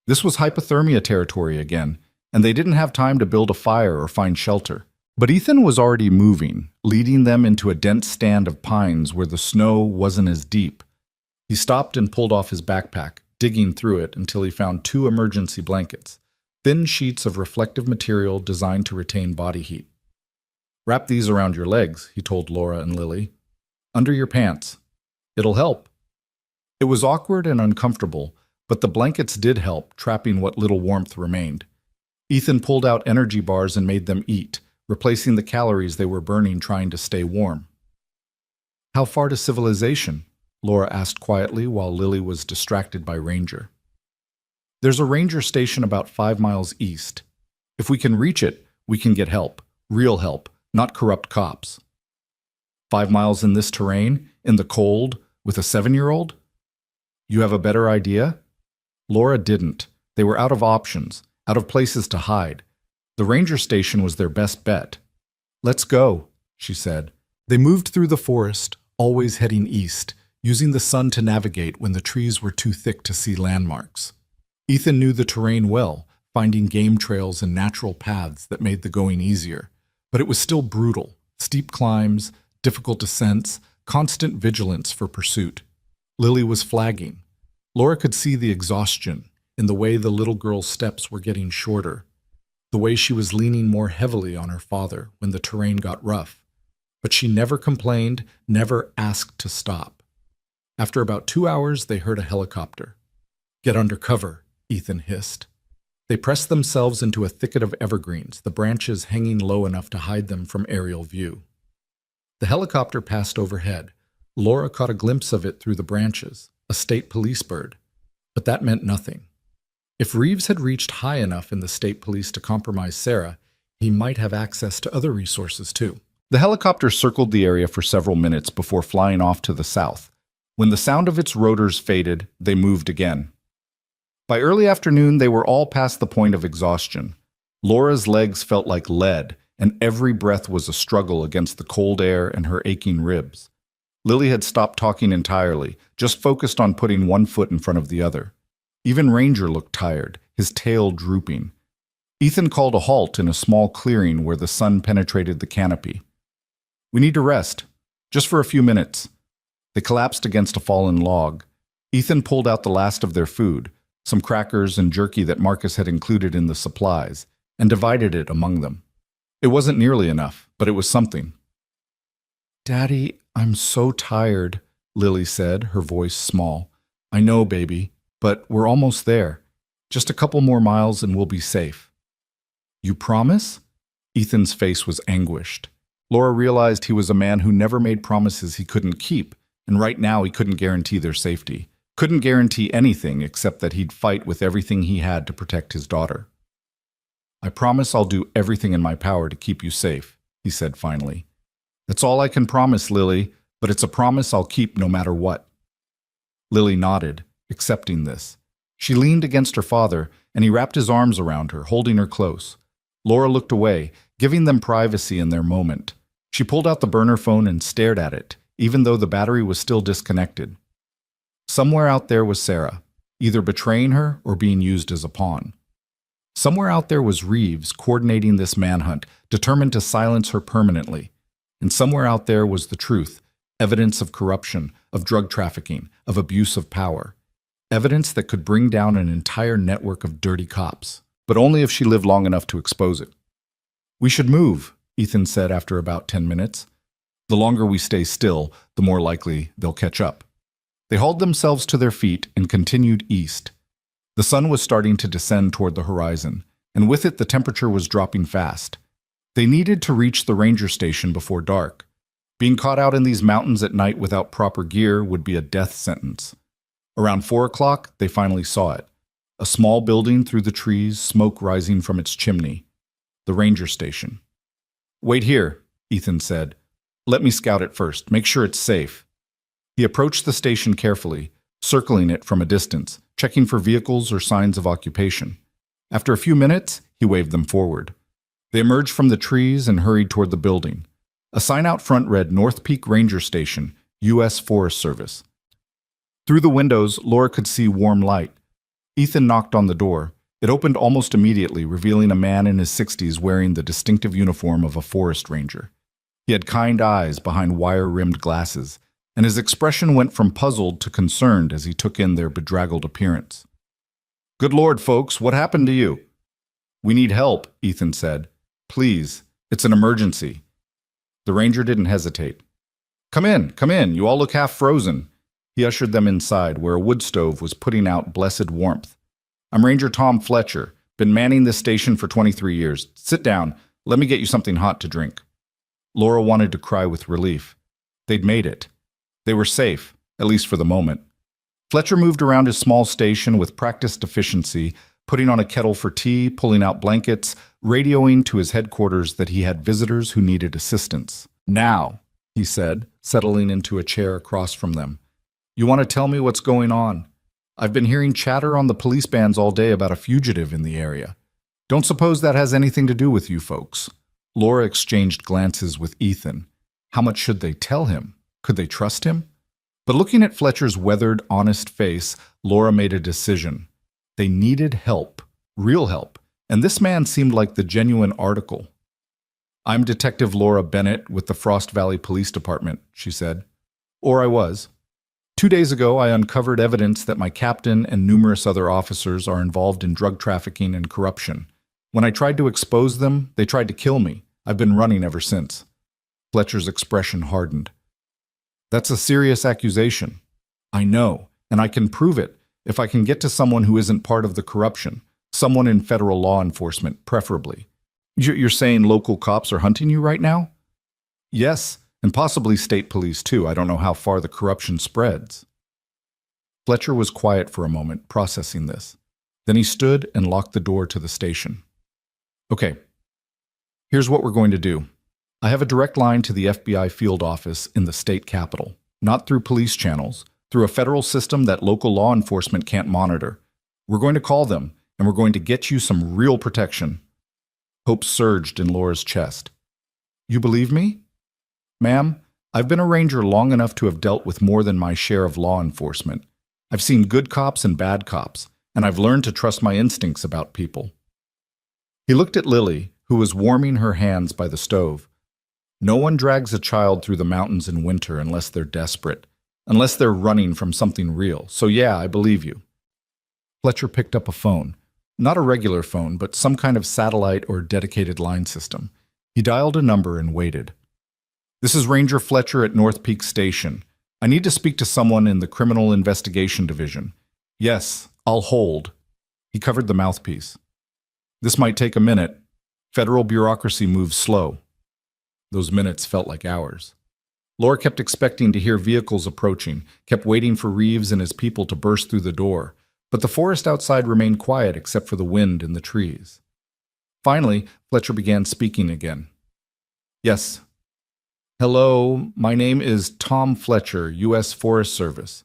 Speaker 1: This was hypothermia territory again, and they didn't have time to build a fire or find shelter. But Ethan was already moving, leading them into a dense stand of pines where the snow wasn't as deep. He stopped and pulled off his backpack, digging through it until he found 2 emergency blankets, thin sheets of reflective material designed to retain body heat. "Wrap these around your legs," he told Laura and Lily. "Under your pants. It'll help." It was awkward and uncomfortable, but the blankets did help, trapping what little warmth remained. Ethan pulled out energy bars and made them eat, replacing the calories they were burning trying to stay warm. "How far to civilization?" Laura asked quietly while Lily was distracted by Ranger. "There's a ranger station about 5 miles east. If we can reach it, we can get help. Real help, not corrupt cops." 5 miles in this terrain, in the cold, with a 7-year-old? You have a better idea? Laura didn't. They were out of options, out of places to hide. The ranger station was their best bet. "Let's go," she said. They moved through the forest, always heading east, using the sun to navigate when the trees were too thick to see landmarks. Ethan knew the terrain well, finding game trails and natural paths that made the going easier. But it was still brutal. Steep climbs, difficult descents, constant vigilance for pursuit. Lily was flagging. Laura could see the exhaustion in the way the little girl's steps were getting shorter. the way she was leaning more heavily on her father when the terrain got rough. But she never complained, never asked to stop. After about 2 hours, they heard a helicopter. "Get under cover," Ethan hissed. They pressed themselves into a thicket of evergreens, the branches hanging low enough to hide them from aerial view. The helicopter passed overhead. Laura caught a glimpse of it through the branches, a state police bird. But that meant nothing. If Reeves had reached high enough in the state police to compromise Sarah, he might have access to other resources too. The helicopter circled the area for several minutes before flying off to the south. When the sound of its rotors faded, they moved again. By early afternoon, they were all past the point of exhaustion. Laura's legs felt like lead, and every breath was a struggle against the cold air and her aching ribs. Lily had stopped talking entirely, just focused on putting one foot in front of the other. Even Ranger looked tired, his tail drooping. Ethan called a halt in a small clearing where the sun penetrated the canopy. "We need to rest, just for a few minutes." They collapsed against a fallen log. Ethan pulled out the last of their food, some crackers and jerky that Marcus had included in the supplies, and divided it among them. It wasn't nearly enough, but it was something. "Daddy, I'm so tired," Lily said, her voice small. "I know, baby, but we're almost there. Just a couple more miles and we'll be safe." "You promise?" Ethan's face was anguished. Laura realized he was a man who never made promises he couldn't keep, and right now he couldn't guarantee their safety. Couldn't guarantee anything except that he'd fight with everything he had to protect his daughter. "I promise I'll do everything in my power to keep you safe," he said finally. "That's all I can promise, Lily, but it's a promise I'll keep no matter what." Lily nodded, accepting this. She leaned against her father, and he wrapped his arms around her, holding her close. Laura looked away, giving them privacy in their moment. She pulled out the burner phone and stared at it, even though the battery was still disconnected. Somewhere out there was Sarah, either betraying her or being used as a pawn. Somewhere out there was Reeves coordinating this manhunt, determined to silence her permanently. And somewhere out there was the truth, evidence of corruption, of drug trafficking, of abuse of power. Evidence that could bring down an entire network of dirty cops, but only if she lived long enough to expose it. "We should move," Ethan said after about 10 minutes. "The longer we stay still, the more likely they'll catch up." They hauled themselves to their feet and continued east. The sun was starting to descend toward the horizon, and with it the temperature was dropping fast. They needed to reach the ranger station before dark. Being caught out in these mountains at night without proper gear would be a death sentence. Around 4 o'clock, they finally saw it. A small building through the trees, smoke rising from its chimney. The ranger station. "Wait here," Ethan said. "Let me scout it first. Make sure it's safe." He approached the station carefully, circling it from a distance, checking for vehicles or signs of occupation. After a few minutes, he waved them forward. They emerged from the trees and hurried toward the building. A sign out front read North Peak Ranger Station, U.S. Forest Service. Through the windows, Laura could see warm light. Ethan knocked on the door. It opened almost immediately, revealing a man in his 60s wearing the distinctive uniform of a forest ranger. He had kind eyes behind wire-rimmed glasses, and his expression went from puzzled to concerned as he took in their bedraggled appearance. "Good Lord, folks, what happened to you?" "We need help," Ethan said. "Please, it's an emergency." The ranger didn't hesitate. Come in, you all look half frozen." He ushered them inside, where a wood stove was putting out blessed warmth. "I'm Ranger Tom Fletcher, been manning this station for 23 years. Sit down, let me get you something hot to drink." Laura wanted to cry with relief. They'd made it. They were safe, at least for the moment. Fletcher moved around his small station with practiced efficiency, putting on a kettle for tea, pulling out blankets, radioing to his headquarters that he had visitors who needed assistance. "Now," he said, settling into a chair across from them. "You want to tell me what's going on? I've been hearing chatter on the police bands all day about a fugitive in the area. Don't suppose that has anything to do with you folks?" Laura exchanged glances with Ethan. How much should they tell him? Could they trust him? But looking at Fletcher's weathered, honest face, Laura made a decision. They needed help, real help, and this man seemed like the genuine article. "I'm Detective Laura Bennett with the Frost Valley Police Department," she said. "Or I was. 2 days ago, I uncovered evidence that my captain and numerous other officers are involved in drug trafficking and corruption. When I tried to expose them, they tried to kill me. I've been running ever since. Fletcher's expression hardened. That's a serious accusation. I know, and I can prove it if I can get to someone who isn't part of the corruption, someone in federal law enforcement, preferably. You're saying local cops are hunting you right now? Yes, and possibly state police too. I don't know how far the corruption spreads. Fletcher was quiet for a moment, processing this. Then he stood and locked the door to the station. Okay, here's what we're going to do. I have a direct line to the FBI field office in the state capital, not through police channels, through a federal system that local law enforcement can't monitor. We're going to call them, and we're going to get you some real protection. Hope surged in Laura's chest. You believe me? Ma'am, I've been a ranger long enough to have dealt with more than my share of law enforcement. I've seen good cops and bad cops, and I've learned to trust my instincts about people. He looked at Lily, who was warming her hands by the stove. No one drags a child through the mountains in winter unless they're desperate, unless they're running from something real. So yeah, I believe you. Fletcher picked up a phone. Not a regular phone, but some kind of satellite or dedicated line system. He dialed a number and waited. This is Ranger Fletcher at North Peak Station. I need to speak to someone in the Criminal Investigation Division. Yes, I'll hold. He covered the mouthpiece. This might take a minute. Federal bureaucracy moves slow. Those minutes felt like hours. Laura kept expecting to hear vehicles approaching, kept waiting for Reeves and his people to burst through the door, but the forest outside remained quiet except for the wind in the trees. Finally, Fletcher began speaking again. Yes. Hello, my name is Tom Fletcher, U.S. Forest Service.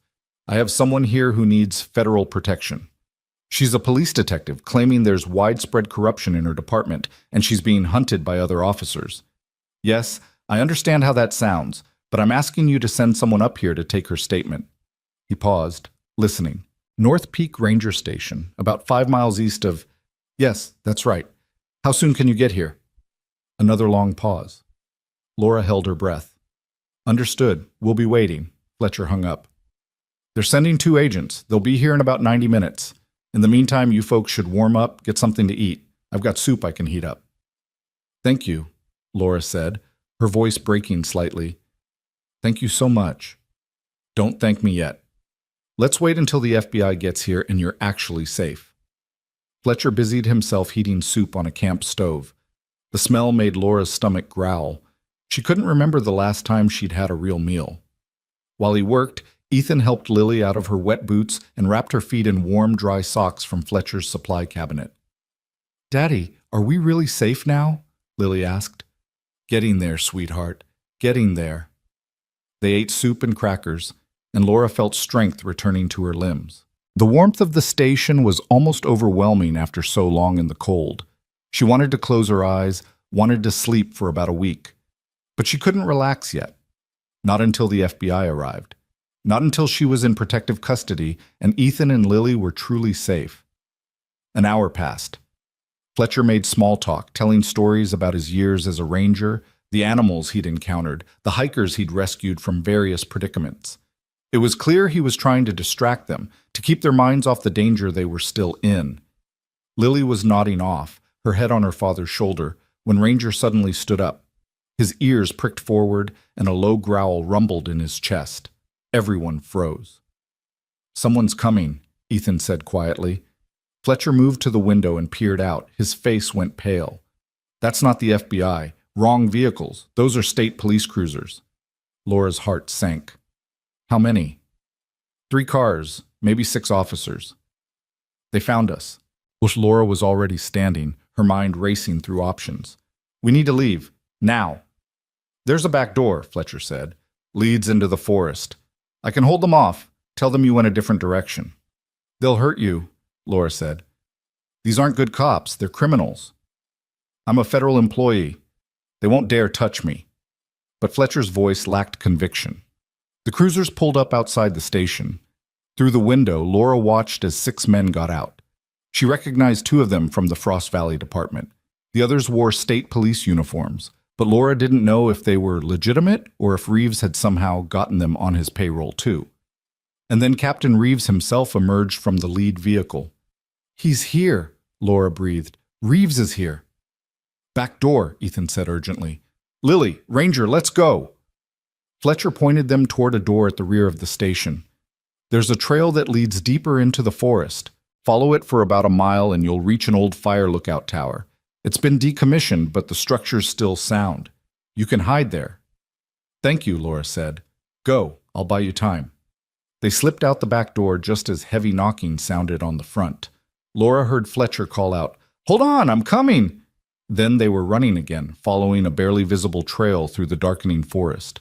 Speaker 1: I have someone here who needs federal protection. She's a police detective claiming there's widespread corruption in her department, and she's being hunted by other officers. Yes, I understand how that sounds, but I'm asking you to send someone up here to take her statement. He paused, listening. North Peak Ranger Station, about 5 miles east of... Yes, that's right. How soon can you get here? Another long pause. Laura held her breath. Understood. We'll be waiting. Fletcher hung up. They're sending 2 agents. They'll be here in about 90 minutes. In the meantime, you folks should warm up, get something to eat. I've got soup I can heat up. Thank you, Laura said, her voice breaking slightly. Thank you so much. Don't thank me yet. Let's wait until the FBI gets here and you're actually safe. Fletcher busied himself heating soup on a camp stove. The smell made Laura's stomach growl. She couldn't remember the last time she'd had a real meal. While he worked, Ethan helped Lily out of her wet boots and wrapped her feet in warm, dry socks from Fletcher's supply cabinet. Daddy, are we really safe now? Lily asked. Getting there, sweetheart. Getting there. They ate soup and crackers, and Laura felt strength returning to her limbs. The warmth of the station was almost overwhelming after so long in the cold. She wanted to close her eyes, wanted to sleep for about a week. But she couldn't relax yet. Not until the FBI arrived. Not until she was in protective custody and Ethan and Lily were truly safe. An hour passed. Fletcher made small talk, telling stories about his years as a ranger, the animals he'd encountered, the hikers he'd rescued from various predicaments. It was clear he was trying to distract them, to keep their minds off the danger they were still in. Lily was nodding off, her head on her father's shoulder, when Ranger suddenly stood up. His ears pricked forward, and a low growl rumbled in his chest. Everyone froze. Someone's coming, Ethan said quietly. Fletcher moved to the window and peered out. His face went pale. That's not the FBI. Wrong vehicles. Those are state police cruisers. Laura's heart sank. How many? 3 cars, maybe 6 officers. They found us. Laura was already standing, her mind racing through options. We need to leave. Now. There's a back door, Fletcher said. Leads into the forest. I can hold them off. Tell them you went a different direction. They'll hurt you, Laura said. These aren't good cops. They're criminals. I'm a federal employee. They won't dare touch me. But Fletcher's voice lacked conviction. The cruisers pulled up outside the station. Through the window, Laura watched as 6 men got out. She recognized 2 of them from the Frost Valley Department. The others wore state police uniforms, but Laura didn't know if they were legitimate or if Reeves had somehow gotten them on his payroll too. And then Captain Reeves himself emerged from the lead vehicle. He's here, Laura breathed. Reeves is here. Back door, Ethan said urgently. Lily, Ranger, let's go. Fletcher pointed them toward a door at the rear of the station. There's a trail that leads deeper into the forest. Follow it for about a mile and you'll reach an old fire lookout tower. It's been decommissioned, but the structure's still sound. You can hide there. Thank you, Laura said. Go, I'll buy you time. They slipped out the back door just as heavy knocking sounded on the front. Laura heard Fletcher call out, Hold on, I'm coming! Then they were running again, following a barely visible trail through the darkening forest.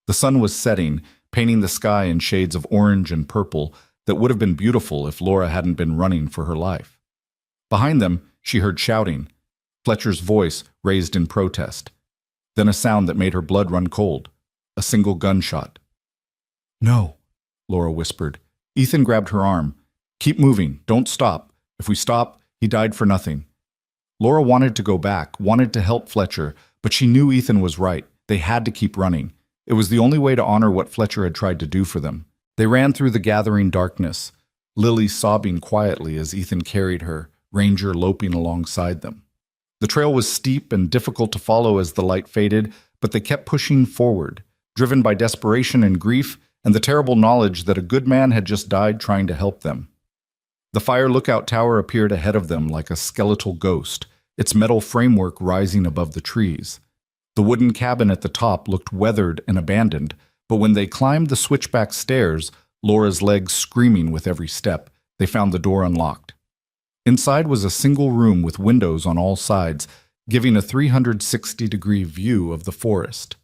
Speaker 1: The sun was setting, painting the sky in shades of orange and purple that would have been beautiful if Laura hadn't been running for her life. Behind them, she heard shouting, Fletcher's voice raised in protest. Then a sound that made her blood run cold. A single gunshot. No, Laura whispered. Ethan grabbed her arm. Keep moving, don't stop. If we stop, he died for nothing. Laura wanted to go back, wanted to help Fletcher, but she knew Ethan was right. They had to keep running. It was the only way to honor what Fletcher had tried to do for them. They ran through the gathering darkness, Lily sobbing quietly as Ethan carried her, Ranger loping alongside them. The trail was steep and difficult to follow as the light faded, but they kept pushing forward, driven by desperation and grief and the terrible knowledge that a good man had just died trying to help them. The fire lookout tower appeared ahead of them like a skeletal ghost, its metal framework rising above the trees. The wooden cabin at the top looked weathered and abandoned, but when they climbed the switchback stairs, Laura's legs screaming with every step, they found the door unlocked. Inside was a single room with windows on all sides, giving a 360-degree view of the forest.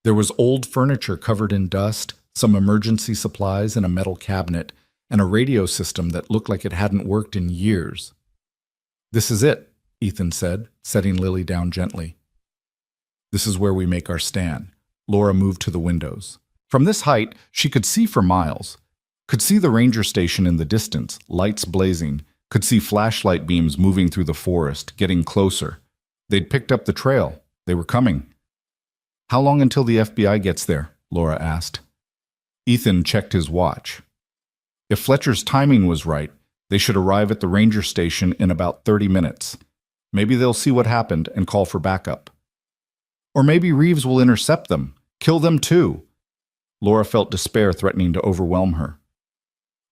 Speaker 1: There was old furniture covered in dust, some emergency supplies in a metal cabinet, and a radio system that looked like it hadn't worked in years. This is it, Ethan said, setting Lily down gently. This is where we make our stand. Laura moved to the windows. From this height, she could see for miles. Could see the ranger station in the distance, lights blazing. Could see flashlight beams moving through the forest, getting closer. They'd picked up the trail. They were coming. How long until the FBI gets there? Laura asked. Ethan checked his watch. If Fletcher's timing was right, they should arrive at the ranger station in about 30 minutes. Maybe they'll see what happened and call for backup. Or maybe Reeves will intercept them, kill them too. Laura felt despair threatening to overwhelm her.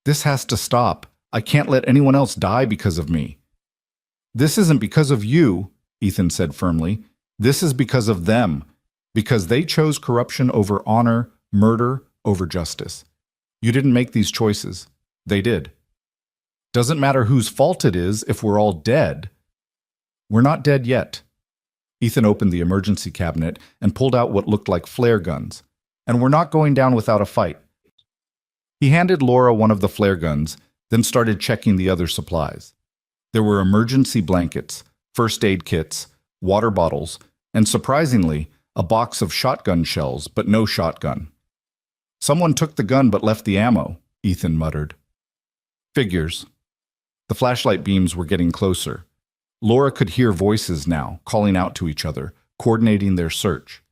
Speaker 1: This has to stop. I can't let anyone else die because of me. This isn't because of you, Ethan said firmly. This is because of them, because they chose corruption over honor, murder over justice. You didn't make these choices. They did. Doesn't matter whose fault it is if we're all dead. We're not dead yet. Ethan opened the emergency cabinet and pulled out what looked like flare guns. And we're not going down without a fight. He handed Laura one of the flare guns, then started checking the other supplies. There were emergency blankets, first aid kits, water bottles, and surprisingly, a box of shotgun shells, but no shotgun. Someone took the gun but left the ammo, Ethan muttered. Figures. The flashlight beams were getting closer. Laura could hear voices now, calling out to each other, coordinating their search.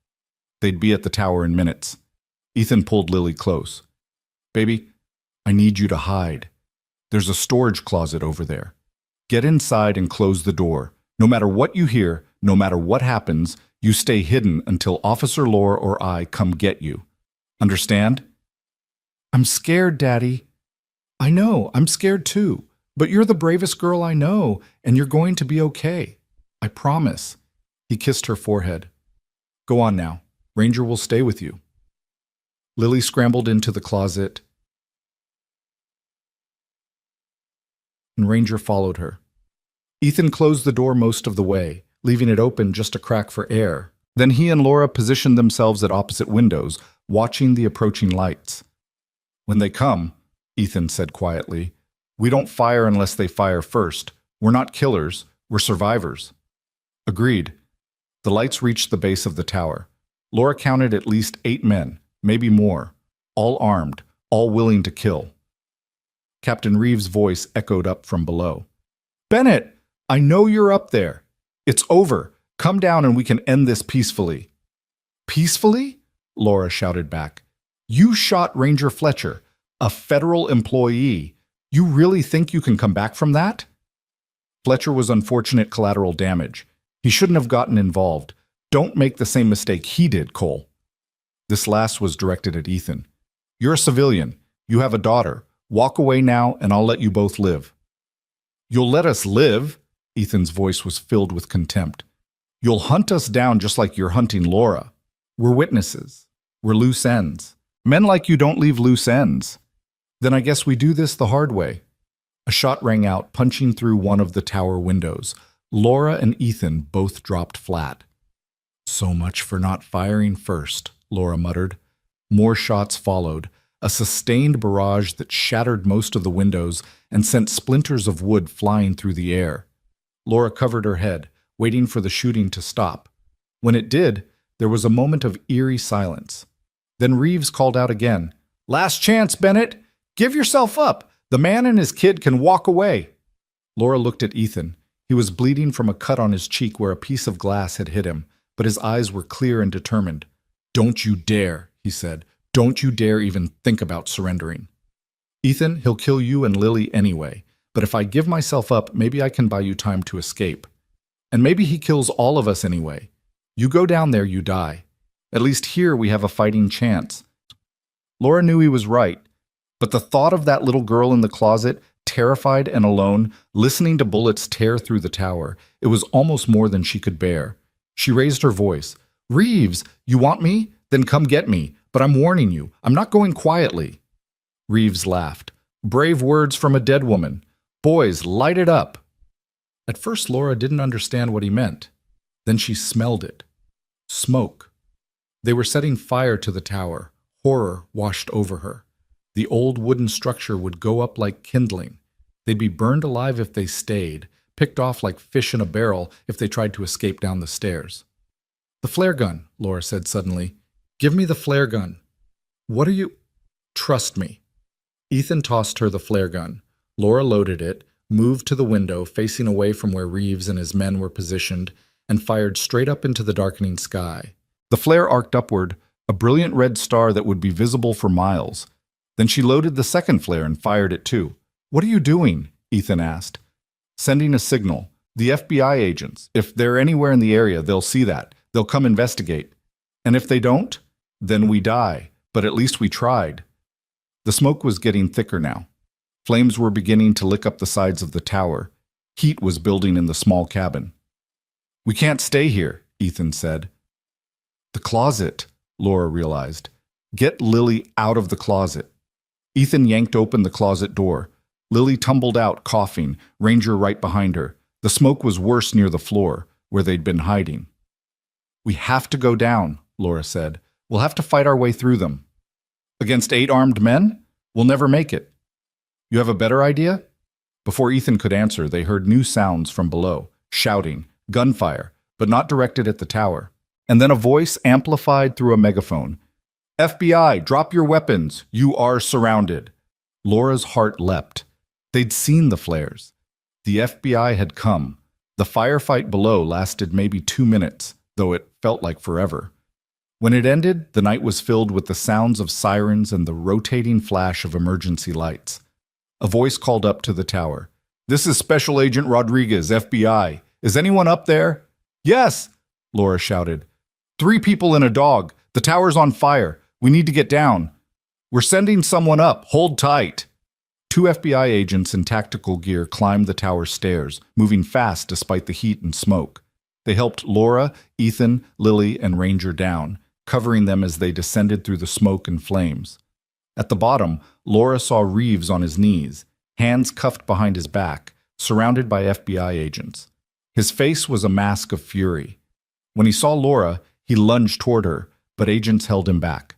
Speaker 1: They'd be at the tower in minutes. Ethan pulled Lily close. Baby, I need you to hide. There's a storage closet over there. Get inside and close the door. No matter what you hear, no matter what happens, you stay hidden until Officer Laura or I come get you. Understand? I'm scared, Daddy. I know, I'm scared too. But you're the bravest girl I know, and you're going to be okay. I promise. He kissed her forehead. Go on now. Ranger will stay with you. Lily scrambled into the closet, and Ranger followed her. Ethan closed the door most of the way, leaving it open just a crack for air. Then he and Laura positioned themselves at opposite windows, watching the approaching lights. When they come, Ethan said quietly, we don't fire unless they fire first. We're not killers, we're survivors. Agreed. The lights reached the base of the tower. Laura counted at least 8 men, maybe more, all armed, all willing to kill. Captain Reeves' voice echoed up from below. Bennett, I know you're up there. It's over. Come down and we can end this peacefully. Peacefully? Laura shouted back. You shot Ranger Fletcher, a federal employee. You really think you can come back from that? Fletcher was unfortunate collateral damage. He shouldn't have gotten involved. Don't make the same mistake he did, Cole. This last was directed at Ethan. You're a civilian. You have a daughter. Walk away now, and I'll let you both live. You'll let us live? Ethan's voice was filled with contempt. You'll hunt us down just like you're hunting Laura. We're witnesses. We're loose ends. Men like you don't leave loose ends. Then I guess we do this the hard way. A shot rang out, punching through one of the tower windows. Laura and Ethan both dropped flat. So much for not firing first, Laura muttered. More shots followed, a sustained barrage that shattered most of the windows and sent splinters of wood flying through the air. Laura covered her head, waiting for the shooting to stop. When it did, there was a moment of eerie silence. Then Reeves called out again, Last chance, Bennett! Give yourself up! The man and his kid can walk away! Laura looked at Ethan. He was bleeding from a cut on his cheek where a piece of glass had hit him, but his eyes were clear and determined. Don't you dare, he said. Don't you dare even think about surrendering. Ethan, he'll kill you and Lily anyway, but if I give myself up, maybe I can buy you time to escape. And maybe he kills all of us anyway. You go down there, you die. At least here we have a fighting chance. Laura knew he was right, but the thought of that little girl in the closet, terrified and alone, listening to bullets tear through the tower, it was almost more than she could bear. She raised her voice. Reeves, you want me? Then come get me. But I'm warning you, I'm not going quietly. Reeves laughed. Brave words from a dead woman. Boys, light it up. At first, Laura didn't understand what he meant. Then she smelled it. Smoke. They were setting fire to the tower. Horror washed over her. The old wooden structure would go up like kindling. They'd be burned alive if they stayed, picked off like fish in a barrel if they tried to escape down the stairs. The flare gun, Laura said suddenly. Give me the flare gun. What are you? Trust me. Ethan tossed her the flare gun. Laura loaded it, moved to the window facing away from where Reeves and his men were positioned, and fired straight up into the darkening sky. The flare arced upward, a brilliant red star that would be visible for miles. Then she loaded the second flare and fired it too. What are you doing? Ethan asked. Sending a signal. The FBI agents. If they're anywhere in the area, they'll see that. They'll come investigate. And if they don't, then we die. But at least we tried. The smoke was getting thicker now. Flames were beginning to lick up the sides of the tower. Heat was building in the small cabin. We can't stay here, Ethan said. The closet, Laura realized. Get Lily out of the closet. Ethan yanked open the closet door. Lily tumbled out, coughing, Ranger right behind her. The smoke was worse near the floor, where they'd been hiding. We have to go down, Laura said. We'll have to fight our way through them. Against 8 armed men? We'll never make it. You have a better idea? Before Ethan could answer, they heard new sounds from below, shouting, gunfire, but not directed at the tower. And then a voice amplified through a megaphone. FBI, drop your weapons. You are surrounded. Laura's heart leapt. They'd seen the flares. The FBI had come. The firefight below lasted maybe 2 minutes, though it felt like forever. When it ended, the night was filled with the sounds of sirens and the rotating flash of emergency lights. A voice called up to the tower. This is Special Agent Rodriguez, FBI. Is anyone up there? Yes, Laura shouted. 3 people and a dog. The tower's on fire. We need to get down. We're sending someone up. Hold tight. 2 FBI agents in tactical gear climbed the tower stairs, moving fast despite the heat and smoke. They helped Laura, Ethan, Lily, and Ranger down, covering them as they descended through the smoke and flames. At the bottom, Laura saw Reeves on his knees, hands cuffed behind his back, surrounded by FBI agents. His face was a mask of fury. When he saw Laura, he lunged toward her, but agents held him back.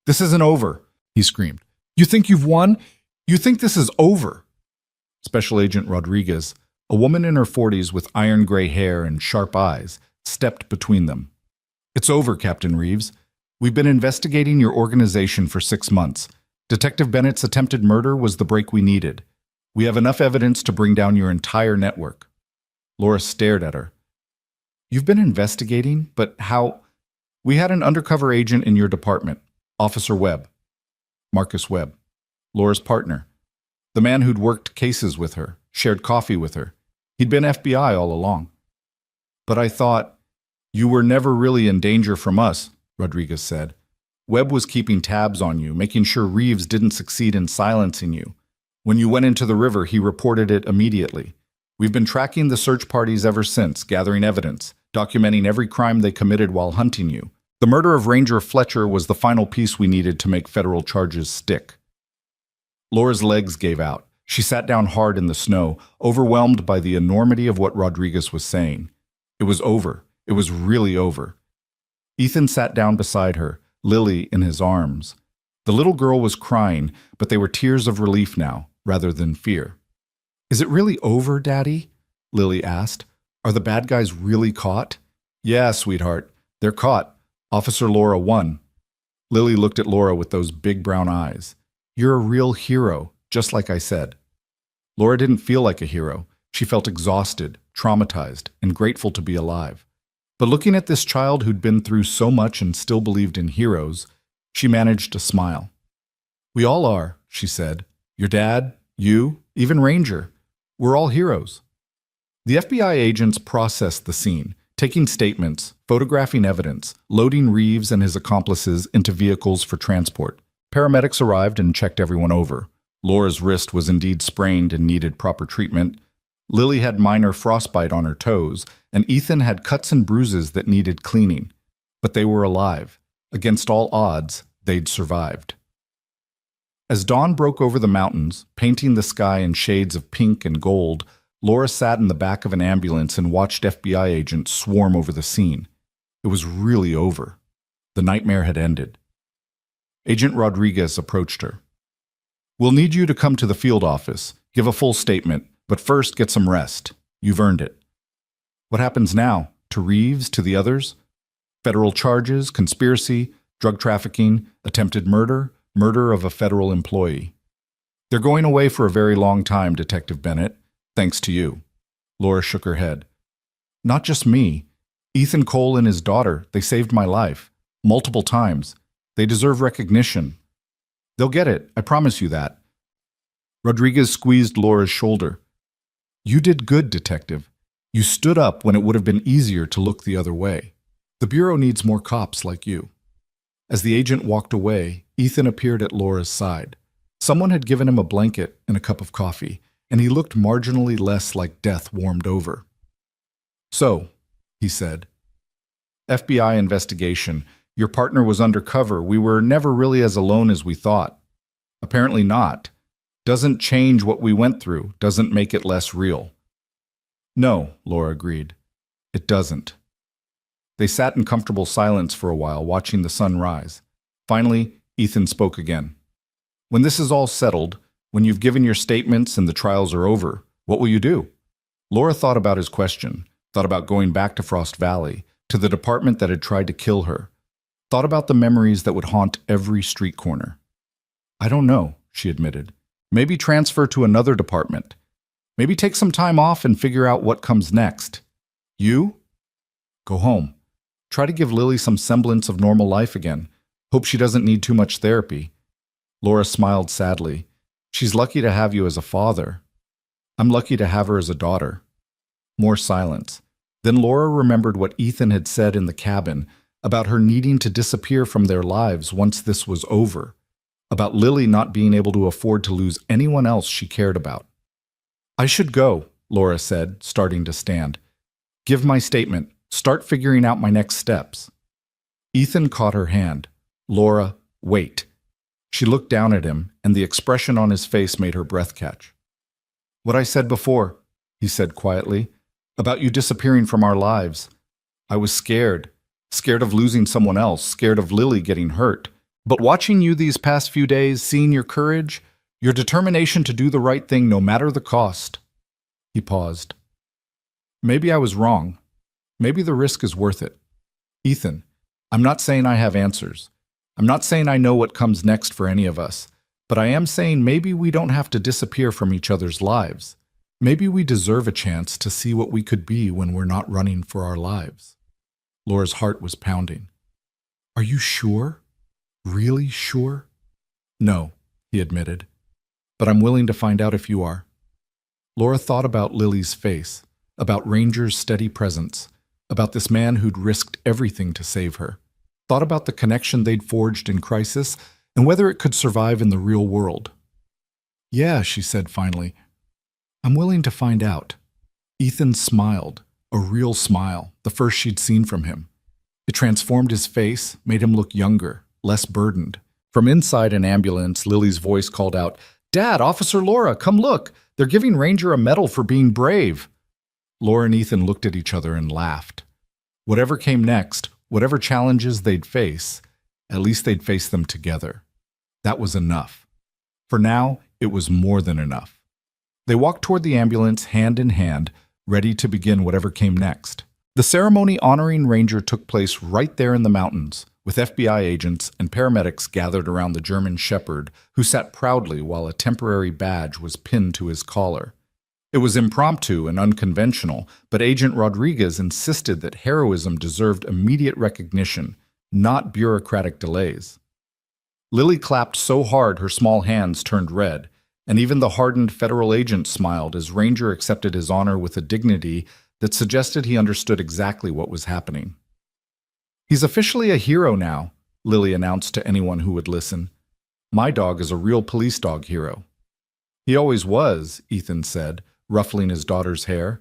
Speaker 1: This isn't over, he screamed. You think you've won? You think this is over? Special Agent Rodriguez, a woman in her 40s with iron gray hair and sharp eyes, stepped between them. It's over, Captain Reeves. We've been investigating your organization for 6 months. Detective Bennett's attempted murder was the break we needed. We have enough evidence to bring down your entire network. Laura stared at her. You've been investigating, but how? We had an undercover agent in your department, Officer Webb. Marcus Webb, Laura's partner. The man who'd worked cases with her, shared coffee with her. He'd been FBI all along. But I thought, you were never really in danger from us, Rodriguez said. Webb was keeping tabs on you, making sure Reeves didn't succeed in silencing you. When you went into the river, he reported it immediately. We've been tracking the search parties ever since, gathering evidence, documenting every crime they committed while hunting you. The murder of Ranger Fletcher was the final piece we needed to make federal charges stick. Laura's legs gave out. She sat down hard in the snow, overwhelmed by the enormity of what Rodriguez was saying. It was over. It was really over. Ethan sat down beside her, Lily in his arms. The little girl was crying, but they were tears of relief now, rather than fear. Is it really over, Daddy? Lily asked. Are the bad guys really caught? Yeah, sweetheart. They're caught. Officer Laura won. Lily looked at Laura with those big brown eyes. You're a real hero, just like I said. Laura didn't feel like a hero. She felt exhausted, traumatized, and grateful to be alive. But looking at this child who'd been through so much and still believed in heroes, she managed to smile. We all are, she said. Your dad, you, even Ranger. We're all heroes. The FBI agents processed the scene, taking statements, photographing evidence, loading Reeves and his accomplices into vehicles for transport. Paramedics arrived and checked everyone over. Laura's wrist was indeed sprained and needed proper treatment. Lily had minor frostbite on her toes, and Ethan had cuts and bruises that needed cleaning. But they were alive. Against all odds, they'd survived. As dawn broke over the mountains, painting the sky in shades of pink and gold, Laura sat in the back of an ambulance and watched FBI agents swarm over the scene. It was really over. The nightmare had ended. Agent Rodriguez approached her. We'll need you to come to the field office, give a full statement, but first get some rest. You've earned it. What happens now? To Reeves, to the others? Federal charges, conspiracy, drug trafficking, attempted murder, murder of a federal employee. They're going away for a very long time, Detective Bennett, thanks to you. Laura shook her head. Not just me. Ethan Cole and his daughter, they saved my life. Multiple times. They deserve recognition. They'll get it, I promise you that. Rodriguez squeezed Laura's shoulder. You did good, Detective. You stood up when it would have been easier to look the other way. The Bureau needs more cops like you. As the agent walked away, Ethan appeared at Laura's side. Someone had given him a blanket and a cup of coffee, and he looked marginally less like death warmed over. So, he said, FBI investigation. Your partner was undercover. We were never really as alone as we thought. Apparently not. Doesn't change what we went through, doesn't make it less real. No, Laura agreed. It doesn't. They sat in comfortable silence for a while, watching the sun rise. Finally, Ethan spoke again. When this is all settled, when you've given your statements and the trials are over, what will you do? Laura thought about his question, thought about going back to Frost Valley, to the department that had tried to kill her, thought about the memories that would haunt every street corner. I don't know, she admitted. Maybe transfer to another department. Maybe take some time off and figure out what comes next. You? Go home. Try to give Lily some semblance of normal life again. Hope she doesn't need too much therapy. Laura smiled sadly. She's lucky to have you as a father. I'm lucky to have her as a daughter. More silence. Then Laura remembered what Ethan had said in the cabin about her needing to disappear from their lives once this was over, about Lily not being able to afford to lose anyone else she cared about. I should go, Laura said, starting to stand. Give my statement. Start figuring out my next steps. Ethan caught her hand. Laura, wait. She looked down at him, and the expression on his face made her breath catch. What I said before, he said quietly, about you disappearing from our lives. I was scared. Scared of losing someone else, scared of Lily getting hurt. But watching you these past few days, seeing your courage, your determination to do the right thing no matter the cost. He paused. Maybe I was wrong. Maybe the risk is worth it. Ethan, I'm not saying I have answers. I'm not saying I know what comes next for any of us, but I am saying maybe we don't have to disappear from each other's lives. Maybe we deserve a chance to see what we could be when we're not running for our lives. Laura's heart was pounding. Are you sure? Really sure? No, he admitted. But I'm willing to find out if you are. Laura thought about Lily's face, about Ranger's steady presence, about this man who'd risked everything to save her. Thought about the connection they'd forged in crisis and whether it could survive in the real world.
Speaker 2: Yeah, she said finally. I'm willing to find out.
Speaker 1: Ethan smiled, a real smile, the first she'd seen from him. It transformed his face, made him look younger, less burdened. From inside an ambulance, Lily's voice called out, "Dad, Officer Laura, come look! They're giving Ranger a medal for being brave." Laura and Ethan looked at each other and laughed. Whatever came next, whatever challenges they'd face, at least they'd face them together. That was enough. For now, it was more than enough. They walked toward the ambulance hand in hand, ready to begin whatever came next. The ceremony honoring Ranger took place right there in the mountains, with FBI agents and paramedics gathered around the German Shepherd, who sat proudly while a temporary badge was pinned to his collar. It was impromptu and unconventional, but Agent Rodriguez insisted that heroism deserved immediate recognition, not bureaucratic delays. Lily clapped so hard her small hands turned red, and even the hardened federal agent smiled as Ranger accepted his honor with a dignity that suggested he understood exactly what was happening. "He's officially a hero now," Lily announced to anyone who would listen. "My dog is a real police dog hero." "He always was," Ethan said, ruffling his daughter's hair.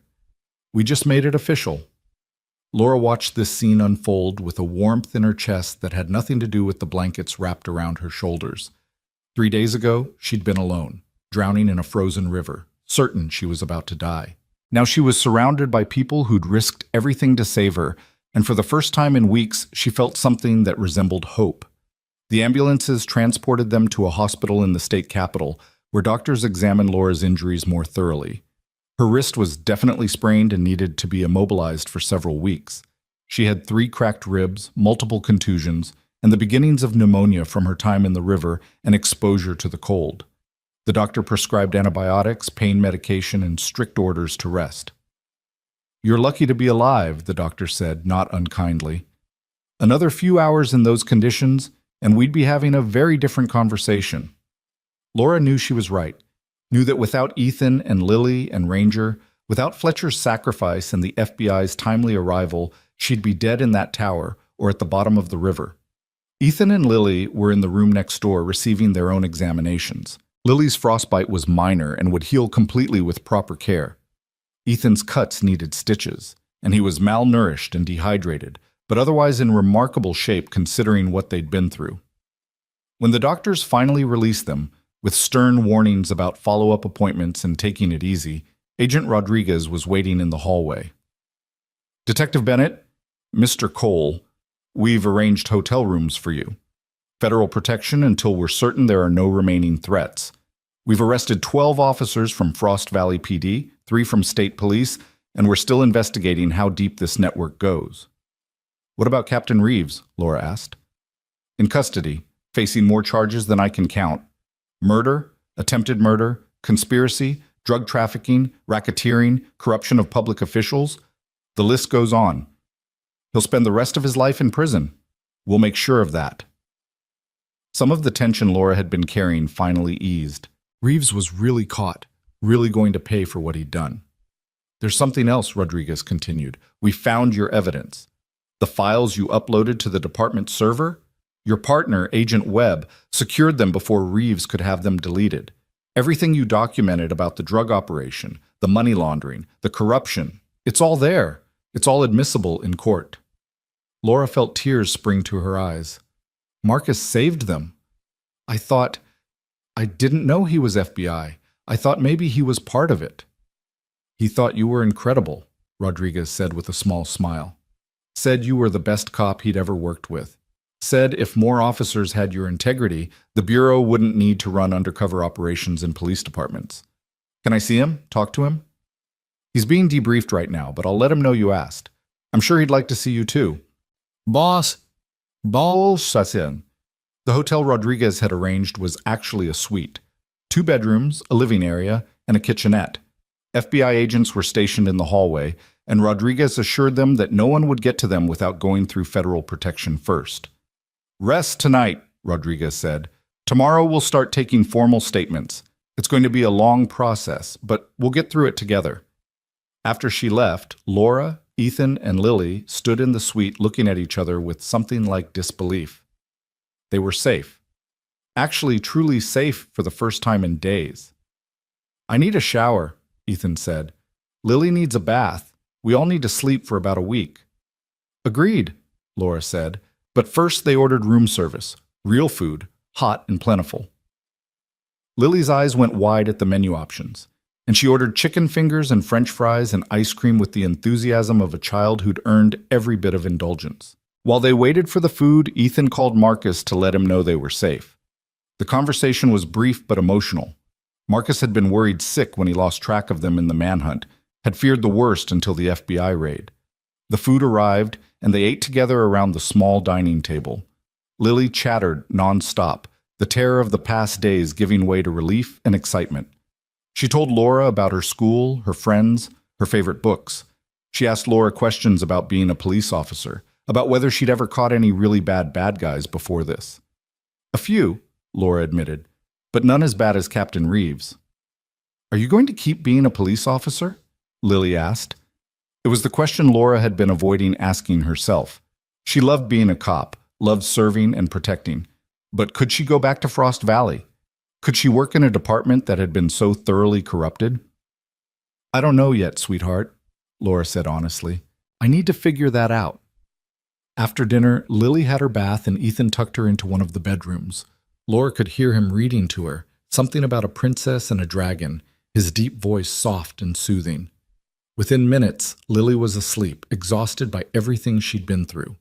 Speaker 1: "We just made it official." Laura watched this scene unfold with a warmth in her chest that had nothing to do with the blankets wrapped around her shoulders. 3 days ago, she'd been alone, drowning in a frozen river, certain she was about to die. Now she was surrounded by people who'd risked everything to save her, and for the first time in weeks, she felt something that resembled hope. The ambulances transported them to a hospital in the state capital, where doctors examined Laura's injuries more thoroughly. Her wrist was definitely sprained and needed to be immobilized for several weeks. She had 3 cracked ribs, multiple contusions, and the beginnings of pneumonia from her time in the river and exposure to the cold. The doctor prescribed antibiotics, pain medication, and strict orders to rest. "You're lucky to be alive," the doctor said, not unkindly. "Another few hours in those conditions, and we'd be having a very different conversation." Laura knew she was right, knew that without Ethan and Lily and Ranger, without Fletcher's sacrifice and the FBI's timely arrival, she'd be dead in that tower or at the bottom of the river. Ethan and Lily were in the room next door receiving their own examinations. Lily's frostbite was minor and would heal completely with proper care. Ethan's cuts needed stitches, and he was malnourished and dehydrated, but otherwise in remarkable shape considering what they'd been through. When the doctors finally released them, with stern warnings about follow-up appointments and taking it easy, Agent Rodriguez was waiting in the hallway. "Detective Bennett, Mr. Cole, we've arranged hotel rooms for you. Federal protection until we're certain there are no remaining threats. We've arrested 12 officers from Frost Valley PD, 3 from state police, and we're still investigating how deep this network goes." "What about Captain Reeves?" Laura asked. "In custody, facing more charges than I can count. Murder, attempted murder, conspiracy, drug trafficking, racketeering, corruption of public officials. The list goes on. He'll spend the rest of his life in prison. We'll make sure of that." Some of the tension Laura had been carrying finally eased. Reeves was really caught, really going to pay for what he'd done. "There's something else," Rodriguez continued. "We found your evidence. The files you uploaded to the department server? Your partner, Agent Webb, secured them before Reeves could have them deleted. Everything you documented about the drug operation, the money laundering, the corruption, it's all there. It's all admissible in court." Laura felt tears spring to her eyes. "Marcus saved them. I didn't know he was FBI. I thought maybe he was part of it." "He thought you were incredible," Rodriguez said with a small smile. "Said you were the best cop he'd ever worked with. Said if more officers had your integrity, the Bureau wouldn't need to run undercover operations in police departments. Can I see him? Talk to him?" "He's being debriefed right now, but I'll let him know you asked. I'm sure he'd like to see you too."
Speaker 3: Boss.
Speaker 1: Bullshit. The hotel Rodriguez had arranged was actually a suite. 2 bedrooms, a living area, and a kitchenette. FBI agents were stationed in the hallway, and Rodriguez assured them that no one would get to them without going through federal protection first. "Rest tonight," Rodriguez said. "Tomorrow we'll start taking formal statements. It's going to be a long process, but we'll get through it together." After she left, Laura, Ethan, and Lily stood in the suite looking at each other with something like disbelief. They were safe. Actually, truly safe for the first time in days. "I need a shower," Ethan said. "Lily needs a bath. We all need to sleep for about a week." "Agreed," Laura said, but first they ordered room service, real food, hot and plentiful. Lily's eyes went wide at the menu options, and she ordered chicken fingers and French fries and ice cream with the enthusiasm of a child who'd earned every bit of indulgence. While they waited for the food, Ethan called Marcus to let him know they were safe. The conversation was brief but emotional. Marcus had been worried sick when he lost track of them in the manhunt, had feared the worst until the FBI raid. The food arrived, and they ate together around the small dining table. Lily chattered nonstop, the terror of the past days giving way to relief and excitement. She told Laura about her school, her friends, her favorite books. She asked Laura questions about being a police officer, about whether she'd ever caught any really bad guys before this. "A few," Laura admitted, "but none as bad as Captain Reeves." "Are you going to keep being a police officer?" Lily asked. It was the question Laura had been avoiding asking herself. She loved being a cop, loved serving and protecting. But could she go back to Frost Valley? Could she work in a department that had been so thoroughly corrupted? "I don't know yet, sweetheart," Laura said honestly. "I need to figure that out." After dinner, Lily had her bath and Ethan tucked her into one of the bedrooms. Laura could hear him reading to her, something about a princess and a dragon, his deep voice soft and soothing. Within minutes, Lily was asleep, exhausted by everything she'd been through.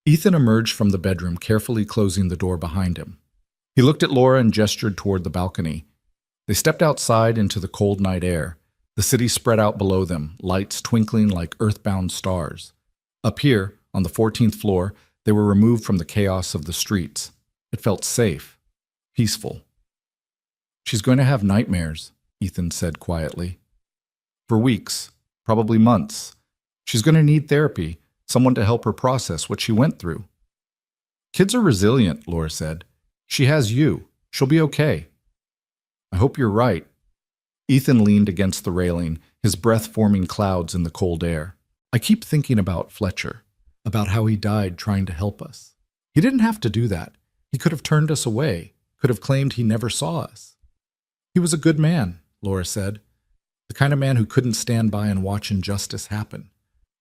Speaker 1: Ethan emerged from the bedroom, carefully closing the door behind him. He looked at Laura and gestured toward the balcony. They stepped outside into the cold night air. The city spread out below them, lights twinkling like earthbound stars. Up here, on the 14th floor, they were removed from the chaos of the streets. It felt safe, peaceful. "She's going to have nightmares," Ethan said quietly. "For weeks, probably months. She's going to need therapy, someone to help her process what she went through." "Kids are resilient," Laura said. "She has you. She'll be okay." "I hope you're right." Ethan leaned against the railing, his breath forming clouds in the cold air. "I keep thinking about Fletcher, about how he died trying to help us. He didn't have to do that. He could have turned us away, could have claimed he never saw us." "He was a good man," Laura said. "The kind of man who couldn't stand by and watch injustice happen.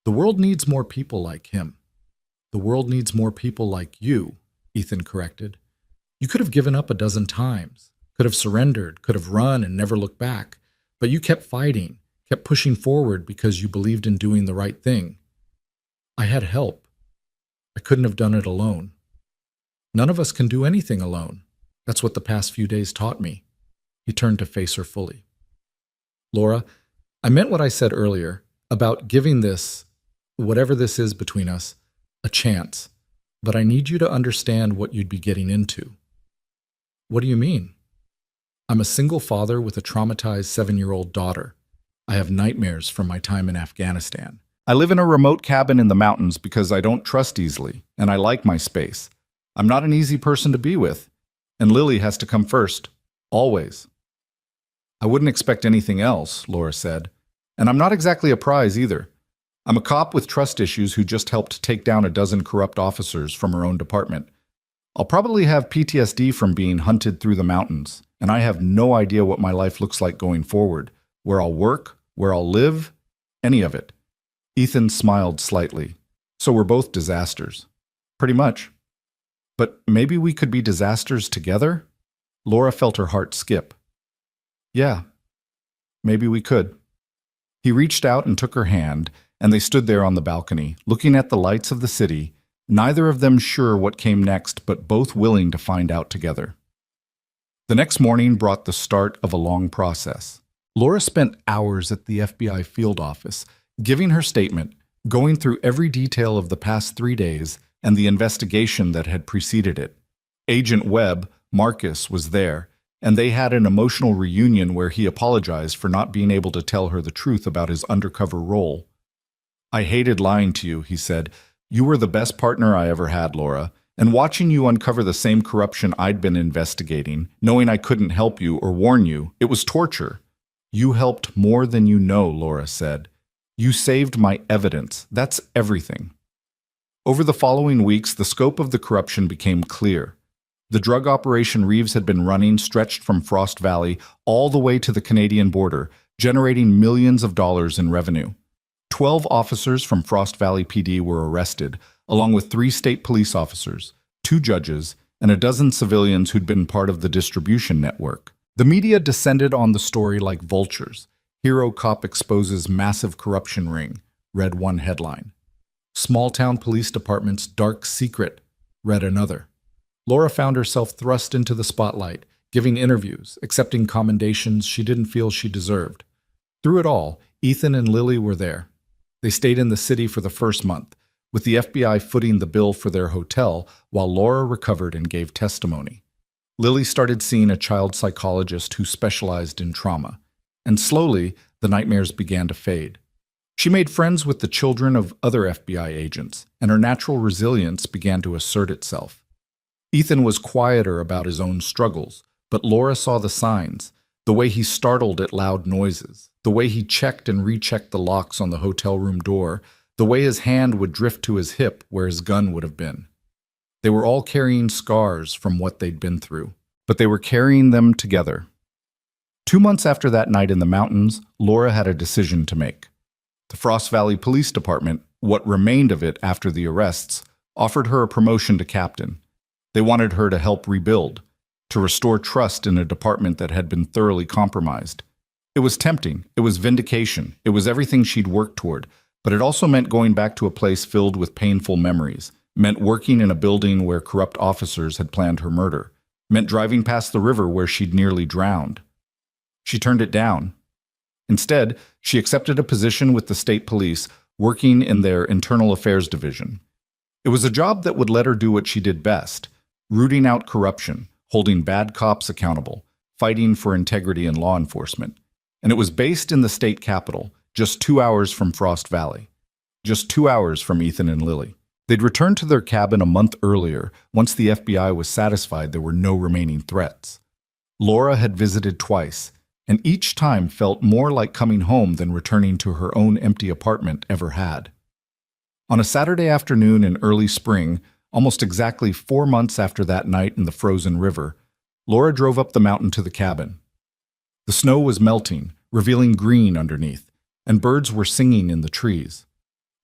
Speaker 1: The world needs more people like him." "The world needs more people like you," Ethan corrected. "You could have given up a dozen times, could have surrendered, could have run and never looked back, but you kept fighting, kept pushing forward because you believed in doing the right thing. I had help. I couldn't have done it alone. None of us can do anything alone. That's what the past few days taught me." He turned to face her fully. "Laura, I meant what I said earlier about giving this, whatever this is between us, a chance, but I need you to understand what you'd be getting into." "What do you mean?" "I'm a single father with a traumatized 7-year-old daughter. I have nightmares from my time in Afghanistan. I live in a remote cabin in the mountains because I don't trust easily, and I like my space. I'm not an easy person to be with, and Lily has to come first, always." "I wouldn't expect anything else," Laura said. "And I'm not exactly a prize either. I'm a cop with trust issues who just helped take down a dozen corrupt officers from her own department. I'll probably have PTSD from being hunted through the mountains, and I have no idea what my life looks like going forward, where I'll work, where I'll live, any of it." Ethan smiled slightly. "So we're both disasters." "Pretty much." "But maybe we could be disasters together?" Laura felt her heart skip. "Yeah, maybe we could." He reached out and took her hand, and they stood there on the balcony, looking at the lights of the city, neither of them sure what came next, but both willing to find out together. The next morning brought the start of a long process. Laura spent hours at the FBI field office, giving her statement, going through every detail of the past 3 days and the investigation that had preceded it. Agent Webb, Marcus, was there, and they had an emotional reunion where he apologized for not being able to tell her the truth about his undercover role. "I hated lying to you," he said. "You were the best partner I ever had, Laura, and watching you uncover the same corruption I'd been investigating, knowing I couldn't help you or warn you, it was torture." "You helped more than you know," Laura said. You saved my evidence. That's everything. Over the following weeks, the scope of the corruption became clear. The drug operation Reeves had been running stretched from Frost Valley all the way to the Canadian border, generating millions of dollars in revenue. 12 officers from Frost Valley PD were arrested, along with 3 state police officers, 2 judges, and a dozen civilians who'd been part of the distribution network. The media descended on the story like vultures. Hero cop exposes massive corruption ring, read one headline. Small-town police department's dark secret, read another. Laura found herself thrust into the spotlight, giving interviews, accepting commendations she didn't feel she deserved. Through it all, Ethan and Lily were there. They stayed in the city for the first month, with the FBI footing the bill for their hotel while Laura recovered and gave testimony. Lily started seeing a child psychologist who specialized in trauma, and slowly the nightmares began to fade. She made friends with the children of other FBI agents, and her natural resilience began to assert itself. Ethan was quieter about his own struggles, but Laura saw the signs, the way he startled at loud noises, the way he checked and rechecked the locks on the hotel room door, the way his hand would drift to his hip where his gun would have been. They were all carrying scars from what they'd been through, but they were carrying them together. 2 months after that night in the mountains, Laura had a decision to make. The Frost Valley Police Department, what remained of it after the arrests, offered her a promotion to captain. They wanted her to help rebuild, to restore trust in a department that had been thoroughly compromised. It was tempting, it was vindication, it was everything she'd worked toward, but it also meant going back to a place filled with painful memories, meant working in a building where corrupt officers had planned her murder, meant driving past the river where she'd nearly drowned. She turned it down. Instead, she accepted a position with the state police, working in their internal affairs division. It was a job that would let her do what she did best, rooting out corruption, holding bad cops accountable, fighting for integrity in law enforcement. And it was based in the state capital, just 2 hours from Frost Valley, just 2 hours from Ethan and Lily. They'd returned to their cabin a month earlier, once the FBI was satisfied there were no remaining threats. Laura had visited twice, and each time felt more like coming home than returning to her own empty apartment ever had. On a Saturday afternoon in early spring, almost exactly 4 months after that night in the frozen river, Laura drove up the mountain to the cabin. The snow was melting, revealing green underneath, and birds were singing in the trees.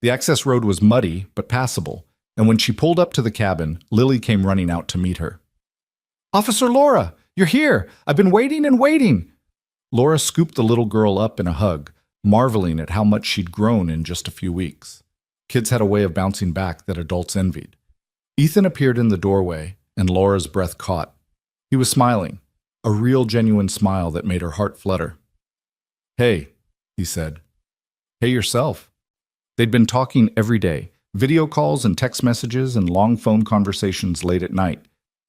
Speaker 1: The access road was muddy but passable, and when she pulled up to the cabin, Lily came running out to meet her. "Officer Laura, you're here! I've been waiting and waiting!" Laura scooped the little girl up in a hug, marveling at how much she'd grown in just a few weeks. Kids had a way of bouncing back that adults envied. Ethan appeared in the doorway, and Laura's breath caught. He was smiling, a real genuine smile that made her heart flutter. "Hey," he said. "Hey yourself." They'd been talking every day, video calls and text messages and long phone conversations late at night.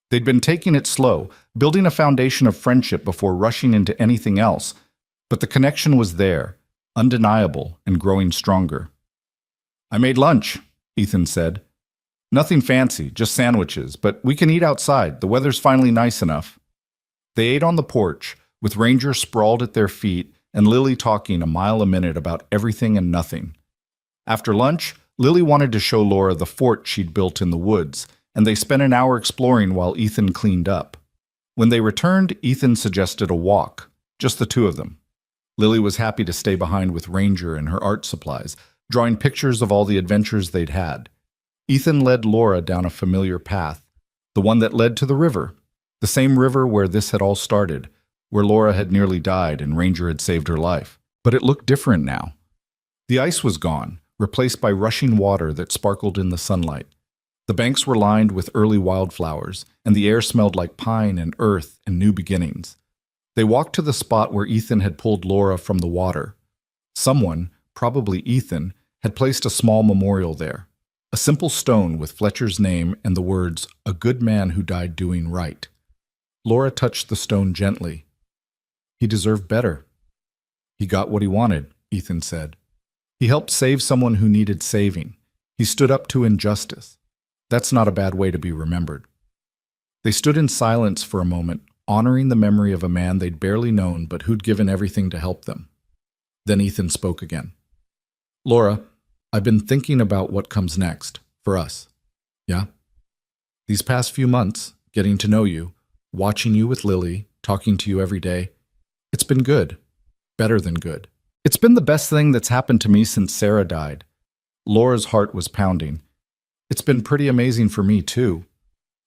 Speaker 1: They'd been taking it slow, building a foundation of friendship before rushing into anything else, but the connection was there, undeniable and growing stronger. "I made lunch," Ethan said. "Nothing fancy, just sandwiches, but we can eat outside. The weather's finally nice enough." They ate on the porch, with Ranger sprawled at their feet and Lily talking a mile a minute about everything and nothing. After lunch, Lily wanted to show Laura the fort she'd built in the woods, and they spent an hour exploring while Ethan cleaned up. When they returned, Ethan suggested a walk, just the two of them. Lily was happy to stay behind with Ranger and her art supplies, drawing pictures of all the adventures they'd had. Ethan led Laura down a familiar path, the one that led to the river, the same river where this had all started, where Laura had nearly died and Ranger had saved her life. But it looked different now. The ice was gone, replaced by rushing water that sparkled in the sunlight. The banks were lined with early wildflowers, and the air smelled like pine and earth and new beginnings. They walked to the spot where Ethan had pulled Laura from the water. Someone, probably Ethan, had placed a small memorial there, a simple stone with Fletcher's name and the words, "A good man who died doing right." Laura touched the stone gently. "He deserved better." "He got what he wanted," Ethan said. "He helped save someone who needed saving. He stood up to injustice. That's not a bad way to be remembered." They stood in silence for a moment, honoring the memory of a man they'd barely known but who'd given everything to help them. Then Ethan spoke again. Laura, I've been thinking about what comes next for us. Yeah? These past few months, getting to know you, watching you with Lily, talking to you every day, it's been good. Better than good. It's been the best thing that's happened to me since Sarah died. Laura's heart was pounding. It's been pretty amazing for me, too.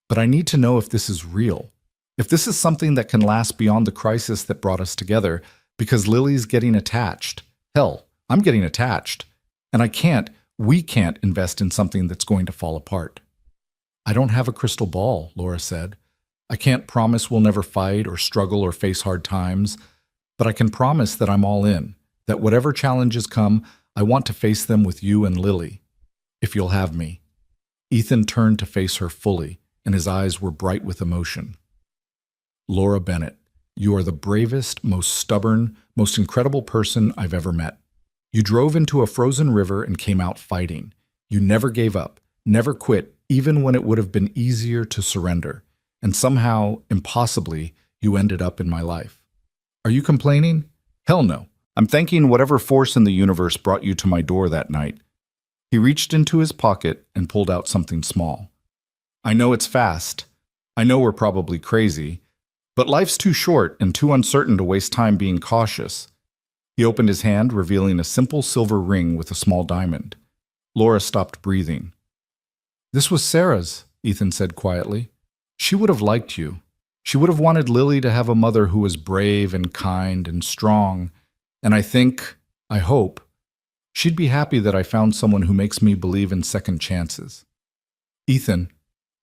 Speaker 1: But I need to know if this is real. If this is something that can last beyond the crisis that brought us together, because Lily's getting attached. Hell, I'm getting attached. And we can't invest in something that's going to fall apart. I don't have a crystal ball, Laura said. I can't promise we'll never fight or struggle or face hard times, but I can promise that I'm all in, that whatever challenges come, I want to face them with you and Lily, if you'll have me. Ethan turned to face her fully, and his eyes were bright with emotion. Laura Bennett, you are the bravest, most stubborn, most incredible person I've ever met. You drove into a frozen river and came out fighting. You never gave up, never quit, even when it would have been easier to surrender. And somehow, impossibly, you ended up in my life. Are you complaining? Hell no. I'm thanking whatever force in the universe brought you to my door that night. He reached into his pocket and pulled out something small. I know it's fast. I know we're probably crazy. But life's too short and too uncertain to waste time being cautious. He opened his hand, revealing a simple silver ring with a small diamond. Laura stopped breathing. This was Sarah's, Ethan said quietly. She would have liked you. She would have wanted Lily to have a mother who was brave and kind and strong. And I hope, she'd be happy that I found someone who makes me believe in second chances. Ethan,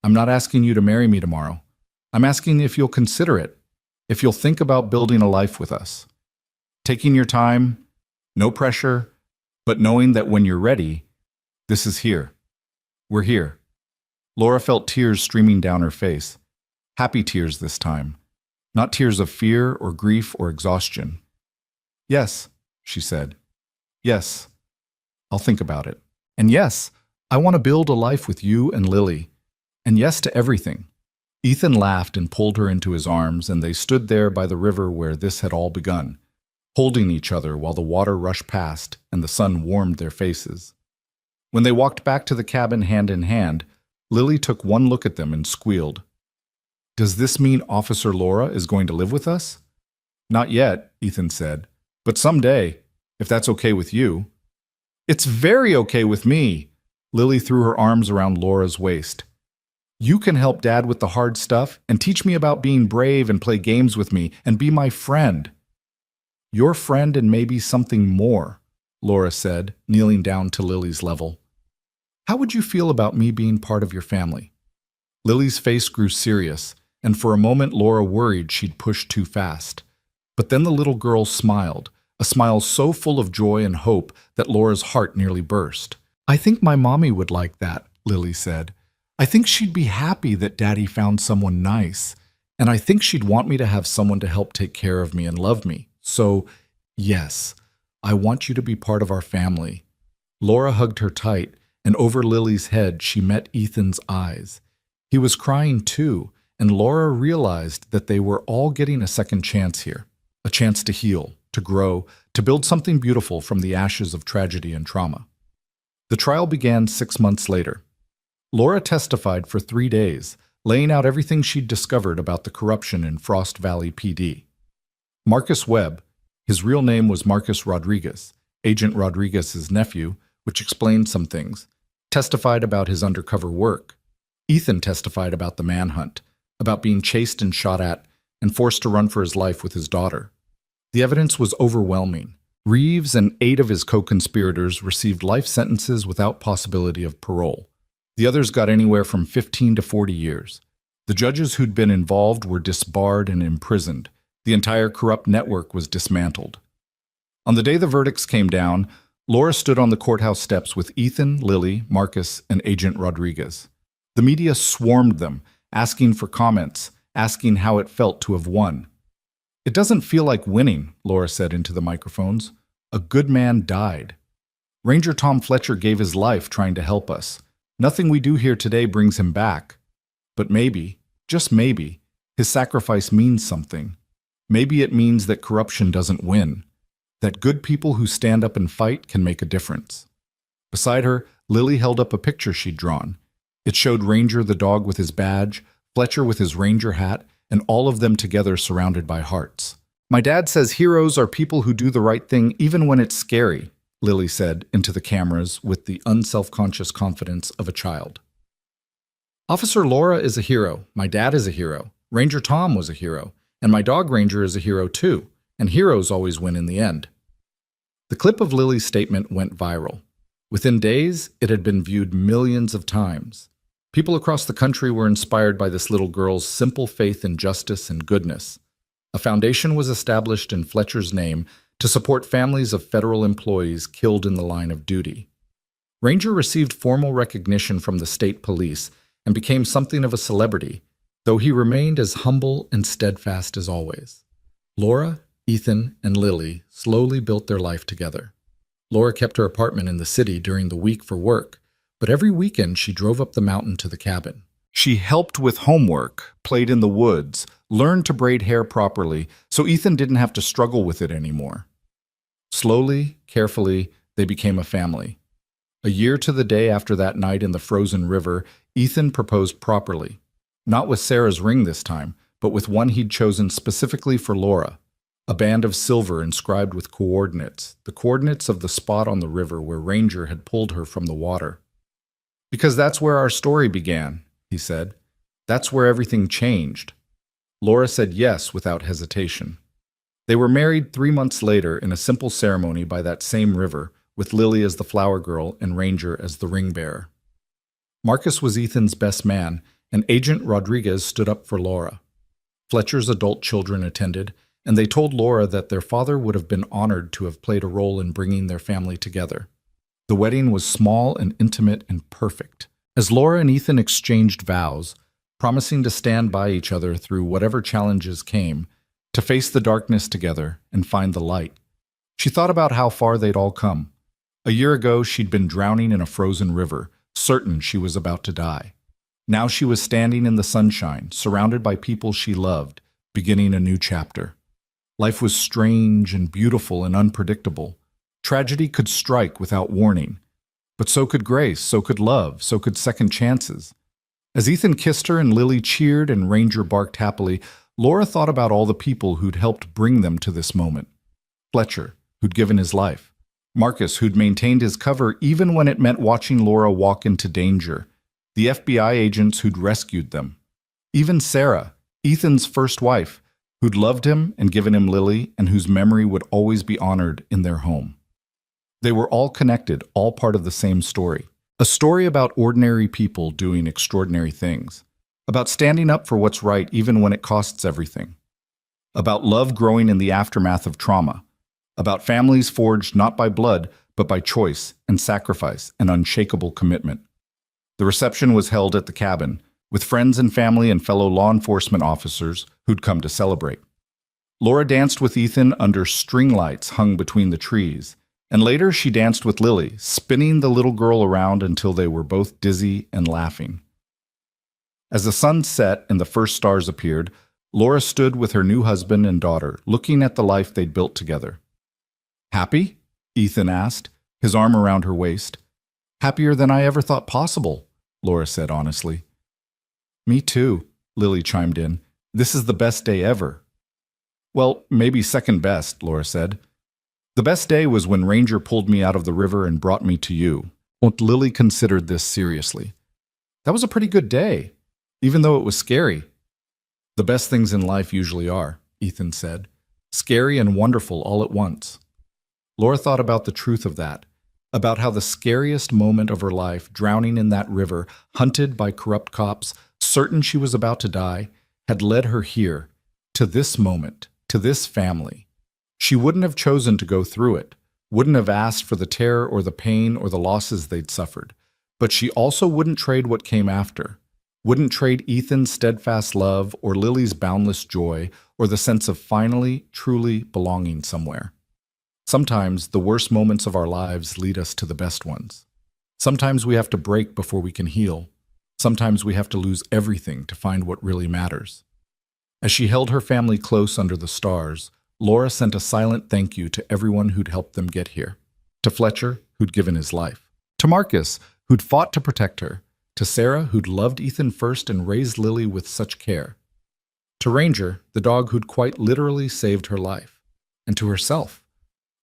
Speaker 1: I'm not asking you to marry me tomorrow. I'm asking if you'll consider it, if you'll think about building a life with us. Taking your time, no pressure, but knowing that when you're ready, this is here. We're here. Laura felt tears streaming down her face. Happy tears this time, not tears of fear or grief or exhaustion. Yes, she said. Yes, I'll think about it. And yes, I want to build a life with you and Lily. And yes to everything. Ethan laughed and pulled her into his arms, and they stood there by the river where this had all begun, holding each other while the water rushed past and the sun warmed their faces. When they walked back to the cabin hand in hand, Lily took one look at them and squealed. Does this mean Officer Laura is going to live with us? Not yet, Ethan said, but someday, if that's okay with you. It's very okay with me. Lily threw her arms around Laura's waist. You can help Dad with the hard stuff and teach me about being brave and play games with me and be my friend. Your friend and maybe something more, Laura said, kneeling down to Lily's level. How would you feel about me being part of your family? Lily's face grew serious, and for a moment Laura worried she'd pushed too fast. But then the little girl smiled, a smile so full of joy and hope that Laura's heart nearly burst. I think my mommy would like that, Lily said. I think she'd be happy that Daddy found someone nice, and I think she'd want me to have someone to help take care of me and love me. So, yes, I want you to be part of our family. Laura hugged her tight, and over Lily's head she met Ethan's eyes. He was crying too, and Laura realized that they were all getting a second chance here, a chance to heal, to grow, to build something beautiful from the ashes of tragedy and trauma. The trial began 6 months later. Laura testified for 3 days, laying out everything she'd discovered about the corruption in Frost Valley PD. Marcus Webb, his real name was Marcus Rodriguez, Agent Rodriguez's nephew, which explained some things, testified about his undercover work. Ethan testified about the manhunt, about being chased and shot at, and forced to run for his life with his daughter. The evidence was overwhelming. Reeves and 8 of his co-conspirators received life sentences without possibility of parole. The others got anywhere from 15 to 40 years. The judges who'd been involved were disbarred and imprisoned. The entire corrupt network was dismantled. On the day the verdicts came down, Laura stood on the courthouse steps with Ethan, Lily, Marcus, and Agent Rodriguez. The media swarmed them, asking for comments, asking how it felt to have won. It doesn't feel like winning, Laura said into the microphones. A good man died. Ranger Tom Fletcher gave his life trying to help us. Nothing we do here today brings him back. But maybe, just maybe, his sacrifice means something. Maybe it means that corruption doesn't win. that good people who stand up and fight can make a difference. Beside her, Lily held up a picture she'd drawn. It showed Ranger the dog with his badge, Fletcher with his ranger hat, and all of them together surrounded by hearts. "My dad says heroes are people who do the right thing even when it's scary," Lily said into the cameras with the unselfconscious confidence of a child. "Officer Laura is a hero, my dad is a hero, Ranger Tom was a hero, and my dog Ranger is a hero too, and heroes always win in the end." The clip of Lily's statement went viral. Within days, it had been viewed millions of times. People across the country were inspired by this little girl's simple faith in justice and goodness. A foundation was established in Fletcher's name to support families of federal employees killed in the line of duty. Ranger received formal recognition from the state police and became something of a celebrity, though he remained as humble and steadfast as always. Laura, Ethan, and Lily slowly built their life together. Laura kept her apartment in the city during the week for work, but every weekend she drove up the mountain to the cabin. She helped with homework, played in the woods, learned to braid hair properly, so Ethan didn't have to struggle with it anymore. Slowly, carefully, they became a family. A year to the day after that night in the frozen river, Ethan proposed properly. Not with Sarah's ring this time, but with one he'd chosen specifically for Laura. A band of silver inscribed with coordinates, the coordinates of the spot on the river where Ranger had pulled her from the water. "Because that's where our story began," he said. "That's where everything changed." Laura said yes without hesitation. They were married 3 months later in a simple ceremony by that same river, with Lily as the flower girl and Ranger as the ring bearer. Marcus was Ethan's best man, and Agent Rodriguez stood up for Laura. Fletcher's adult children attended, and they told Laura that their father would have been honored to have played a role in bringing their family together. The wedding was small and intimate and perfect, as Laura and Ethan exchanged vows, promising to stand by each other through whatever challenges came, to face the darkness together and find the light. She thought about how far they'd all come. A year ago, she'd been drowning in a frozen river, certain she was about to die. Now she was standing in the sunshine, surrounded by people she loved, beginning a new chapter. Life was strange and beautiful and unpredictable. Tragedy could strike without warning. But so could grace, so could love, so could second chances. As Ethan kissed her and Lily cheered and Ranger barked happily, Laura thought about all the people who'd helped bring them to this moment. Fletcher, who'd given his life. Marcus, who'd maintained his cover even when it meant watching Laura walk into danger. The FBI agents who'd rescued them. Even Sarah, Ethan's first wife, who'd loved him and given him Lily and whose memory would always be honored in their home. They were all connected, all part of the same story. A story about ordinary people doing extraordinary things. About standing up for what's right even when it costs everything. About love growing in the aftermath of trauma. About families forged not by blood, but by choice and sacrifice and unshakable commitment. The reception was held at the cabin, with friends and family and fellow law enforcement officers who'd come to celebrate. Laura danced with Ethan under string lights hung between the trees, and later she danced with Lily, spinning the little girl around until they were both dizzy and laughing. As the sun set and the first stars appeared, Laura stood with her new husband and daughter, looking at the life they'd built together. "Happy?" Ethan asked, his arm around her waist. "Happier than I ever thought possible," Laura said honestly. "Me too," Lily chimed in. "This is the best day ever." "Well, maybe second best," Laura said. "The best day was when Ranger pulled me out of the river and brought me to you." And Lily considered this seriously. "That was a pretty good day, even though it was scary." "The best things in life usually are," Ethan said. "Scary and wonderful all at once." Laura thought about the truth of that, about how the scariest moment of her life, drowning in that river, hunted by corrupt cops, certain she was about to die, had led her here, to this moment, to this family. She wouldn't have chosen to go through it, wouldn't have asked for the terror or the pain or the losses they'd suffered, but she also wouldn't trade what came after, wouldn't trade Ethan's steadfast love or Lily's boundless joy or the sense of finally, truly belonging somewhere. Sometimes the worst moments of our lives lead us to the best ones. Sometimes we have to break before we can heal. Sometimes we have to lose everything to find what really matters. As she held her family close under the stars, Laura sent a silent thank you to everyone who'd helped them get here. To Fletcher, who'd given his life. To Marcus, who'd fought to protect her. To Sarah, who'd loved Ethan first and raised Lily with such care. To Ranger, the dog who'd quite literally saved her life. And to herself,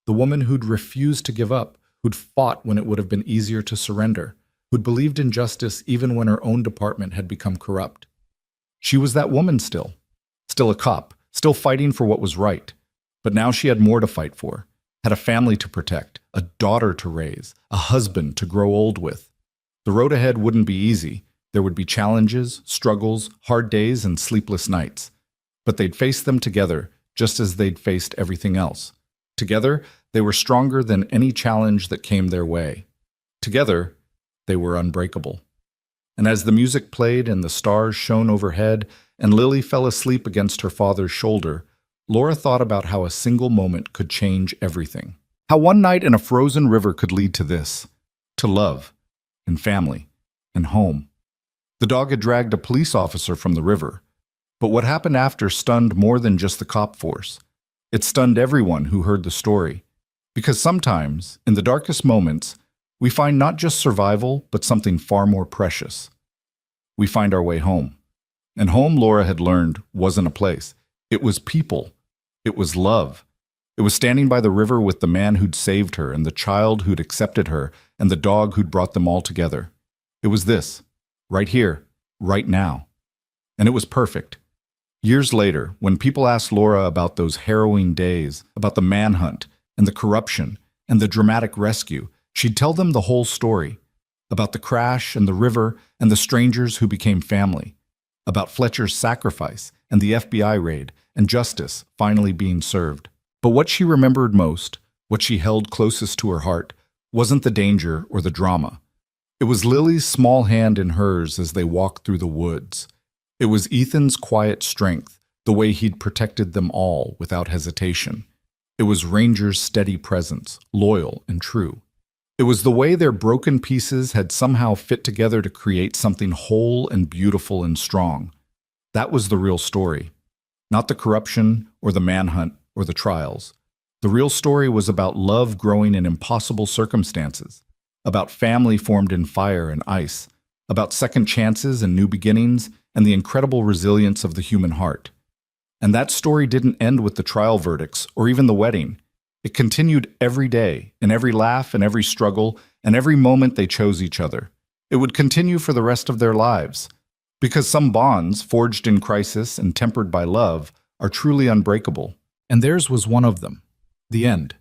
Speaker 1: the woman who'd refused to give up, who'd fought when it would have been easier to surrender, who'd believed in justice even when her own department had become corrupt. She was that woman still a cop, still fighting for what was right. But now she had more to fight for, had a family to protect, a daughter to raise, a husband to grow old with. The road ahead wouldn't be easy. There would be challenges, struggles, hard days, and sleepless nights. But they'd face them together, just as they'd faced everything else. Together, they were stronger than any challenge that came their way. Together, they were unbreakable. And as the music played and the stars shone overhead, and Lily fell asleep against her father's shoulder, Laura thought about how a single moment could change everything. How one night in a frozen river could lead to this, to love, and family, and home. The dog had dragged a police officer from the river, but what happened after stunned more than just the cop force. It stunned everyone who heard the story. Because sometimes, in the darkest moments, we find not just survival, but something far more precious. We find our way home. And home, Laura had learned, wasn't a place. It was people. It was love. It was standing by the river with the man who'd saved her and the child who'd accepted her and the dog who'd brought them all together. It was this, right here, right now. And it was perfect. Years later, when people asked Laura about those harrowing days, about the manhunt and the corruption and the dramatic rescue, she'd tell them the whole story, about the crash and the river and the strangers who became family, about Fletcher's sacrifice and the FBI raid and justice finally being served. But what she remembered most, what she held closest to her heart, wasn't the danger or the drama. It was Lily's small hand in hers as they walked through the woods. It was Ethan's quiet strength, the way he'd protected them all without hesitation. It was Ranger's steady presence, loyal and true. It was the way their broken pieces had somehow fit together to create something whole and beautiful and strong. That was the real story. Not the corruption or the manhunt or the trials. The real story was about love growing in impossible circumstances, about family formed in fire and ice, about second chances and new beginnings, and the incredible resilience of the human heart. And that story didn't end with the trial verdicts or even the wedding. It continued every day, in every laugh and every struggle, and every moment they chose each other. It would continue for the rest of their lives. Because some bonds, forged in crisis and tempered by love, are truly unbreakable. And theirs was one of them. The end.